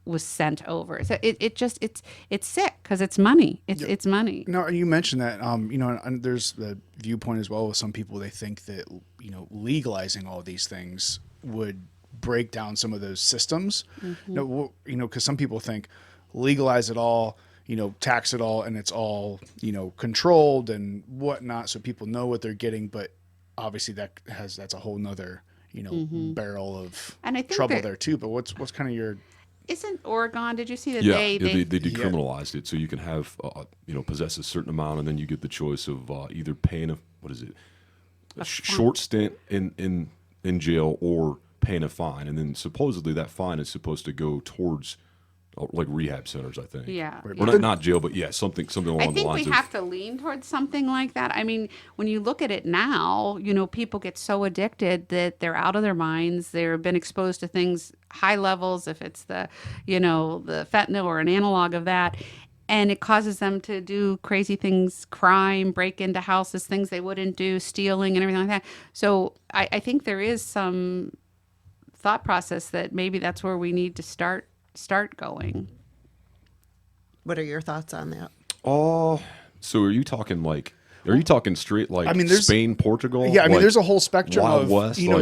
was sent over. So it's sick because it's money. It's money. No, you mentioned that, and there's the viewpoint as well with some people. They think that, legalizing all these things would break down some of those systems. No, because some people think legalize it all, tax it all, and it's all, controlled and whatnot, so people know what they're getting. But obviously that's a whole nother, barrel of And I think trouble that- there too. But what's kind of your Isn't Oregon, did you see that Yeah, they they decriminalized it, so you can have possess a certain amount, and then you get the choice of either paying a short stint in jail or paying a fine, and then supposedly that fine is supposed to go towards like rehab centers, I think. Yeah. Or not jail, but yeah, something along I the think lines we of. have to lean towards something like that. I mean, when you look at it now, people get so addicted that they're out of their minds. They've been exposed to things high levels, if it's the fentanyl or an analog of that. And it causes them to do crazy things, crime, break into houses, things they wouldn't do, stealing and everything like that. So I think there is some thought process that maybe that's where we need to start going. What are your thoughts on that? Oh, so are you talking straight like there's Spain, Portugal? Yeah, like there's a whole spectrum Wild of West. well,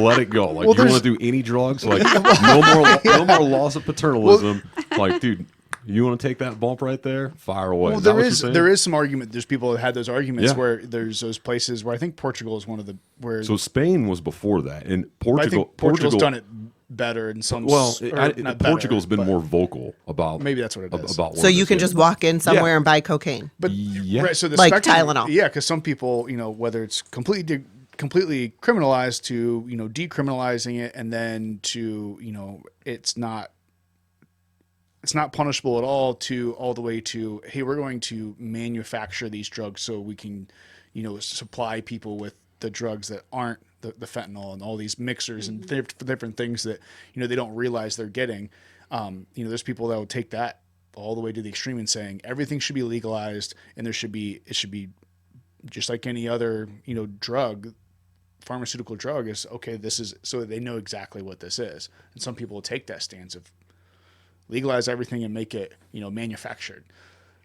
Let it go. Like, Well, you want there's- to do any drugs? Like, no more laws of paternalism. Like, dude, you want to take that bump right there? Fire away. Well, Is that what there you're is saying? there is some argument. There's people that had those arguments Yeah. where there's those places where I think Portugal is one of the where. So Spain was before that, and but I Portugal. think Portugal's done it better in some. Well, not Portugal's better, been but more vocal about. Maybe that's what it is. About So you can just walk in somewhere Yeah. and buy cocaine. But Yeah. right, so the Like spectrum, Tylenol. Yeah, because some people, whether it's completely criminalized to decriminalizing it, and then to it's not punishable at all, to all the way to, hey, we're going to manufacture these drugs so we can supply people with the drugs that aren't the fentanyl and all these mixers and different things that they don't realize they're getting. There's people that will take that all the way to the extreme and saying everything should be legalized, and it should be just like any other drug, pharmaceutical drug is okay. This is so that they know exactly what this is. And some people will take that stance of legalize everything and make it manufactured.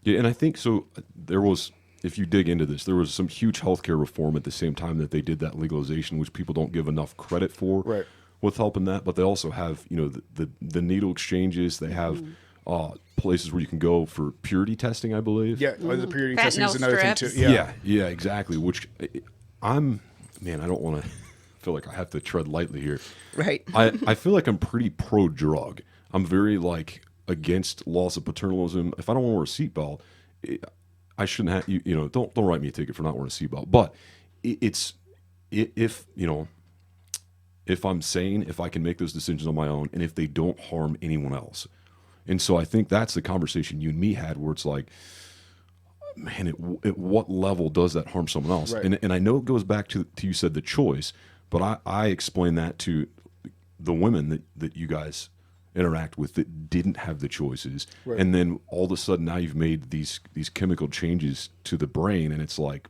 Yeah, and I think so. There was, if you dig into this, there was some huge healthcare reform at the same time that they did that legalization, which people don't give enough credit for. Right. With helping that, but they also have the needle exchanges. They have places where you can go for purity testing, I believe. Yeah, the purity Fentanyl testing is another strips. thing too. Yeah. Yeah, exactly. Which man, I don't want to feel like I have to tread lightly here. Right. I feel like I'm pretty pro drug. I'm very like against loss of paternalism. If I don't want to wear a seatbelt, I shouldn't have you know, don't write me a ticket for not wearing a seatbelt. But it's if you know, if I'm sane, if I can make those decisions on my own, and if they don't harm anyone else. And so I think that's the conversation you and me had, where it's like, man, at what level does that harm someone else? Right. And I know it goes back to you said the choice, but I explain that to the women that you guys interact with that didn't have the choices. Right. And then all of a sudden now you've made these chemical changes to the brain, and it's like,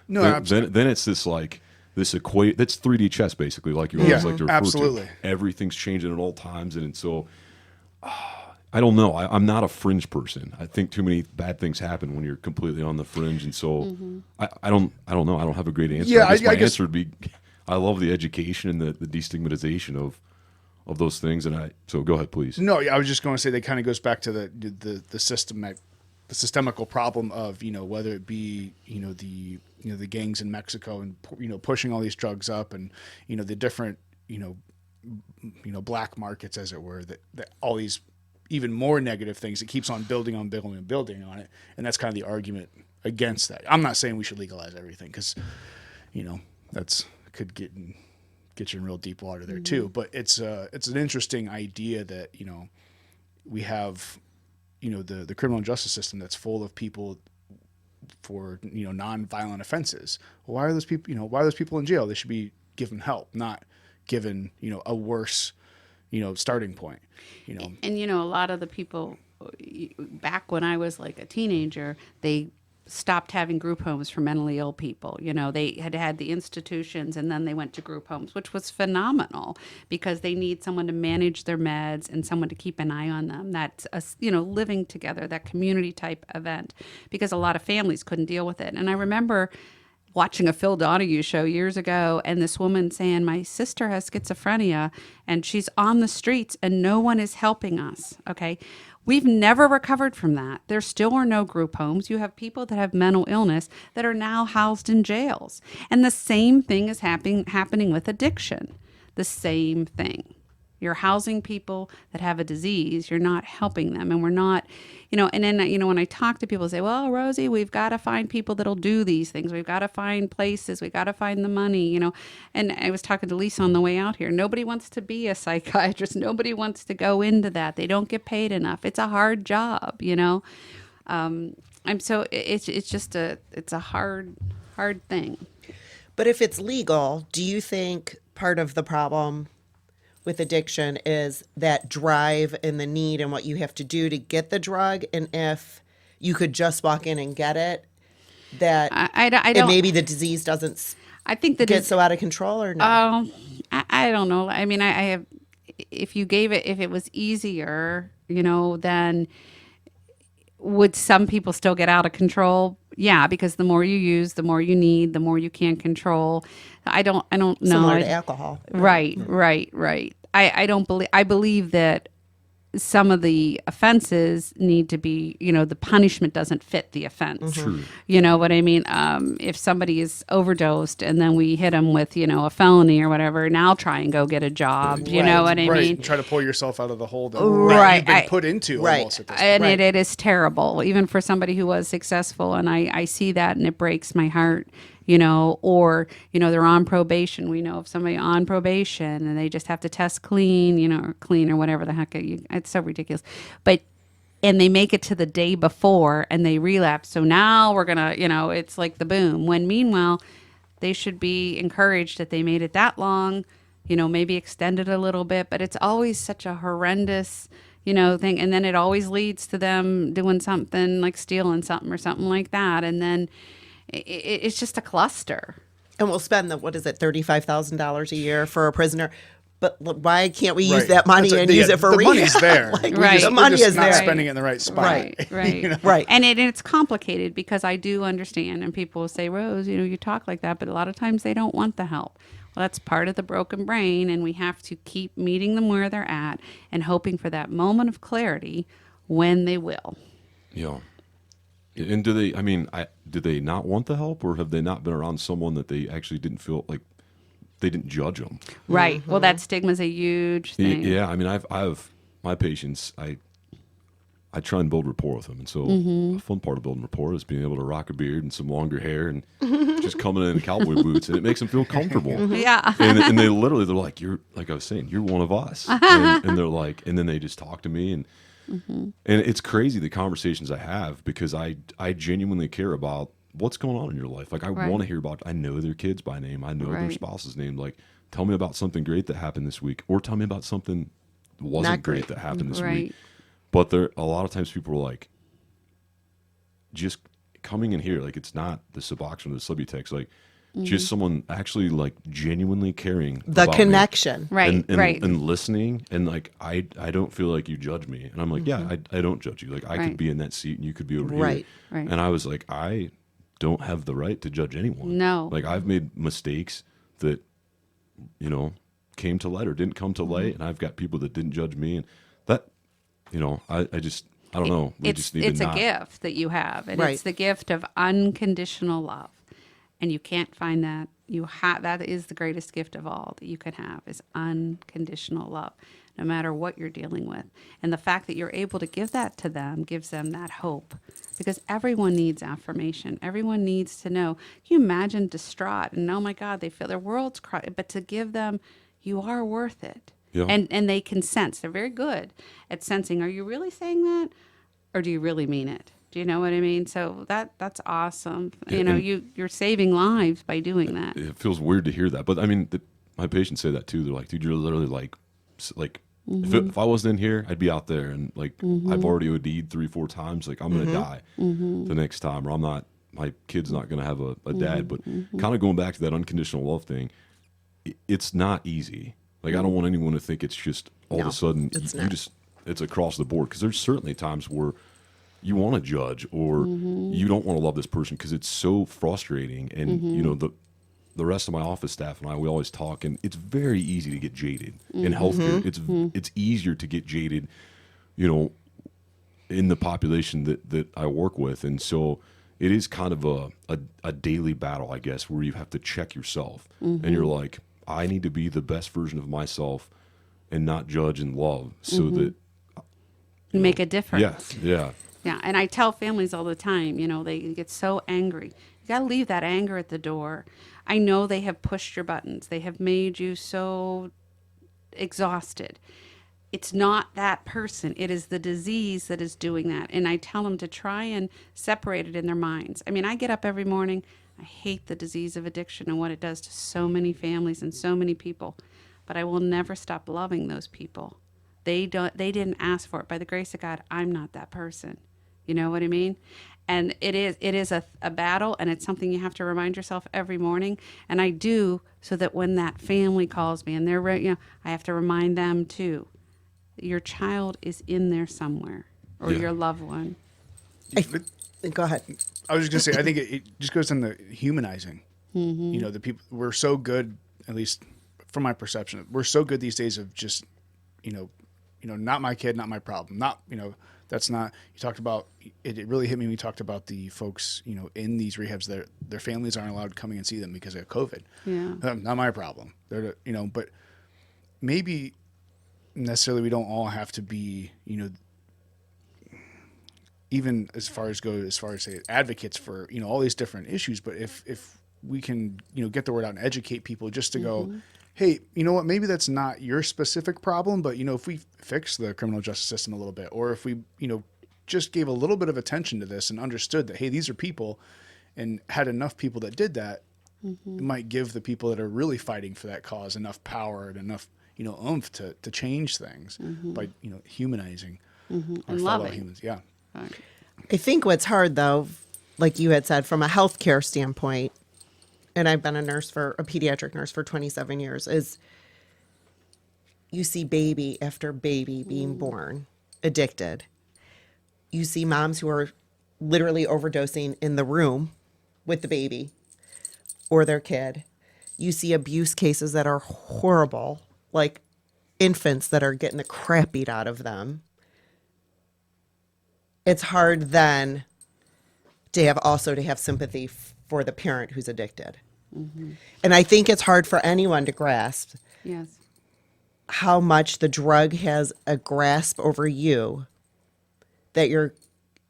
No, then it's this like, this that's 3D chess basically, like you always like to refer absolutely. to. Everything's changing at all times, and so I don't know. I'm not a fringe person. I think too many bad things happen when you're completely on the fringe, and so I don't know. I don't have a great answer. Yeah, I guess my I guess- answer would be, I love the education and the destigmatization of those things, and so go ahead, please. No, I was just going to say that kind of goes back to the systemical problem of, you know, whether it be, you know, the gangs in Mexico and, you know, pushing all these drugs up, and, you know, the different, you know, black markets, as it were, that all these even more negative things, it keeps on building on it. And that's kind of the argument against that. I'm not saying we should legalize everything, because, you know, that's could get you in real deep water there too. But it's an interesting idea that, you know, we have, you know, the criminal justice system that's full of people for, you know, non-violent offenses. Well, why are those people in jail? They should be given help, not given, you know, a worse, you know, starting point, you know. And, you know, a lot of the people back when I was like a teenager, they stopped having group homes for mentally ill people. You know, they had the institutions, and then they went to group homes, which was phenomenal, because they need someone to manage their meds and someone to keep an eye on them. That's you know, living together, that community type event, because a lot of families couldn't deal with it. And I remember watching a Phil Donahue show years ago, and this woman saying, my sister has schizophrenia and she's on the streets and no one is helping us. Okay. We've never recovered from that. There still are no group homes. You have people that have mental illness that are now housed in jails. And the same thing is happening with addiction. The same thing. You're housing people that have a disease. You're not helping them. And we're not, you know, and then, you know, when I talk to people, say, well, Rosie, we've got to find people that'll do these things. We've got to find places. We've got to find the money, you know. And I was talking to Lisa on the way out here. Nobody wants to be a psychiatrist. Nobody wants to go into that. They don't get paid enough. It's a hard job, you know. It's just it's a hard thing. But if it's legal, do you think part of the problem with addiction is that drive and the need and what you have to do to get the drug? And if you could just walk in and get it, that I and don't. maybe the disease doesn't I think that get so out of control, or no? I don't know. I mean, I have. If you gave it, if it was easier, you know, then would some people still get out of control? Yeah, because the more you use, the more you need, the more you can't control. I don't know. Similar to alcohol. Right. I believe that some of the offenses need to be, you know, the punishment doesn't fit the offense. True. You know what I mean? If somebody is overdosed and then we hit them with, you know, a felony or whatever, now try and go get a job. You know what I mean? And try to pull yourself out of the hole that Right. you've been put into Right. almost at this point. And it is terrible, even for somebody who was successful. And I see that, and it breaks my heart, you know, or, you know, they're on probation. We know of somebody on probation and they just have to test clean, you know, or clean or whatever the heck. It's so ridiculous. And they make it to the day before and they relapse. So now we're going to, you know, it's like the boom. When meanwhile, they should be encouraged that they made it that long, you know, maybe extended a little bit. But it's always such a horrendous, you know, thing. And then it always leads to them doing something like stealing something or something like that. And then it's just a cluster. And we'll spend $35,000 a year for a prisoner. But why can't we use Right. that money and use it for the rehab? money's there. Like, Right. The We're money just is not there. spending it in the right spot. Right. You know? Right. And it's complicated, because I do understand, and people will say, Rose, you know, you talk like that, but a lot of times they don't want the help. Well, that's part of the broken brain, and we have to keep meeting them where they're at and hoping for that moment of clarity when they will. Yeah. And do they? I mean, did they not want the help, or have they not been around someone that they actually didn't feel like they didn't judge them? Right. Well, that stigma is a huge thing. Yeah, I mean, I've my patients. I try and build rapport with them, and so a fun part of building rapport is being able to rock a beard and some longer hair and just coming in cowboy boots, and it makes them feel comfortable. Yeah. And they're like, you're like I was saying, you're one of us, and they're like, and then they just talk to me, and it's crazy the conversations I have, because I genuinely care about what's going on in your life. Like, I Right. want to hear about. I know their kids by name. I know their Right. spouse's name. Like, tell me about something great that happened this week, or tell me about something that wasn't Not great. great that happened this Right. week. But there, a lot of times people are like, just coming in here, like, it's not the Suboxone or the Subutex, like, just someone actually, like, genuinely caring The about me. connection. Right. right. And listening, and like, I don't feel like you judge me, and I'm like, yeah, I don't judge you. Like, I Right. could be in that seat and you could be over Right. here. Right. And I was like, I don't have the right to judge anyone. No. Like, I've made mistakes that, came to light or didn't come to light, and I've got people that didn't judge me, and that, I don't know. We just need it's to a not. gift that you have, and Right. it's the gift of unconditional love, and you can't find that. That is the greatest gift of all that you can have, is unconditional love, no matter what you're dealing with. And the fact that you're able to give that to them gives them that hope, because everyone needs affirmation. Everyone needs to know. Can you imagine distraught and, oh my God, they feel their world's crying, but to give them, you are worth it. Yeah. And they can sense. They're very good at sensing, are you really saying that, or do you really mean it? Do you know what I mean? So that's awesome. Yeah, You're saving lives by doing that. It feels weird to hear that, but I mean, my patients say that too. They're like, dude, you're literally like if I wasn't in here, I'd be out there, and like, I've already OD'd 3-4 times. Like, I'm gonna die the next time, or I'm not. My kid's not gonna have a dad. But kind of going back to that unconditional love thing, it's not easy. Like, I don't want anyone to think it's just all of No, a sudden it's you not. just, it's across the board, because there's certainly times where you want to judge, or you don't want to love this person because it's so frustrating. And the rest of my office staff and I, we always talk, and it's very easy to get jaded in healthcare. It's easier to get jaded, in the population that I work with. And so it is kind of a daily battle, I guess, where you have to check yourself, and you're like, I need to be the best version of myself and not judge and love, so that You make a difference. yeah. Yeah, and I tell families all the time, they get so angry. You got to leave that anger at the door. I know they have pushed your buttons. They have made you so exhausted. It's not that person. It is the disease that is doing that. And I tell them to try and separate it in their minds. I mean, I get up every morning. I hate the disease of addiction and what it does to so many families and so many people. But I will never stop loving those people. They didn't ask for it. By the grace of God, I'm not that person. You know what I mean? And it is a battle, and it's something you have to remind yourself every morning. And I do, so that when that family calls me and they're I have to remind them too. Your child is in there somewhere, or Yeah. your loved one. Go ahead. I was just gonna say, I think it just goes into humanizing. The people, we're so good, at least from my perception, we're so good these days of just, not my kid, not my problem. Not, that's not, you talked about, it really hit me when you talked about the folks, in these rehabs, their families aren't allowed to come in and see them because of COVID. Yeah. Not my problem. They're, but maybe necessarily we don't all have to be, even as far as say advocates for, all these different issues. But if we can, get the word out and educate people just to go, hey, you know what, maybe that's not your specific problem, but if we fix the criminal justice system a little bit, or if we, just gave a little bit of attention to this and understood that, hey, these are people, and had enough people that did that, it might give the people that are really fighting for that cause enough power and enough, oomph to change things by, humanizing our And fellow loving. humans. Yeah. Right. I think what's hard, though, like you had said, from a healthcare standpoint, and I've been a pediatric nurse for 27 years, is you see baby after baby being born addicted. You see moms who are literally overdosing in the room with the baby or their kid. You see abuse cases that are horrible, like infants that are getting the crap beat out of them. It's hard then to have sympathy for the parent who's addicted. And I think it's hard for anyone to grasp Yes. how much the drug has a grasp over you, that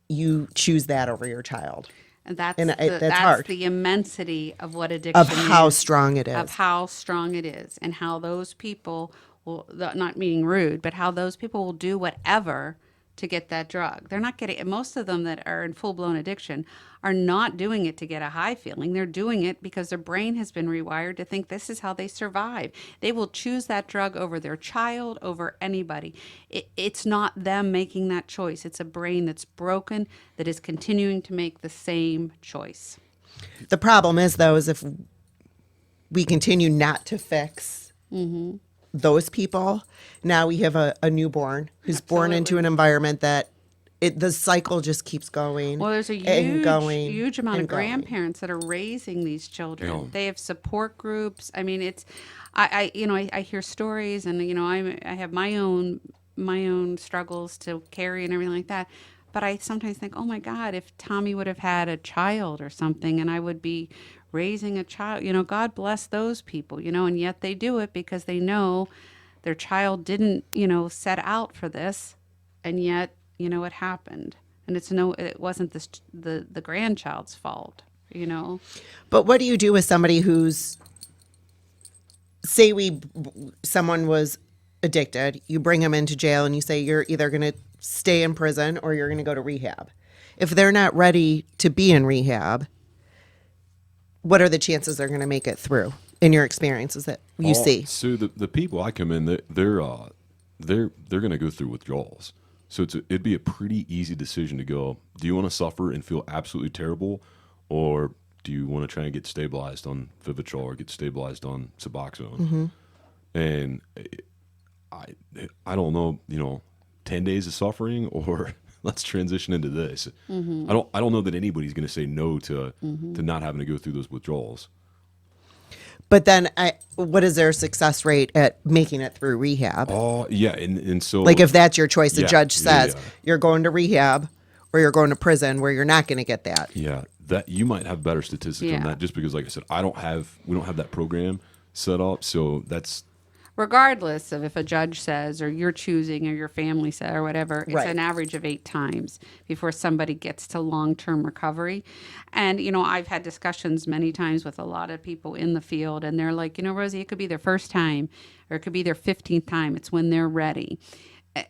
you choose that over your child. And that's that's hard. the immensity of what addiction Of how is, strong it is. of how strong it is, and how those people will, not being rude, but how those people will do whatever to get that drug. They're not getting, most of them that are in full-blown addiction are not doing it to get a high feeling. They're doing it because their brain has been rewired to think this is how they survive. They will choose that drug over their child, over anybody. It's not them making that choice. It's a brain that's broken, that is continuing to make the same choice. The problem is, though, is if we continue not to fix those people, now we have a newborn who's born into an environment that the cycle just keeps going. Well, there's a huge amount of grandparents that are raising these children. Yeah. They have support groups. I mean, I hear stories, and I have my own struggles to carry and everything like that. But I sometimes think, oh my God, if Tommy would have had a child or something, and I would be raising a child, God bless those people, and yet they do it because they know their child didn't, set out for this, and yet, it happened. And it wasn't the grandchild's fault, But what do you do with somebody who's, someone was addicted, you bring them into jail and you say you're either going to stay in prison or you're going to go to rehab. If they're not ready to be in rehab, what are the chances they're going to make it through, in your experiences that you see? So the people I come in, they're going to go through withdrawals. So it'd be a pretty easy decision to go, do you want to suffer and feel absolutely terrible, or do you want to try and get stabilized on Vivitrol or get stabilized on Suboxone? And I don't know, 10 days of suffering, or let's transition into this. I don't know that anybody's going to say no to not having to go through those withdrawals. But then, what is their success rate at making it through rehab? Oh, yeah, and so Like, if that's your choice, the judge yeah, says you're going to rehab or you're going to prison, where you're not going to get that. Yeah, that you might have better statistics on Yeah. that, just because, like I said, we don't have that program set up, so that's. Regardless of if a judge says, or you're choosing, or your family says, or whatever, it's Right. an average of 8 times before somebody gets to long-term recovery. And, I've had discussions many times with a lot of people in the field, and they're like, Rosie, it could be their first time, or it could be their 15th time. It's when they're ready.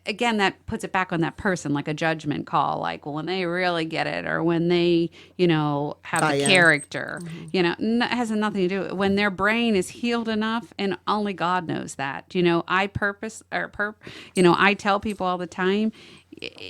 Again, that puts it back on that person, like a judgment call, like, well, when they really get it, or when they, have Buy the in. character, it has nothing to do with it. When their brain is healed enough, and only God knows that, I tell people all the time,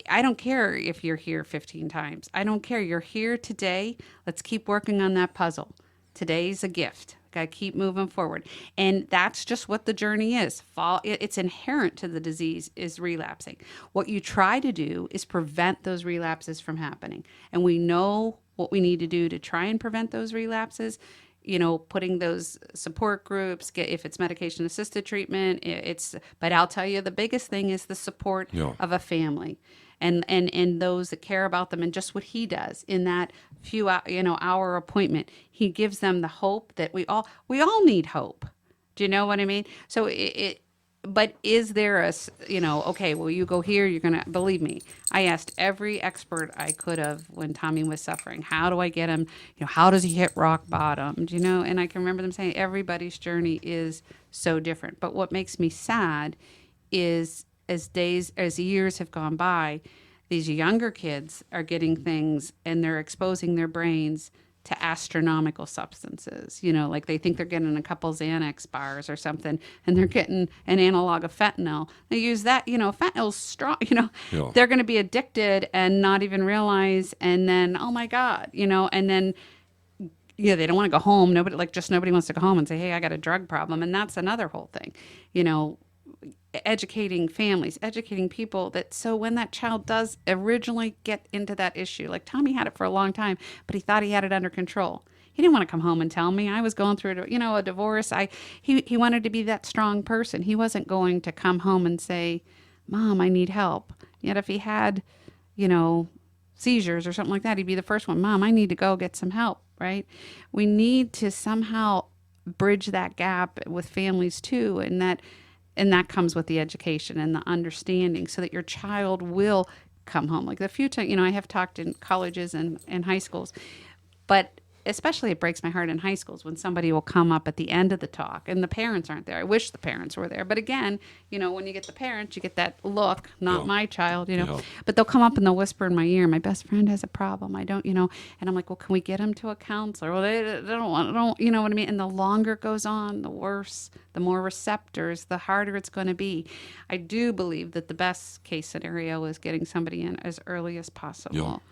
I don't care if you're here 15 times. I don't care. You're here today. Let's keep working on that puzzle. Today's a gift. Got to keep moving forward. And that's just what the journey is. It's inherent to the disease is relapsing. What you try to do is prevent those relapses from happening. And we know what we need to do to try and prevent those relapses. Putting those support groups, if it's medication assisted treatment, but I'll tell you, the biggest thing is the support of a family. And those that care about them, and just what he does in that few hour appointment, he gives them the hope that we all need hope. Do you know what I mean? So but is there okay, well, you go here, you're going to, believe me, I asked every expert I could have when Tommy was suffering, how do I get him, how does he hit rock bottom? Do you know? And I can remember them saying everybody's journey is so different. But what makes me sad is as years have gone by, these younger kids are getting things, and they're exposing their brains to astronomical substances. Like they think they're getting a couple Xanax bars or something, and they're getting an analog of fentanyl. They use that, fentanyl's strong, they're going to be addicted and not even realize. And then, oh my God, and then, they don't want to go home. Nobody wants to go home and say, hey, I got a drug problem. And that's another whole thing, educating families, educating people that, so when that child does originally get into that issue, like Tommy had it for a long time, but he thought he had it under control. He didn't want to come home and tell me. I was going through, a divorce. He wanted to be that strong person. He wasn't going to come home and say, Mom, I need help. Yet if he had, seizures or something like that, he'd be the first one. Mom, I need to go get some help, right? We need to somehow bridge that gap with families too, and that comes with the education and the understanding, so that your child will come home. Like the few times, I have talked in colleges and high schools, but especially it breaks my heart in high schools when somebody will come up at the end of the talk and the parents aren't there. I wish the parents were there. But again, when you get the parents, you get that look, not Yeah. my child, Yeah. but they'll come up and they'll whisper in my ear, my best friend has a problem. I don't, and I'm like, well, can we get him to a counselor? Well, they don't, you know what I mean? And the longer it goes on, the worse, the more receptors, the harder it's going to be. I do believe that the best case scenario is getting somebody in as early as possible,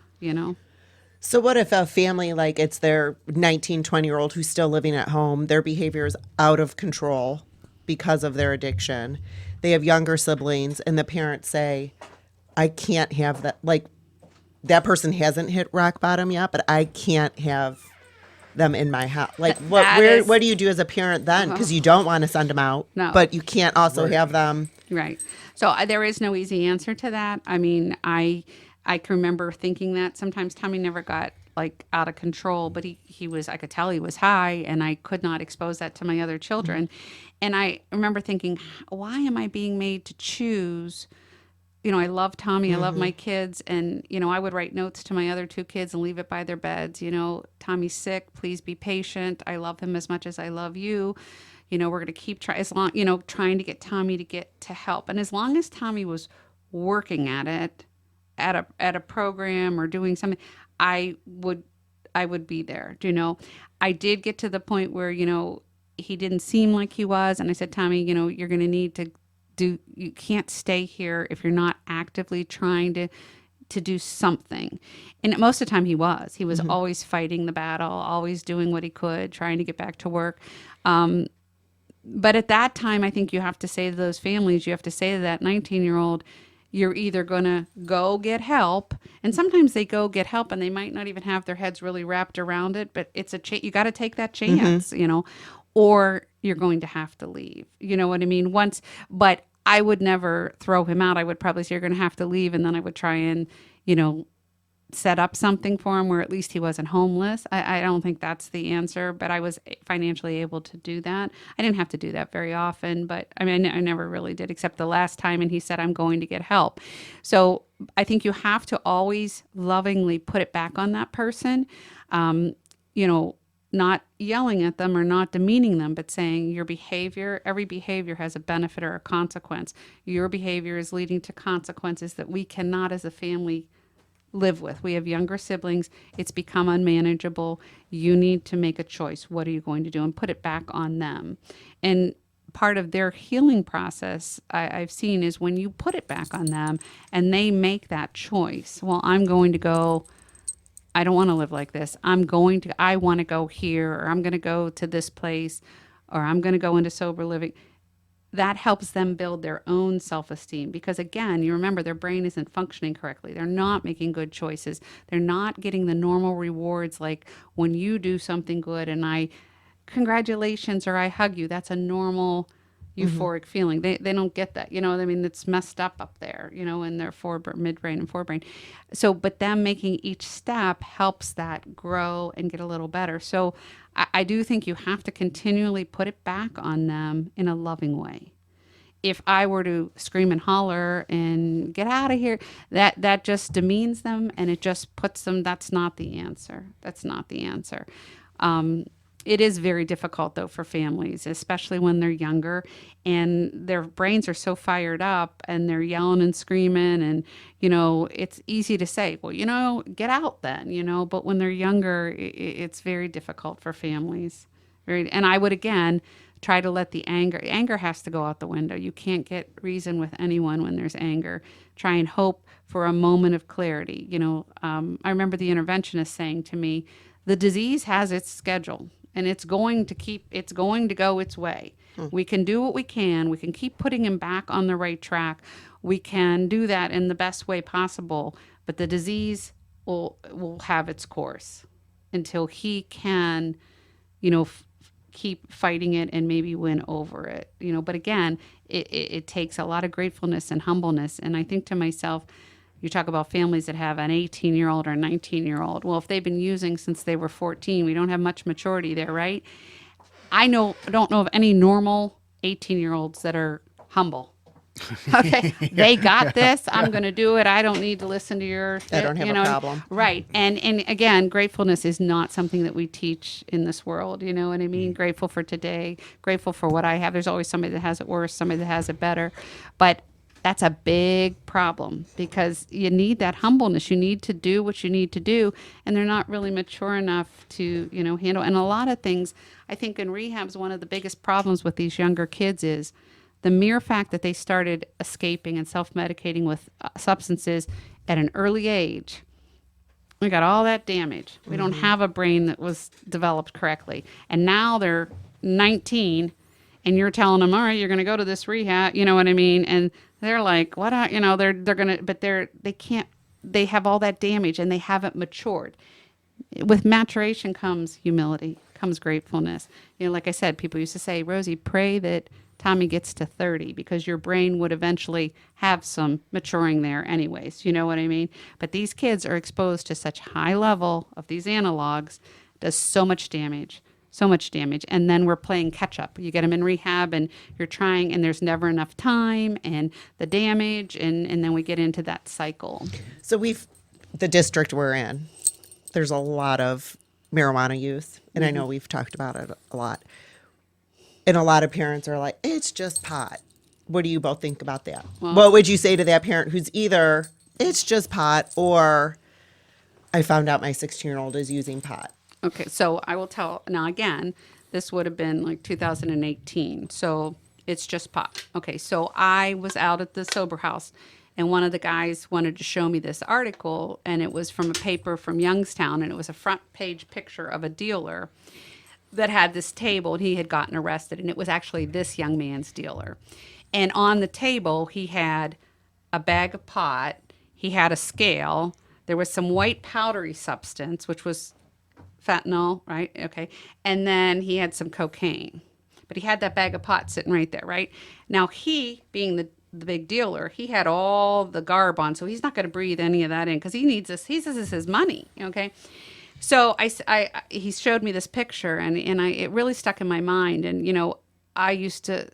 So what if a family, like it's their 19, 20-year-old who's still living at home, their behavior is out of control because of their addiction. They have younger siblings and the parents say, I can't have that. Like that person hasn't hit rock bottom yet, but I can't have them in my house. Like what do you do as a parent then? Because you don't want to send them out, No. but you can't also have them. Right. So there is no easy answer to that. I mean, I can remember thinking that sometimes Tommy never got like out of control, but he was, I could tell he was high, and I could not expose that to my other children. And I remember thinking, why am I being made to choose? I love Tommy, I love my kids. And, I would write notes to my other two kids and leave it by their beds. Tommy's sick, please be patient. I love him as much as I love you. We're going to keep trying to get Tommy to get to help. And as long as Tommy was working at it, at a program or doing something, I would be there. I did get to the point where, he didn't seem like he was. And I said, Tommy, you're going to need to you can't stay here if you're not actively trying to do something. And most of the time he was always fighting the battle, always doing what he could, trying to get back to work. But at that time, I think you have to say to those families, you have to say to that 19-year-old, you're either going to go get help, and sometimes they go get help and they might not even have their heads really wrapped around it, but it's you got to take that chance, or you're going to have to leave. You know what I mean? But I would never throw him out. I would probably say you're going to have to leave, and then I would try and, set up something for him where at least he wasn't homeless. I don't think that's the answer, but I was financially able to do that. I didn't have to do that very often, but I mean, I never really did, except the last time, and he said, I'm going to get help. So I think you have to always lovingly put it back on that person, not yelling at them or not demeaning them, but saying every behavior has a benefit or a consequence. Your behavior is leading to consequences that we cannot as a family live with. We have younger siblings. It's become unmanageable. You need to make a choice. What are you going to do? And put it back on them. And part of their healing process I've seen is when you put it back on them and they make that choice. Well, I'm going to go, I don't want to live like this. I want to go here, or I'm going to go to this place, or I'm going to go into sober living. That helps them build their own self-esteem, because again, you remember their brain isn't functioning correctly. They're not making good choices. They're not getting the normal rewards, like when you do something good and congratulations, or I hug you. That's a normal euphoric feeling. They don't get that. I mean, it's messed up there, in their midbrain and forebrain. So, but them making each step helps that grow and get a little better. So I do think you have to continually put it back on them in a loving way. If I were to scream and holler and get out of here, that just demeans them, and it just puts them, that's not the answer. That's not the answer. It is very difficult, though, for families, especially when they're younger and their brains are so fired up and they're yelling and screaming. And, it's easy to say, well, get out then, but when they're younger, it's very difficult for families. And I would, again, try to let the anger has to go out the window. You can't get reason with anyone when there's anger. Try and hope for a moment of clarity. I remember the interventionist saying to me, the disease has its schedule. And it's going to go its way. We can do what we can. We can keep putting him back on the right track. We can do that in the best way possible. But the disease will have its course until he can, keep fighting it and maybe win over it. But again, it takes a lot of gratefulness and humbleness. And I think to myself, You talk about families that have an 18-year-old or a 19-year-old. Well, if they've been using since they were 14, we don't have much maturity there, right? I don't know of any normal 18-year-olds that are humble. Okay, they got this. I'm going to do it. I don't need to listen to your. I don't have a problem. Right, and again, gratefulness is not something that we teach in this world. You know what I mean? Grateful for today. Grateful for what I have. There's always somebody that has it worse. Somebody that has it better, but that's a big problem because you need that humbleness. You need to do what you need to do, and they're not really mature enough to handle. And a lot of things, I think, in rehabs, one of the biggest problems with these younger kids is the mere fact that they started escaping and self-medicating with substances at an early age. We got all that damage. We don't have a brain that was developed correctly. And now they're 19 and you're telling them, all right, you're going to go to this rehab. You know what I mean? And they're like, what? They're going to, but they have all that damage and they haven't matured. With maturation comes humility, comes gratefulness. Like I said, people used to say, Rosie, pray that Tommy gets to 30 because your brain would eventually have some maturing there anyways. You know what I mean? But these kids are exposed to such high level of these analogs, does so much damage. And then we're playing catch up. You get them in rehab and you're trying and there's never enough time and the damage. And then we get into that cycle. So the district we're in, there's a lot of marijuana use. And I know we've talked about it a lot. And a lot of parents are like, it's just pot. What do you both think about that? Well, what would you say to that parent who's either, it's just pot, or I found out my 16-year-old is using pot? Okay, so I will tell, now again, this would have been like 2018. So it's just pot. Okay, so I was out at the sober house and one of the guys wanted to show me this article and it was from a paper from Youngstown and it was a front page picture of a dealer that had this table and he had gotten arrested and it was actually this young man's dealer. And on the table, he had a bag of pot, he had a scale, there was some white powdery substance, which was fentanyl, right? Okay. And then he had some cocaine, but he had that bag of pot sitting right there, right? Now he, being the big dealer, he had all the garb on, so he's not going to breathe any of that in because he needs this. He says this is his money, okay? So he showed me this picture, and it really stuck in my mind. And I used to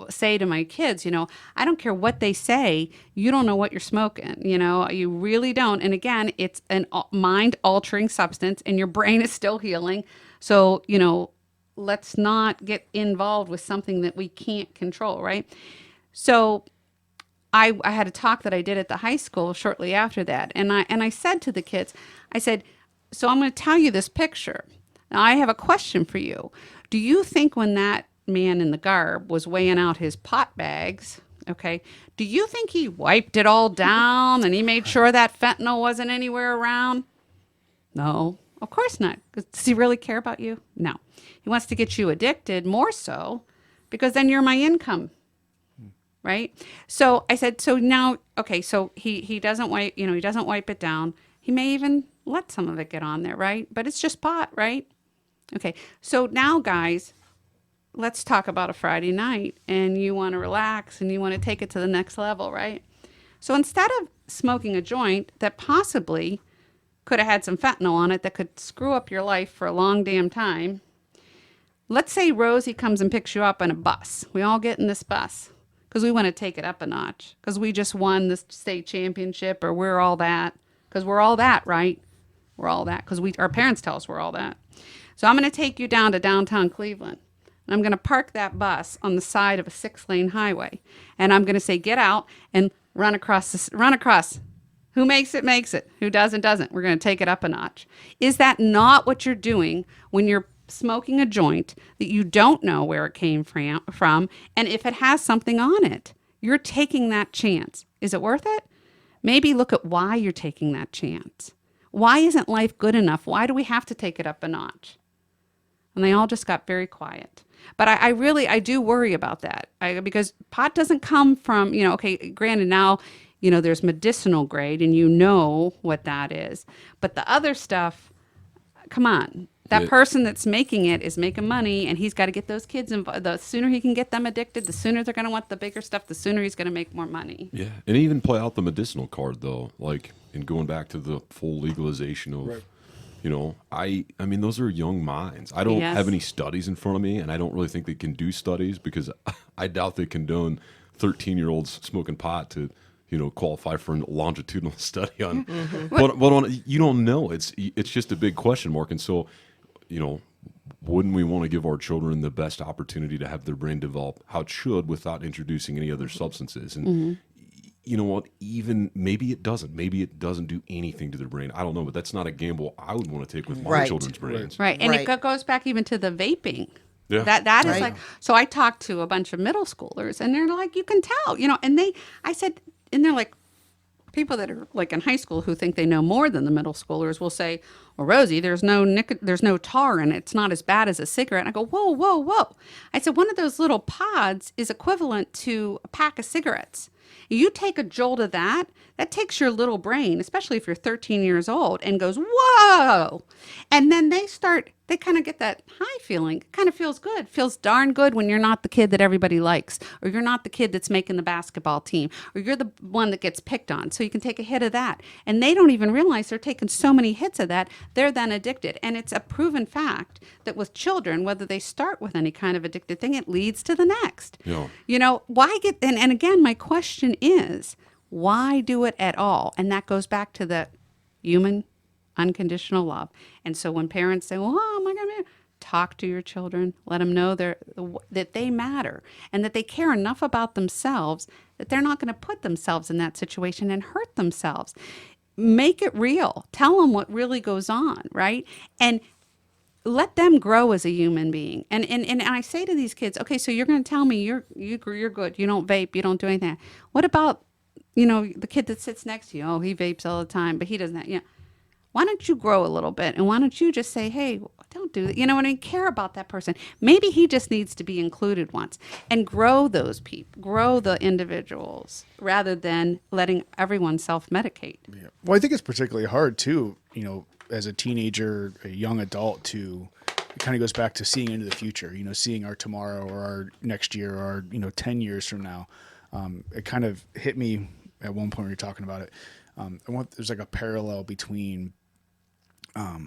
say to my kids, I don't care what they say, you don't know what you're smoking. You really don't. And again, it's a mind-altering substance, and your brain is still healing. So let's not get involved with something that we can't control, right? So I had a talk that I did at the high school shortly after that, and I said to the kids, I said, so I'm going to tell you this picture. Now, I have a question for you. Do you think when that man in the garb was weighing out his pot bags, okay, do you think he wiped it all down and he made sure that fentanyl wasn't anywhere around? No, of course not. Does he really care about you? No. He wants to get you addicted more so because then you're my income, right? So I said, so now, okay, so he doesn't wipe, he doesn't wipe it down. He may even let some of it get on there, right? But it's just pot, right? Okay, so now, guys, let's talk about a Friday night, and you want to relax, and you want to take it to the next level, right? So instead of smoking a joint that possibly could have had some fentanyl on it that could screw up your life for a long damn time, let's say Rosie comes and picks you up on a bus. We all get in this bus because we want to take it up a notch because we just won the state championship, or we're all that. Because we're all that, right? We're all that because our parents tell us we're all that. So I'm going to take you down to downtown Cleveland. And I'm going to park that bus on the side of a 6-lane highway. And I'm going to say, get out and run across. Who makes it, makes it. Who doesn't, doesn't. We're going to take it up a notch. Is that not what you're doing when you're smoking a joint that you don't know where it came from? And if it has something on it, you're taking that chance. Is it worth it? Maybe look at why you're taking that chance. Why isn't life good enough? Why do we have to take it up a notch? And they all just got very quiet. But I do worry about that because pot doesn't come from, okay, granted now, there's medicinal grade and what that is. But the other stuff, come on, That Yeah. person that's making it is making money, and he's got to get those kids involved. The sooner he can get them addicted, the sooner they're going to want the bigger stuff, the sooner he's going to make more money. Yeah, and even play out the medicinal card though, like in going back to the full legalization of, Right. you know, I mean those are young minds. I don't Yes. have any studies in front of me, and I don't really think they can do studies because I doubt they condone 13-year-olds smoking pot to, you know, qualify for a longitudinal study on. But on, you don't know. It's just a big question mark, and so, you know, wouldn't we want to give our children the best opportunity to have their brain develop how it should without introducing any other substances? And you know what? Even maybe it doesn't. Maybe it doesn't do anything to their brain. I don't know, but that's not a gamble I would want to take with my Right. children's brains. Right. And Right. it goes back even to the vaping. Yeah. That is Right. like, so I talked to a bunch of middle schoolers, and they're like, you can tell, you know, and I said, and they're like, people that are like in high school who think they know more than the middle schoolers will say, well, Rosie, there's no tar in it. It's not as bad as a cigarette. And I go, whoa, whoa, whoa. I said, one of those little pods is equivalent to a pack of cigarettes. You take a jolt of that takes your little brain, especially if you're 13 years old, and goes, whoa. And then they kind of get that high feeling. It kind of feels good. Feels darn good when you're not the kid that everybody likes, or you're not the kid that's making the basketball team, or you're the one that gets picked on. So you can take a hit of that. And they don't even realize they're taking so many hits of that, they're then addicted. And it's a proven fact that with children, whether they start with any kind of addicted thing, it leads to the next. Yeah. You know, why and again, my question is, why do it at all? And that goes back to the human unconditional love. And so when parents say, well, oh my God, talk to your children, let them know that they matter and that they care enough about themselves that they're not going to put themselves in that situation and hurt themselves. Make it real. Tell them what really goes on, right? And let them grow as a human being. And I say to these kids, okay, so you're going to tell me you're good. You don't vape. You don't do anything. What about, you know, the kid that sits next to you? Oh, he vapes all the time, but he doesn't. You know, why don't you grow a little bit? And why don't you just say, hey, don't do that. You know what I mean? Care about that person. Maybe he just needs to be included once, and grow those people, grow the individuals rather than letting everyone self-medicate. Yeah. Well, I think it's particularly hard too, you know, as a teenager, a young adult, to it kind of goes back to seeing into the future, you know, seeing our tomorrow or our next year or our, you know, 10 years from now. It kind of hit me at one point when you were talking about it. There's like a parallel between, I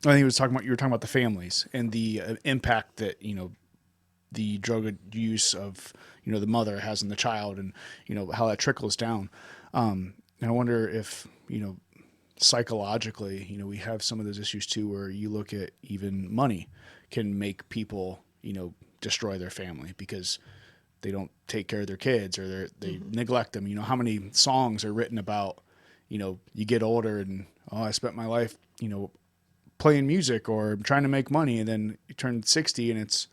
think you were talking about the families and the impact that, you know, the drug use of, you know, the mother has on the child, and, you know, how that trickles down. And I wonder if, you know, psychologically, you know, we have some of those issues too, where you look at even money can make people, you know, destroy their family because they don't take care of their kids, or they neglect them. You know, how many songs are written about, you know, you get older and, oh, I spent my life, you know, playing music or trying to make money, and then you turn 60 and it's,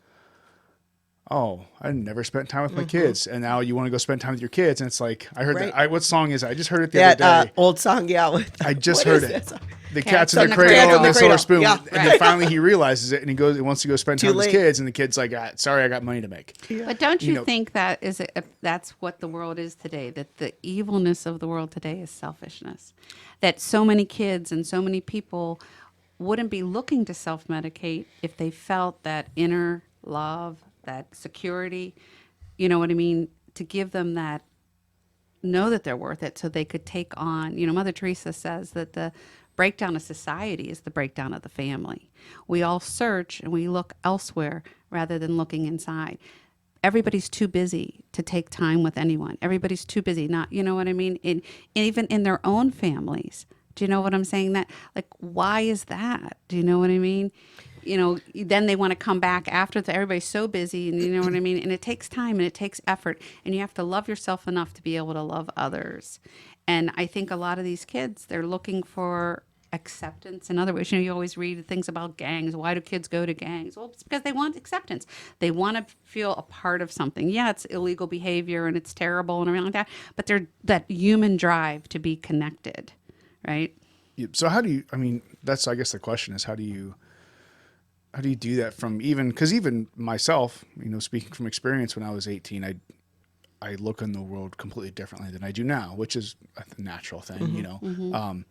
oh, I never spent time with my kids, and now you want to go spend time with your kids, and it's like, I heard Right. that. What song is it? I just heard it the That other day. old song, yeah. I just what heard is it. that? The Cats Cats in in the the Cradle Cradle. and the Silver Spoon. Yeah. And then finally he realizes it, and he wants to go spend time Too with his late. kids, and the kid's like, sorry, I got money to make. But don't you know- think that that's what the world is today? That the evilness of the world today is selfishness. That so many kids and so many people wouldn't be looking to self-medicate if they felt that inner love, that security, you know what I mean? To give them that, know that they're worth it, so they could take on, you know, Mother Teresa says that the breakdown of society is the breakdown of the family. We all search and we look elsewhere rather than looking inside. Everybody's too busy to take time with anyone. Everybody's too busy, not, you know what I mean? Even in their own families. Do you know what I'm saying? That, like, why is that? Do you know what I mean? You know, then they want to come back after everybody's so busy, and you know what I mean? And it takes time and it takes effort, and you have to love yourself enough to be able to love others. And I think a lot of these kids, they're looking for acceptance in other ways. You know, you always read things about gangs. Why do kids go to gangs? Well, it's because they want acceptance. They want to feel a part of something. Yeah, it's illegal behavior and it's terrible and everything like that, but they're that human drive to be connected, right? So how do you, I mean, that's, I guess the question is, how do you do that from because even myself, you know, speaking from experience, when I was 18, I look in the world completely differently than I do now, which is a natural thing, you know?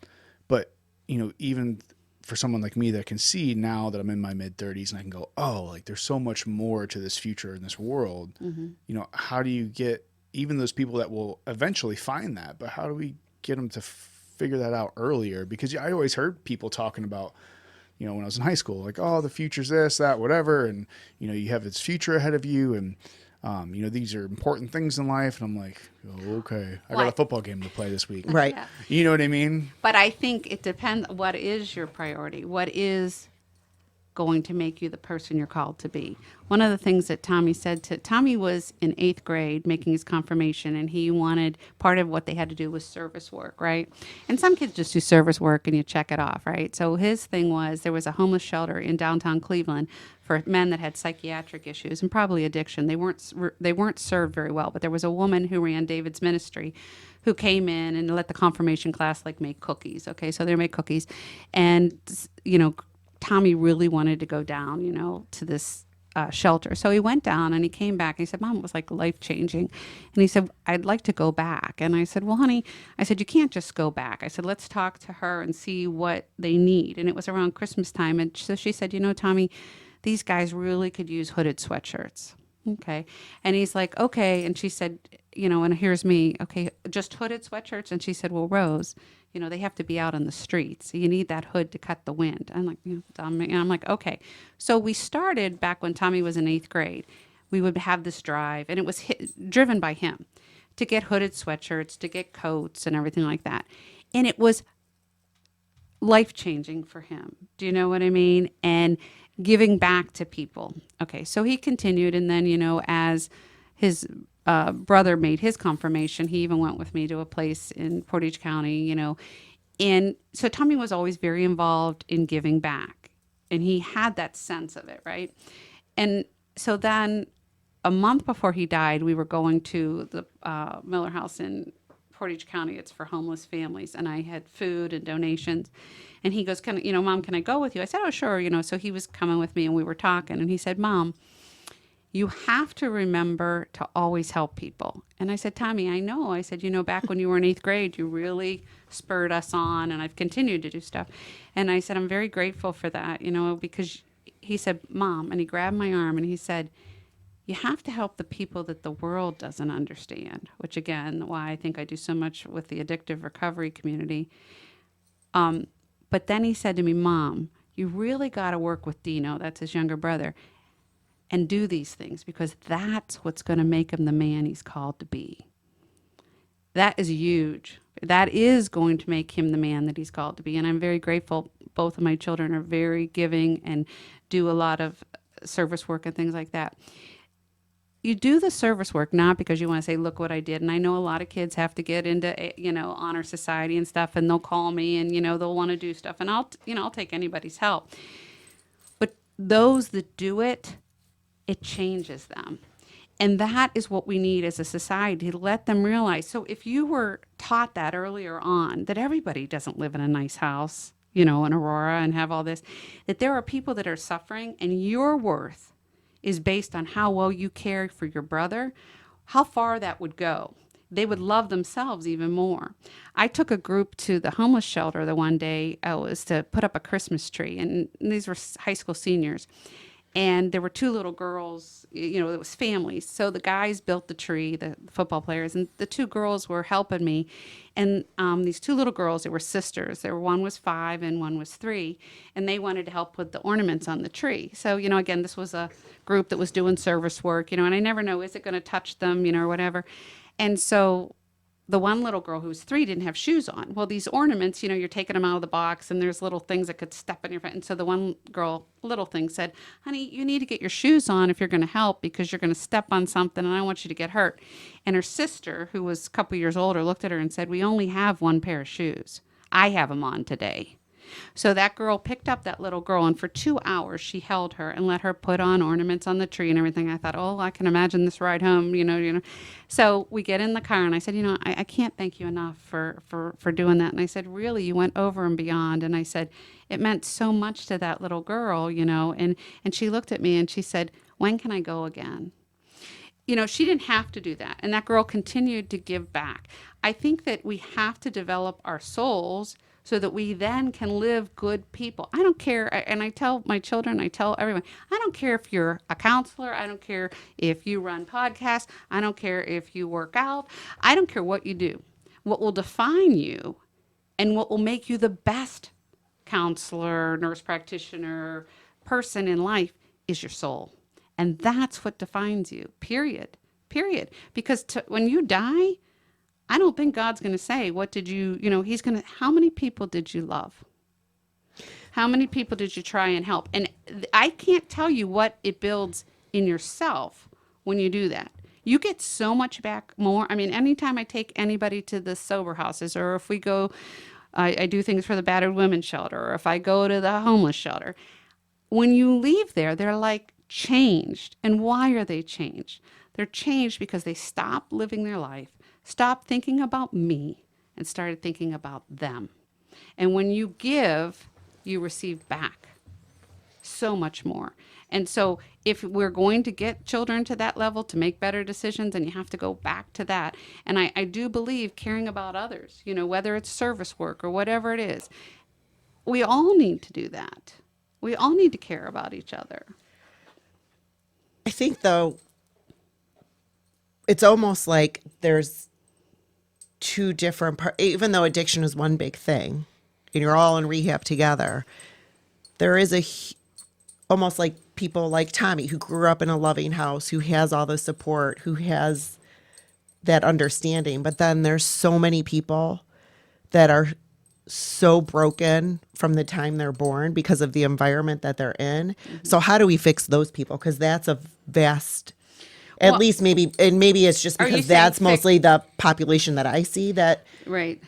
But, you know, even for someone like me that can see now that I'm in my mid 30s and I can go, oh, like there's so much more to this future in this world. You know, how do you get even those people that will eventually find that, but how do we get them to figure that out earlier? Because I always heard people talking about, you know, when I was in high school, like, oh, the future's this, that, whatever. And, you know, you have this future ahead of you. And, you know, these are important things in life. And I'm like, oh, okay, I got a What? football game to play this week. Right. Yeah. You know what I mean? But I think it depends. What is your priority? What is going to make you the person you're called to be? One of the things that Tommy was in 8th grade making his confirmation, and he wanted, part of what they had to do was service work, right? And some kids just do service work and you check it off, right? So his thing was, there was a homeless shelter in downtown Cleveland for men that had psychiatric issues and probably addiction. They weren't served very well, but there was a woman who ran David's ministry who came in and let the confirmation class like make cookies. Okay, so they make cookies, and you know, Tommy really wanted to go down, you know, to this shelter. So he went down and he came back. And he said, Mom, it was like life changing. And he said, I'd like to go back. And I said, well, honey, I said, you can't just go back. I said, let's talk to her and see what they need. And it was around Christmas time. And so she said, you know, Tommy, these guys really could use hooded sweatshirts. Okay. And he's like, okay. And she said, you know, and here's me, okay, just hooded sweatshirts. And she said, well, Rose, you know, they have to be out on the streets. So you need that hood to cut the wind. I'm like, and I'm like, okay. So we started back when Tommy was in 8th grade. We would have this drive, and it was driven by him to get hooded sweatshirts, to get coats and everything like that. And it was life-changing for him. Do you know what I mean? And giving back to people. Okay, so he continued, and then, you know, as his brother made his confirmation, he even went with me to a place in Portage County, you know. And so Tommy was always very involved in giving back, and he had that sense of it, right? And so then a month before he died, we were going to the Miller House in Portage County. It's for homeless families, and I had food and donations. And he goes, "Can you know, Mom, can I go with you?" I said, "Oh, sure." You know, so he was coming with me, and we were talking, and he said, "Mom, you have to remember to always help people." And I said, "Tommy, I know." I said, "You know, back when you were in 8th grade, you really spurred us on, and I've continued to do stuff." And I said, "I'm very grateful for that, you know, because," he said, "Mom," and he grabbed my arm and he said, "You have to help the people that the world doesn't understand," which again, why I think I do so much with the addictive recovery community. But then he said to me, "Mom, you really got to work with Dino," that's his younger brother, "and do these things, because that's what's going to make him the man he's called to be." That is huge. That is going to make him the man that he's called to be. And I'm very grateful. Both of my children are very giving and do a lot of service work and things like that. You do the service work not because you want to say, "Look what I did." And I know a lot of kids have to get into, you know, honor society and stuff, and they'll call me and, you know, they'll want to do stuff, and I'll take anybody's help. But those that do it, it changes them. And that is what we need as a society, to let them realize. So if you were taught that earlier on, that everybody doesn't live in a nice house, you know, in Aurora and have all this, that there are people that are suffering, and your worth is based on how well you care for your brother, how far that would go. They would love themselves even more. I took a group to the homeless shelter the one day. It was to put up a Christmas tree, and these were high school seniors. And there were 2 little girls, you know, it was families. So the guys built the tree, the football players, and the 2 girls were helping me. And these 2 little girls, they were sisters. One was 5 and one was 3. And they wanted to help put the ornaments on the tree. So, you know, again, this was a group that was doing service work, you know, and I never know, is it going to touch them, you know, or whatever. And so the one little girl who was 3 didn't have shoes on. Well, these ornaments, you know, you're taking them out of the box, and there's little things that could step in your foot. And so the one girl, little thing, said, "Honey, you need to get your shoes on if you're going to help, because you're going to step on something, and I don't want you to get hurt." And her sister, who was a couple years older, looked at her and said, "We only have 1 pair of shoes. I have them on today." So that girl picked up that little girl, and for 2 hours she held her and let her put on ornaments on the tree and everything. I thought, oh, I can imagine this ride home, you know. So we get in the car, and I said, you know, I can't thank you enough for doing that. And I said, really, you went over and beyond. And I said, it meant so much to that little girl, you know. And she looked at me and she said, "When can I go again?" You know, she didn't have to do that. And that girl continued to give back. I think that we have to develop our souls so that we then can live good people. I don't care, and I tell my children, I tell everyone, I don't care if you're a counselor, I don't care if you run podcasts, I don't care if you work out, I don't care what you do. What will define you and what will make you the best counselor, nurse practitioner, person in life is your soul. And that's what defines you, period. Period. Because when you die, I don't think God's going to say, what did you, he's going to, how many people did you love? How many people did you try and help? And I can't tell you what it builds in yourself when you do that. You get so much back more. I mean, anytime I take anybody to the sober houses, or if we go, I do things for the battered women's shelter, or if I go to the homeless shelter, when you leave there, they're like changed. And why are they changed? They're changed because they stopped living their life, stopped thinking about me, and started thinking about them. And when you give, you receive back so much more. And so if we're going to get children to that level to make better decisions, and you have to go back to that. And I do believe caring about others, whether it's service work or whatever it is, we all need to do that. We all need to care about each other. I think, though, it's almost like there's two different parts. Even though addiction is one big thing and you're all in rehab together, there is almost like people like Tommy, who grew up in a loving house, who has all the support, who has that understanding. But then there's so many people that are so broken from the time they're born because of the environment that they're in. Mm-hmm. So how do we fix those people? Because that's a vast, at least maybe, and maybe it's just because that's mostly the population that I see, that right.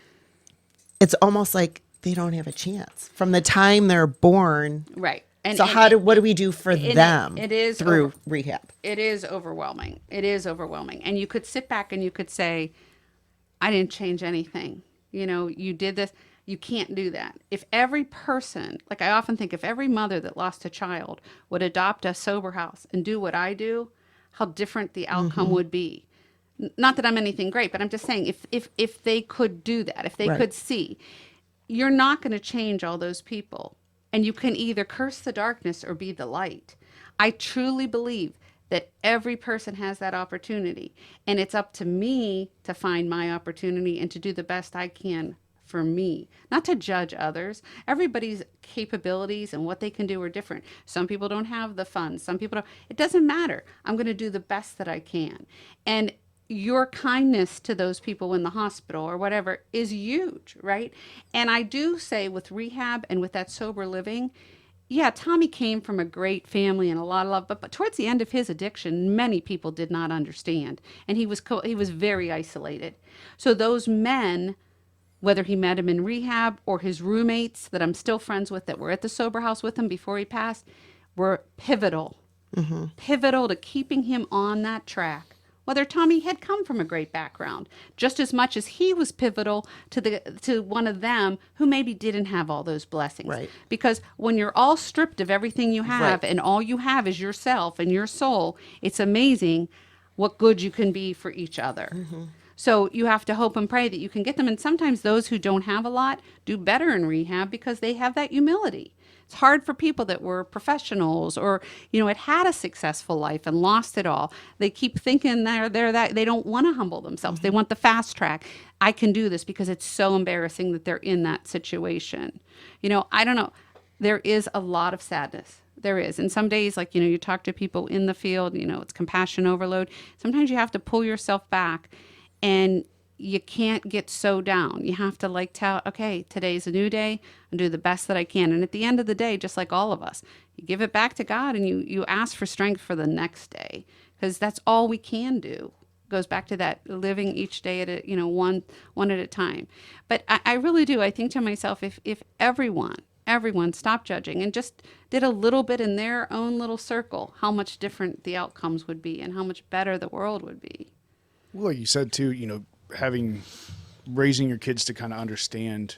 It's almost like they don't have a chance from the time they're born. Right. And, so what do we do for them it is through rehab? It is overwhelming. It is overwhelming. And you could sit back and you could say, I didn't change anything. You did this. You can't do that. If every person, like I often think, if every mother that lost a child would adopt a sober house and do what I do, how different the outcome would be. Not that I'm anything great, but I'm just saying, if they could do that, if they could see, you're not going to change all those people. And you can either curse the darkness or be the light. I truly believe that every person has that opportunity. And it's up to me to find my opportunity and to do the best I can for me, not to judge others. Everybody's capabilities and what they can do are different. Some people don't have the funds. Some people don't. It doesn't matter. I'm going to do the best that I can. And your kindness to those people in the hospital or whatever is huge, right? And I do say with rehab and with that sober living, yeah, Tommy came from a great family and a lot of love, but towards the end of his addiction, many people did not understand. And he was very isolated. So those men, whether he met him in rehab or his roommates that I'm still friends with that were at the sober house with him before he passed, were pivotal. Mm-hmm. Pivotal to keeping him on that track. Whether Tommy had come from a great background, just as much as he was pivotal to one of them who maybe didn't have all those blessings. Right. Because when you're all stripped of everything you have and all you have is yourself and your soul, it's amazing what good you can be for each other. Mm-hmm. So you have to hope and pray that you can get them. And sometimes those who don't have a lot do better in rehab because they have that humility. It's hard for people that were professionals or, had a successful life and lost it all. They keep thinking they're that they don't want to humble themselves. Mm-hmm. They want the fast track. I can do this because it's so embarrassing that they're in that situation. I don't know. There is a lot of sadness. There is. And some days, like, you talk to people in the field, it's compassion overload. Sometimes you have to pull yourself back and you can't get so down. You have to tell, okay, today's a new day and do the best that I can. And at the end of the day, just like all of us, you give it back to God and you ask for strength for the next day because that's all we can do. It goes back to that living each day at a, one at a time. But I really do. I think to myself, if everyone stopped judging and just did a little bit in their own little circle, how much different the outcomes would be and how much better the world would be. Well, like you said too, raising your kids to kind of understand,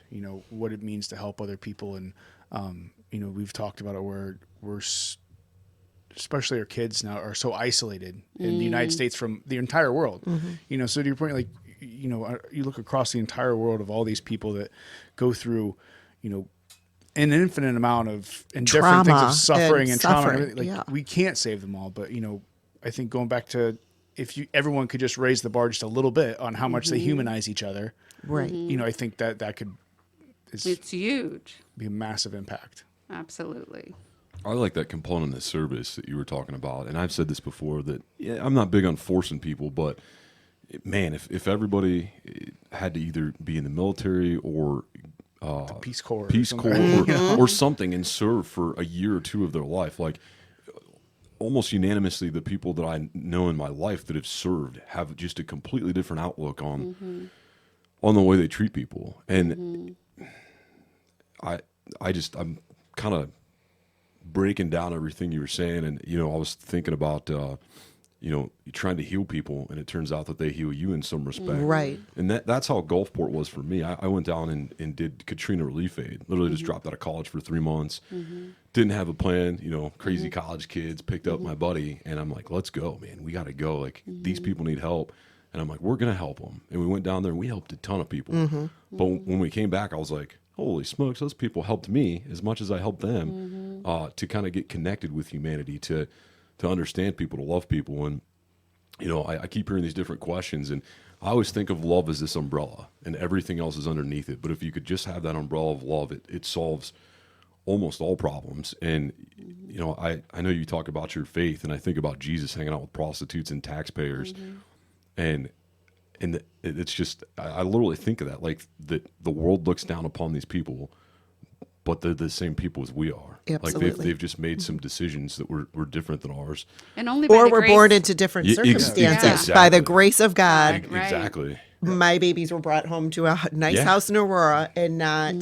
what it means to help other people. And, we've talked about it where especially our kids now are so isolated in the United States from the entire world, so to your point, you look across the entire world of all these people that go through, an infinite amount of and different things of suffering and trauma. And everything. Like we can't save them all, but I think going back to if everyone could just raise the bar just a little bit on how much they humanize each other, right? I think that could It's huge. Be a massive impact. Absolutely. I like that component of service that you were talking about. And I've said this before that I'm not big on forcing people, but man, if everybody had to either be in the military or the Peace Corps or something and serve for a year or two of their life, like almost unanimously, the people that I know in my life that have served have just a completely different outlook on the way they treat people. And I'm kind of breaking down everything you were saying, and I was thinking about you're trying to heal people, and it turns out that they heal you in some respect, right? And that's how Gulfport was for me. I went down and did Katrina relief aid. Literally just dropped out of college for 3 months, didn't have a plan. Crazy college kids picked up my buddy, and I'm like, let's go, man. We got to go. Like these people need help. And I'm like, we're going to help them. And we went down there and we helped a ton of people. But when we came back, I was like, holy smokes, those people helped me as much as I helped them to kind of get connected with humanity, to understand people, to love people. And, I keep hearing these different questions. And I always think of love as this umbrella and everything else is underneath it. But if you could just have that umbrella of love, it solves almost all problems. And, I know you talk about your faith, and I think about Jesus hanging out with prostitutes and taxpayers. And it's just, I literally think of that, like that the world looks down upon these people, but they're the same people as we are. Absolutely. Like they've just made some decisions that were different than ours. And only by Or the we're grace- born into different circumstances exactly. by the grace of God. Right. Exactly. My babies were brought home to a nice house in Aurora and not.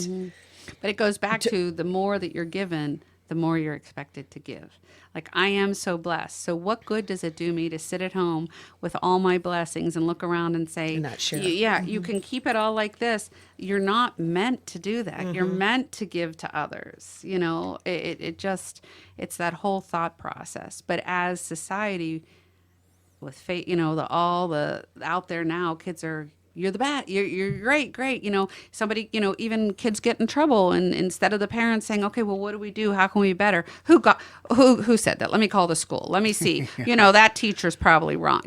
But it goes back to the more that you're given, the more you're expected to give. Like, I am so blessed. So what good does it do me to sit at home with all my blessings and look around and say, And not share. you can keep it all like this. You're not meant to do that. You're meant to give to others. It's that whole thought process. But as society with faith, all the out there now, kids are, you're the best. You're great. Somebody, even kids get in trouble, and instead of the parents saying, okay, well, what do we do? How can we be better? Who said that? Let me call the school. Let me see. That teacher's probably wrong.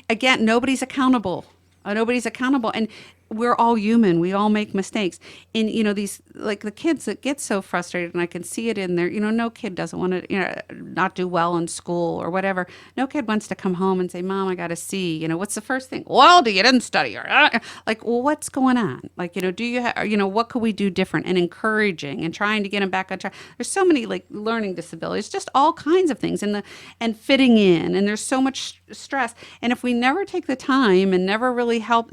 Again, nobody's accountable. Nobody's accountable. And we're all human. We all make mistakes. And, these, like the kids that get so frustrated, and I can see it in there, no kid doesn't want to, not do well in school or whatever. No kid wants to come home and say, Mom, I got a C. What's the first thing? Well, you didn't study. Or, well, what's going on? Like, do you have, what could we do different? And encouraging and trying to get them back on track. There's so many like learning disabilities, just all kinds of things, and fitting in. And there's so much stress. And if we never take the time and never really help,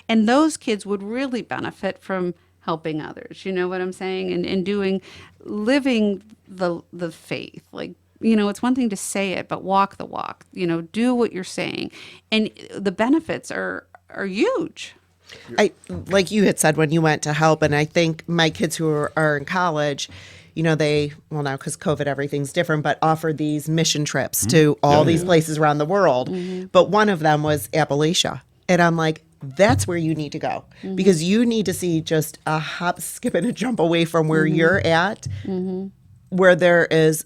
and those kids would really benefit from helping others. You know what I'm saying? And living the faith. Like, it's one thing to say it, but walk the walk. Do what you're saying. And the benefits are huge. Like you had said when you went to help, and I think my kids who are in college, now because COVID, everything's different, but offered these mission trips to all these places around the world. But one of them was Appalachia. And I'm like, that's where you need to go, because you need to see just a hop, skip, and a jump away from where you're at, where there is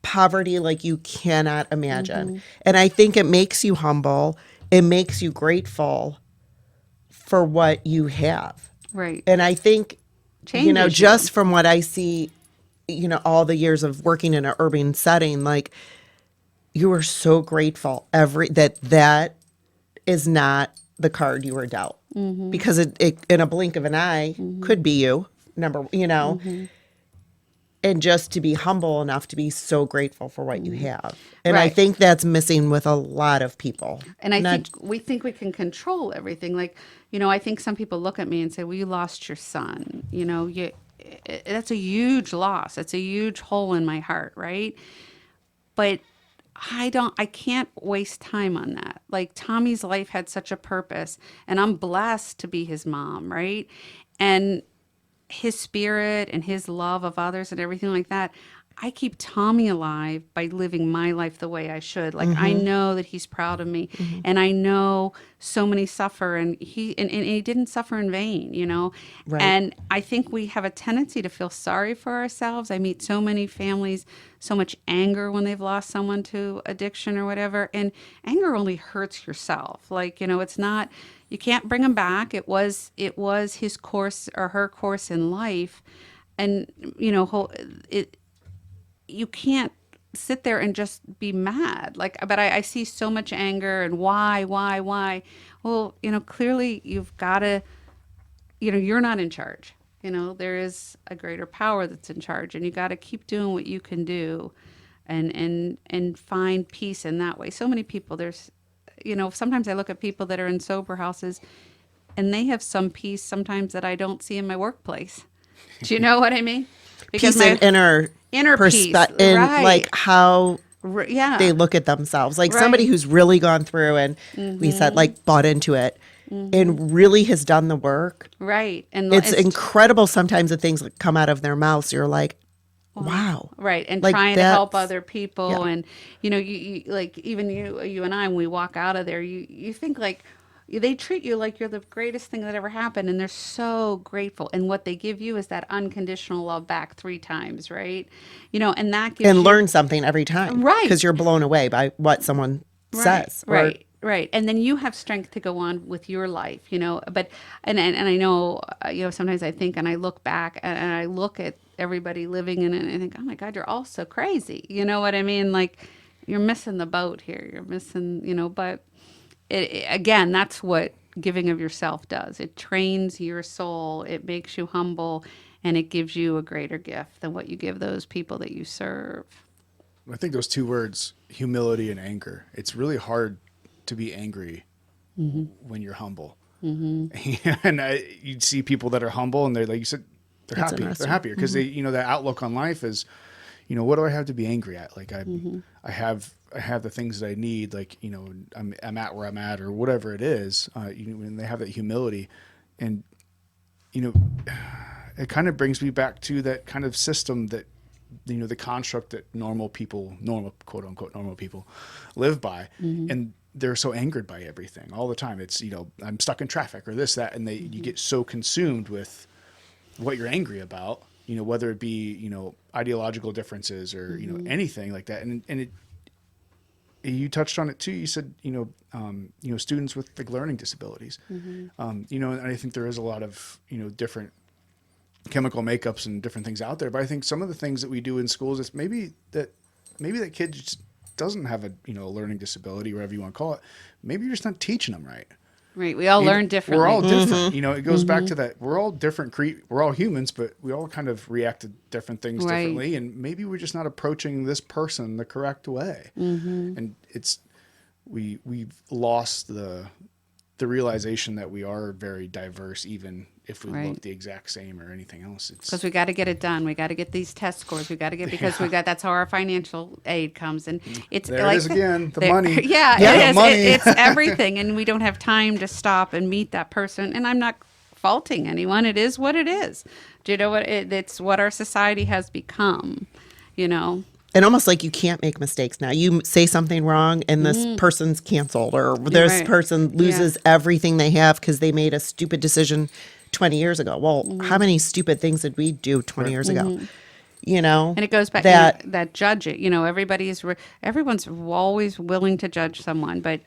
poverty like you cannot imagine. And I think it makes you humble. It makes you grateful for what you have. Right. And I think, Changes just from what I see, all the years of working in an urban setting, like, you are so grateful that is not the card you were dealt, because it in a blink of an eye could be you, and just to be humble enough to be so grateful for what you have. And I Right. think that's missing with a lot of people. And I think we can control everything. Like, I think some people look at me and say, well, you lost your son. That's a huge loss. It's a huge hole in my heart, right? But I can't waste time on that. Like, Tommy's life had such a purpose, and I'm blessed to be his mom, right? And his spirit and his love of others and everything like that, I keep Tommy alive by living my life the way I should. Like I know that he's proud of me, and I know so many suffer, and he didn't suffer in vain, you know. Right. And I think we have a tendency to feel sorry for ourselves. I meet so many families, so much anger when they've lost someone to addiction or whatever, and anger only hurts yourself. Like, you know, it's not, you can't bring him back. It was his course or her course in life, and you know, you can't sit there and just be mad. Like, but I see so much anger and why? Well, you know, clearly you've got to, you know, you're not in charge. You know, there is a greater power that's in charge, and you got to keep doing what you can do, and find peace in that way. So many people, there's, you know, sometimes I look at people that are in sober houses, and they have some peace sometimes that I don't see in my workplace. Do you know what I mean? Peace and inner peace, in right. like how yeah. they look at themselves. Like Right. somebody who's really gone through and we said like bought into it and really has done the work. Right. And It's incredible sometimes the things that come out of their mouths. You're like, wow. Right. And Like trying to help that's- other people. yeah. And, you know, you like, even you and I, when we walk out of there, you think like, they treat you like you're the greatest thing that ever happened, and they're so grateful. And what they give you is that unconditional love back 3 times, right? You know, and that gives And you, learn something every time. Right. Because you're blown away by what someone says. Or- Right. And then you have strength to go on with your life, you know. But and I know, you know, sometimes I think and I look back and I look at everybody living in it and I think, oh my God, you're all so crazy. You know what I mean? Like, you're missing the boat here. You're missing, you know. But again, that's what giving of yourself does. It trains your soul. It makes you humble, and it gives you a greater gift than what you give those people that you serve. I think those 2 words, humility and anger, it's really hard to be angry when you're humble. And you'd see people that are humble and they're like you said, they're That's happy. interesting. They're happier because they, you know, that outlook on life is, you know, what do I have to be angry at? Like I have the things that I need. Like, you know, I'm at where I'm at or whatever it is. You know, when they have that humility, and you know, it kind of brings me back to that kind of system that, you know, the construct that normal quote unquote normal people live by, and they're so angered by everything all the time. It's, you know, I'm stuck in traffic or this, that, and you get so consumed with what you're angry about, you know, whether it be, you know, ideological differences or, you know, anything like that. And it, you touched on it too. You said, you know, students with like learning disabilities, you know, and I think there is a lot of, you know, different chemical makeups and different things out there. But I think some of the things that we do in schools is maybe that kid just doesn't have a, you know, a learning disability, whatever you want to call it. Maybe you're just not teaching them right. Right. We all learn differently. We're all different. You know, it goes back to that. We're all different. We're all humans, but we all kind of react to different things Right. differently. And maybe we're just not approaching this person the correct way. And it's, we've lost the realization that we are very diverse, even if we Right. look the exact same or anything else. It's Because we got to get it done. We got to get these test scores. We got to get, because that's how our financial aid comes. And it's there like it is again, the money. Yeah, Yeah, it the is. money. It's everything. And we don't have time to stop and meet that person. And I'm not faulting anyone. It is what it is. Do you know what it's what our society has become, you know? And almost like you can't make mistakes now. You say something wrong and this person's canceled, or this Right. person loses everything they have because they made a stupid decision 20 years ago. Well, how many stupid things did we do 20 years ago? You know? And it goes back that to that judge it. You know, everyone's always willing to judge someone. But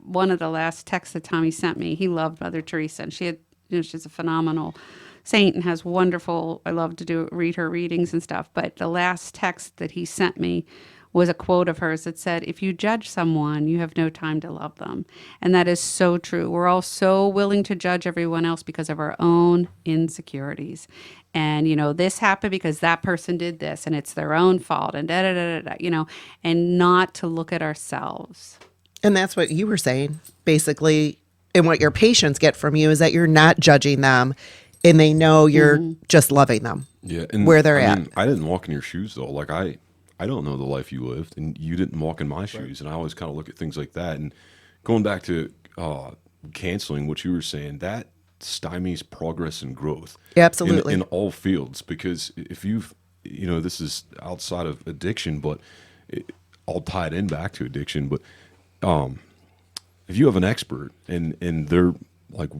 one of the last texts that Tommy sent me, he loved Mother Teresa, and she had, you know, she's a phenomenal saint and has wonderful. I love to read her readings and stuff. But the last text that he sent me was a quote of hers that said, "If you judge someone, you have no time to love them." And that is so true. We're all so willing to judge everyone else because of our own insecurities. And, you know, this happened because that person did this and it's their own fault and da da da da, you know, and not to look at ourselves. And that's what you were saying, basically. And what your patients get from you is that you're not judging them and they know you're just loving them. Yeah, and where they're I at. mean, I didn't walk in your shoes though. Like I don't know the life you lived, and you didn't walk in my shoes. And I always kind of look at things like that. And going back to canceling, what you were saying, that stymies progress and growth. Absolutely. In all fields, because if you've this is outside of addiction, but I'll tie it in back to addiction. But if you have an expert and they're like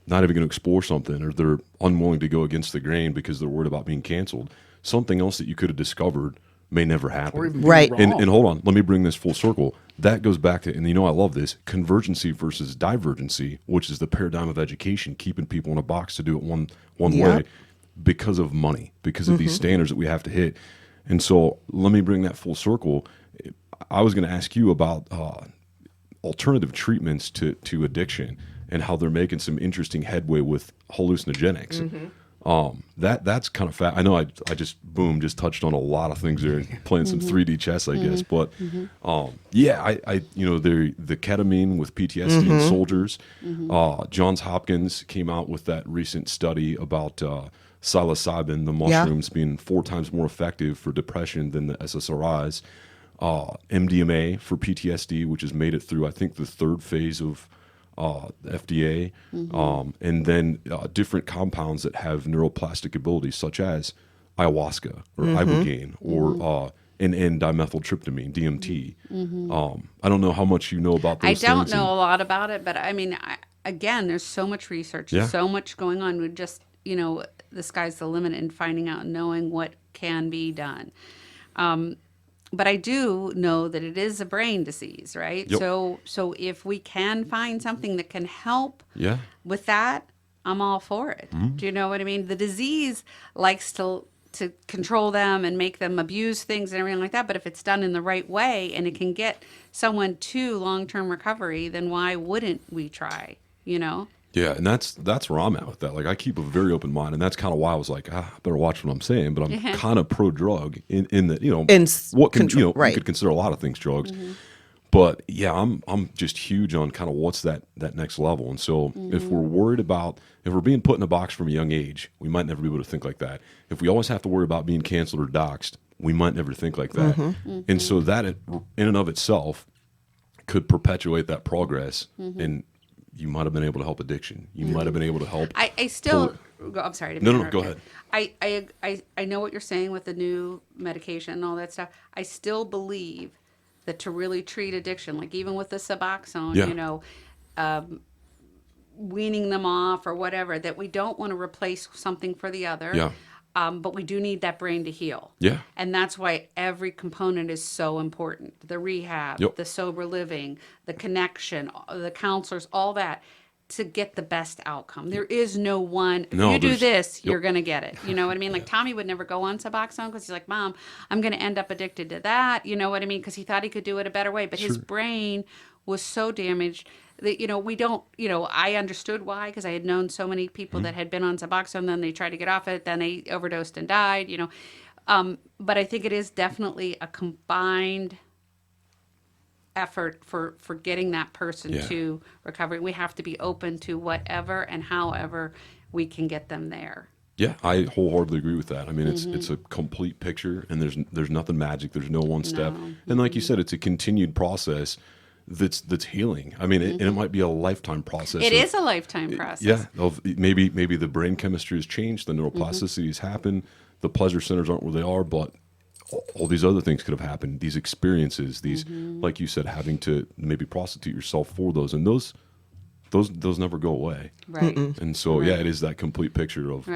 not even going to explore something, or they're unwilling to go against the grain because they're worried about being canceled, something else that you could have discovered may never happen. Or even be Right. wrong. And hold on, let me bring this full circle. That goes back to, and I love this, convergency versus divergency, which is the paradigm of education, keeping people in a box to do it one Yeah. way because of money, because of these standards that we have to hit. And so let me bring that full circle. I was going to ask you about alternative treatments to addiction and how they're making some interesting headway with hallucinogenics. That's kind of I know I just touched on a lot of things there, playing some 3D chess, I guess. But the ketamine with PTSD in soldiers. Johns Hopkins came out with that recent study about psilocybin, the mushrooms, being 4 times more effective for depression than the SSRIs. MDMA for PTSD, which has made it through, I think, the 3rd phase of the FDA, and then different compounds that have neuroplastic abilities, such as ayahuasca or ibogaine or N-dimethyltryptamine, DMT. I don't know how much you know about those I things. don't know a lot about it, but I mean, again, there's so much research, Yeah. so much going on. We just, the sky's the limit in finding out and knowing what can be done. But I do know that it is a brain disease, right? Yep. So if we can find something that can help Yeah. with that, I'm all for it. Do you know what I mean? The disease likes to control them and make them abuse things and everything like that. But if it's done in the right way and it can get someone to long-term recovery, then why wouldn't we try? Yeah, and that's where I'm at with that. Like, I keep a very open mind, and that's kind of why I was like, I better watch what I'm saying. But I'm kind of pro drug in that, In what can control, you right. could consider a lot of things drugs. But yeah, I'm just huge on kind of what's that next level. And so if we're being put in a box from a young age, we might never be able to think like that. If we always have to worry about being canceled or doxxed, we might never think like that. And so that in and of itself could perpetuate that progress, and you might have been able to help addiction. You might have been able to help. I still. I'm sorry. To No, interrupt go you. ahead. I know what you're saying with the new medication and all that stuff. I still believe that to really treat addiction, like even with the Suboxone, Yeah. weaning them off or whatever, that we don't want to replace something for the other. Yeah. But we do need that brain to heal. Yeah. And that's why every component is so important. The rehab, Yep. the sober living, the connection, the counselors, all that, to get the best outcome. There is no one, if No, you do there's- this, you're yep. going to get it. You know what I mean? Like Tommy would never go on Suboxone because he's like, Mom, I'm going to end up addicted to that. You know what I mean? Because he thought he could do it a better way. But his brain was so damaged that, we don't, I understood why, because I had known so many people that had been on Suboxone, then they tried to get off it, then they overdosed and died, But I think it is definitely a combined effort for getting that person Yeah. to recovery. We have to be open to whatever and however we can get them there. Yeah, I wholeheartedly agree with that. I mean, it's a complete picture, and there's nothing magic. There's no one step, and like you said, it's a continued process that's healing. I mean, and it might be a lifetime process. It is a lifetime process. Yeah, maybe the brain chemistry has changed, the neuroplasticity has happened, the pleasure centers aren't where they are, but all these other things could have happened. These experiences, these, like you said, having to maybe prostitute yourself for those, and those never go away. Right. And so, yeah, it is that complete picture of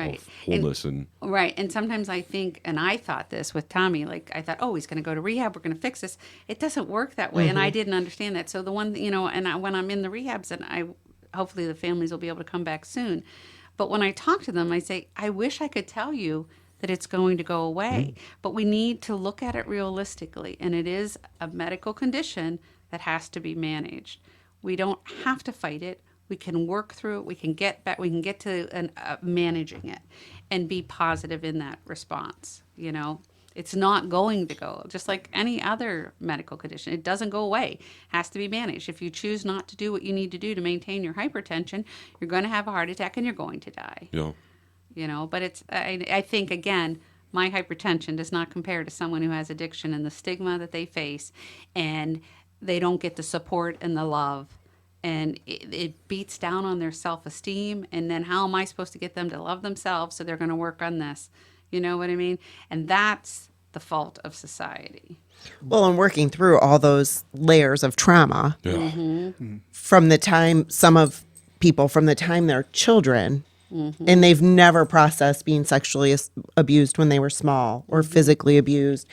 wholeness and Right. And sometimes I think, and I thought this with Tommy, like I thought, oh, he's going to go to rehab. We're going to fix this. It doesn't work that way. And I didn't understand that. So the one, when I'm in the rehabs, and hopefully the families will be able to come back soon. But when I talk to them, I say, I wish I could tell you that it's going to go away. But we need to look at it realistically. And it is a medical condition that has to be managed. We don't have to fight it. We can work through it. We can get back. We can get to managing it, and be positive in that response. It's not going to go, just like any other medical condition. It doesn't go away. It has to be managed. If you choose not to do what you need to do to maintain your hypertension, you're going to have a heart attack and you're going to die. But it's. I think again, my hypertension does not compare to someone who has addiction and the stigma that they face, and they don't get the support and the love. And it beats down on their self-esteem. And then how am I supposed to get them to love themselves? So they're going to work on this. You know what I mean? And that's the fault of society. Well, and working through all those layers of trauma Yeah. from the time some of people from the time they're children and they've never processed being sexually abused when they were small or physically abused,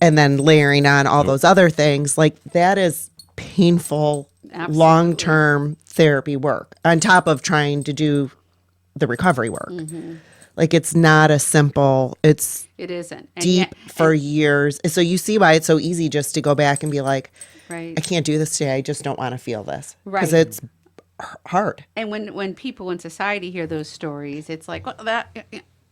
and then layering on all those other things, like that is painful Absolutely. long-term therapy work on top of trying to do the recovery work. Like it's not a simple, it's It isn't. And deep yet- for years. So you see why it's so easy just to go back and be like, right. I can't do this today. I just don't want to feel this. Because Right. it's hard. And when people in society hear those stories, it's like, well,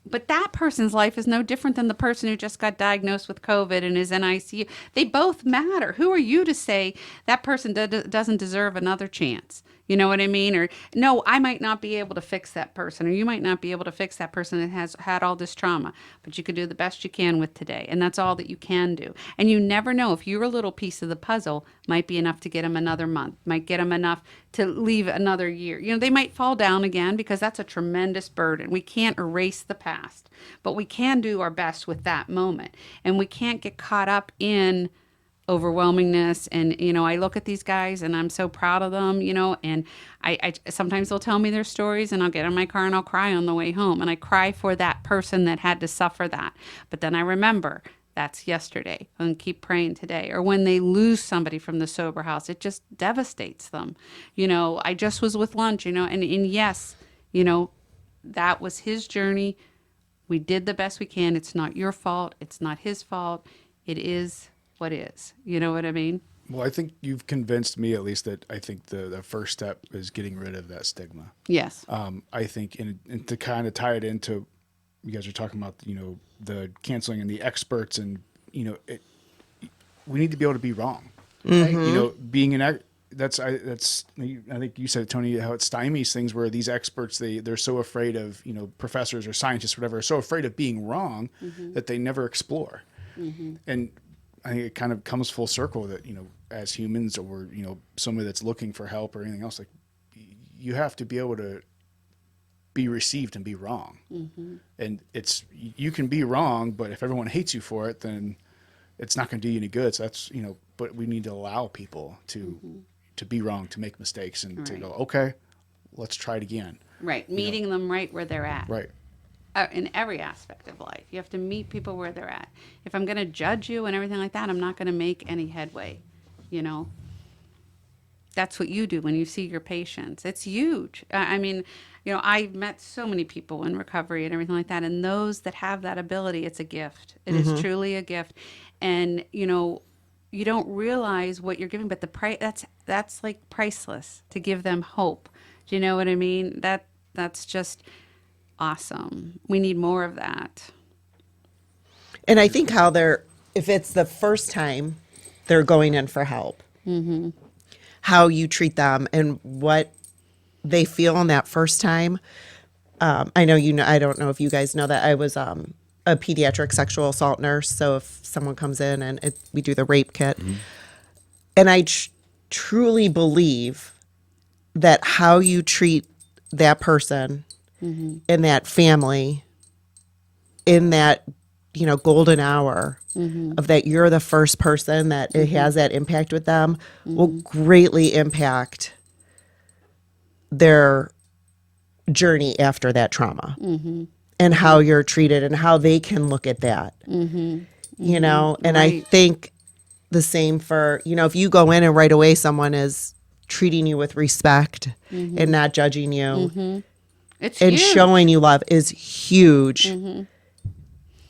but that person's life is no different than the person who just got diagnosed with COVID and is in ICU. They both matter. Who are you to say that person doesn't deserve another chance? You know what I mean? Or no, I might not be able to fix that person, or you might not be able to fix that person that has had all this trauma, but you can do the best you can with today. And that's all that you can do. And you never know if your little piece of the puzzle might be enough to get them another month, might get them enough to leave another year. You know, they might fall down again because that's a tremendous burden. We can't erase the past, but we can do our best with that moment. And we can't get caught up in overwhelmingness. And you know, I look at these guys and I'm so proud of them, you know, and I sometimes they'll tell me their stories and I'll get in my car and I'll cry on the way home, and I cry for that person that had to suffer that. But then I remember that's yesterday and keep praying today. Or when they lose somebody from the sober house, it just devastates them. You know, I just was with lunch, you know, and yes, you know, that was his journey. We did the best we can. It's not your fault. It's not his fault. It is what is. You know what I mean? Well, I think you've convinced me at least that I think the first step is getting rid of that stigma. Yes. I think, and to kind of tie it into, you guys are talking about, you know, the canceling and the experts, and, you know, we need to be able to be wrong. Right? You know, being I think you said, Tony, how it stymies things where these experts, they're so afraid of, you know, professors or scientists, whatever, are so afraid of being wrong that they never explore. And I think it kind of comes full circle that, you know, as humans, or, you know, somebody that's looking for help or anything else, like, you have to be able to be received and be wrong. And you can be wrong, but if everyone hates you for it, then it's not going to do you any good. So that's, you know, but we need to allow people to be wrong, to make mistakes, and to go, okay, let's try it again. Right. Meeting them right where they're at. Right. In every aspect of life. You have to meet people where they're at. If I'm going to judge you and everything like that, I'm not going to make any headway, you know. That's what you do when you see your patients. It's huge. I mean, you know, I've met so many people in recovery and everything like that, and those that have that ability, it's a gift. It is truly a gift. And, you know, you don't realize what you're giving, but the price, that's like priceless, to give them hope. Do you know what I mean? That's just awesome. We need more of that. And I think if it's the first time they're going in for help, how you treat them and what they feel in that first time. I know, you know, I don't know if you guys know that I was a pediatric sexual assault nurse. So if someone comes in and we do the rape kit, and I truly believe that how you treat that person in that family, in that, you know, golden hour of that you're the first person that it has that impact with them, will greatly impact their journey after that trauma, and how you're treated and how they can look at that, you know. And I Right. think the same for, you know, if you go in and right away someone is treating you with respect and not judging you, It's and huge. showing you love is huge.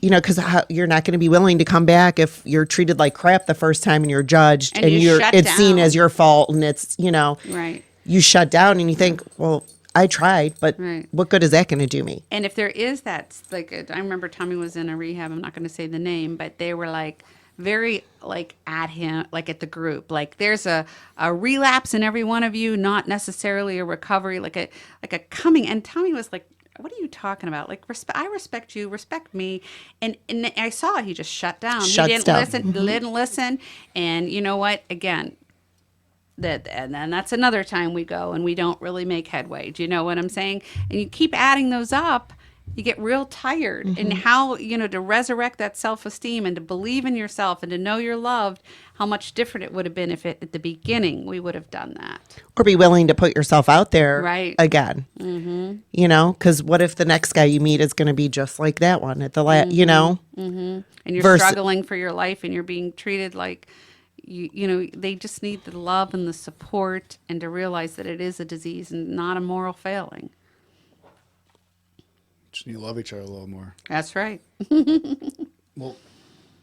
You know, because you're not going to be willing to come back if you're treated like crap the first time and you're judged And you shut it's seen down. as your fault, and it's, you know, Right. you shut down and you think, well, I tried, but Right. what good is that going to do me? And if there is that, like, I remember Tommy was in a rehab, I'm not going to say the name, but they were like very like at him, like at the group, like there's a relapse in every one of you, not necessarily a recovery, like a coming. And Tommy was like, what are you talking about? Like, I respect you, respect me. And I saw it. He just shut down. Shuts he didn't down. listen, didn't listen. And you know what? Again, and then that's another time we go and we don't really make headway. Do you know what I'm saying? And you keep adding those up, you get real tired. And how, to resurrect that self-esteem and to believe in yourself and to know you're loved, how much different it would have been if at the beginning we would have done that. Or be willing to put yourself out there Right. again. Because what if the next guy you meet is going to be just like that one at the and And you're Versus- struggling for your life and you're being treated like, they just need the love and the support and to realize that it is a disease and not a moral failing. Just need to love each other a little more. That's right. Well,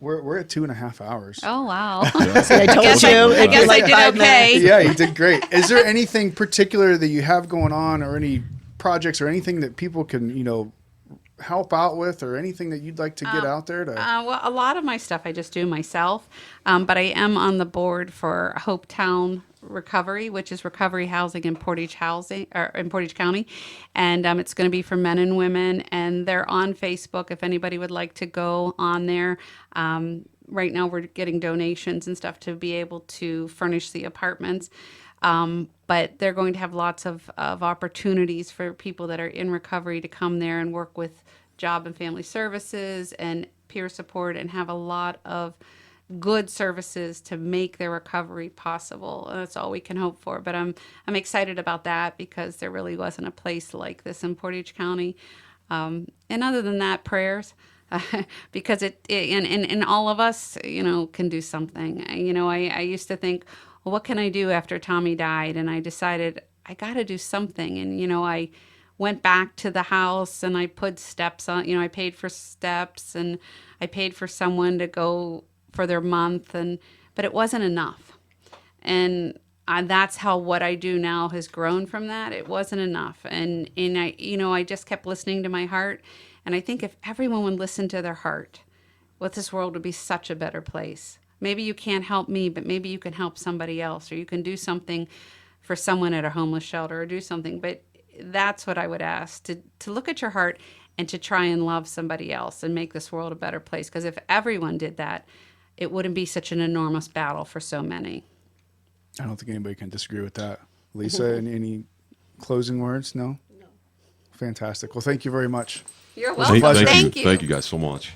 we're at 2.5 hours. Oh, wow. See, I told guess you. I it'd be guess like I did 5 okay. minutes. Yeah, you did great. Is there anything particular that you have going on, or any projects, or anything that people can, help out with, or anything that you'd like to get out there? Well, a lot of my stuff I just do myself, but I am on the board for Hopetown Recovery, which is recovery housing in Portage County, and it's going to be for men and women, and they're on Facebook if anybody would like to go on there. Right now we're getting donations and stuff to be able to furnish the apartments. But they're going to have lots of opportunities for people that are in recovery to come there and work with job and family services and peer support and have a lot of good services to make their recovery possible. And that's all we can hope for. But I'm excited about that because there really wasn't a place like this in Portage County. And other than that, prayers. Because and all of us, can do something. I used to think, well, what can I do after Tommy died? And I decided I got to do something. And, I went back to the house and I put steps on, I paid for steps and I paid for someone to go for their month. But it wasn't enough. And that's how what I do now has grown from that. It wasn't enough. And I just kept listening to my heart. And I think if everyone would listen to their heart, this world would be such a better place. Maybe you can't help me, but maybe you can help somebody else, or you can do something for someone at a homeless shelter, or do something. But that's what I would ask, to look at your heart and to try and love somebody else and make this world a better place. Because if everyone did that, it wouldn't be such an enormous battle for so many. I don't think anybody can disagree with that. Lisa, any closing words? No? Fantastic. Well, thank you very much. You're welcome. Thank you. Thank you guys so much.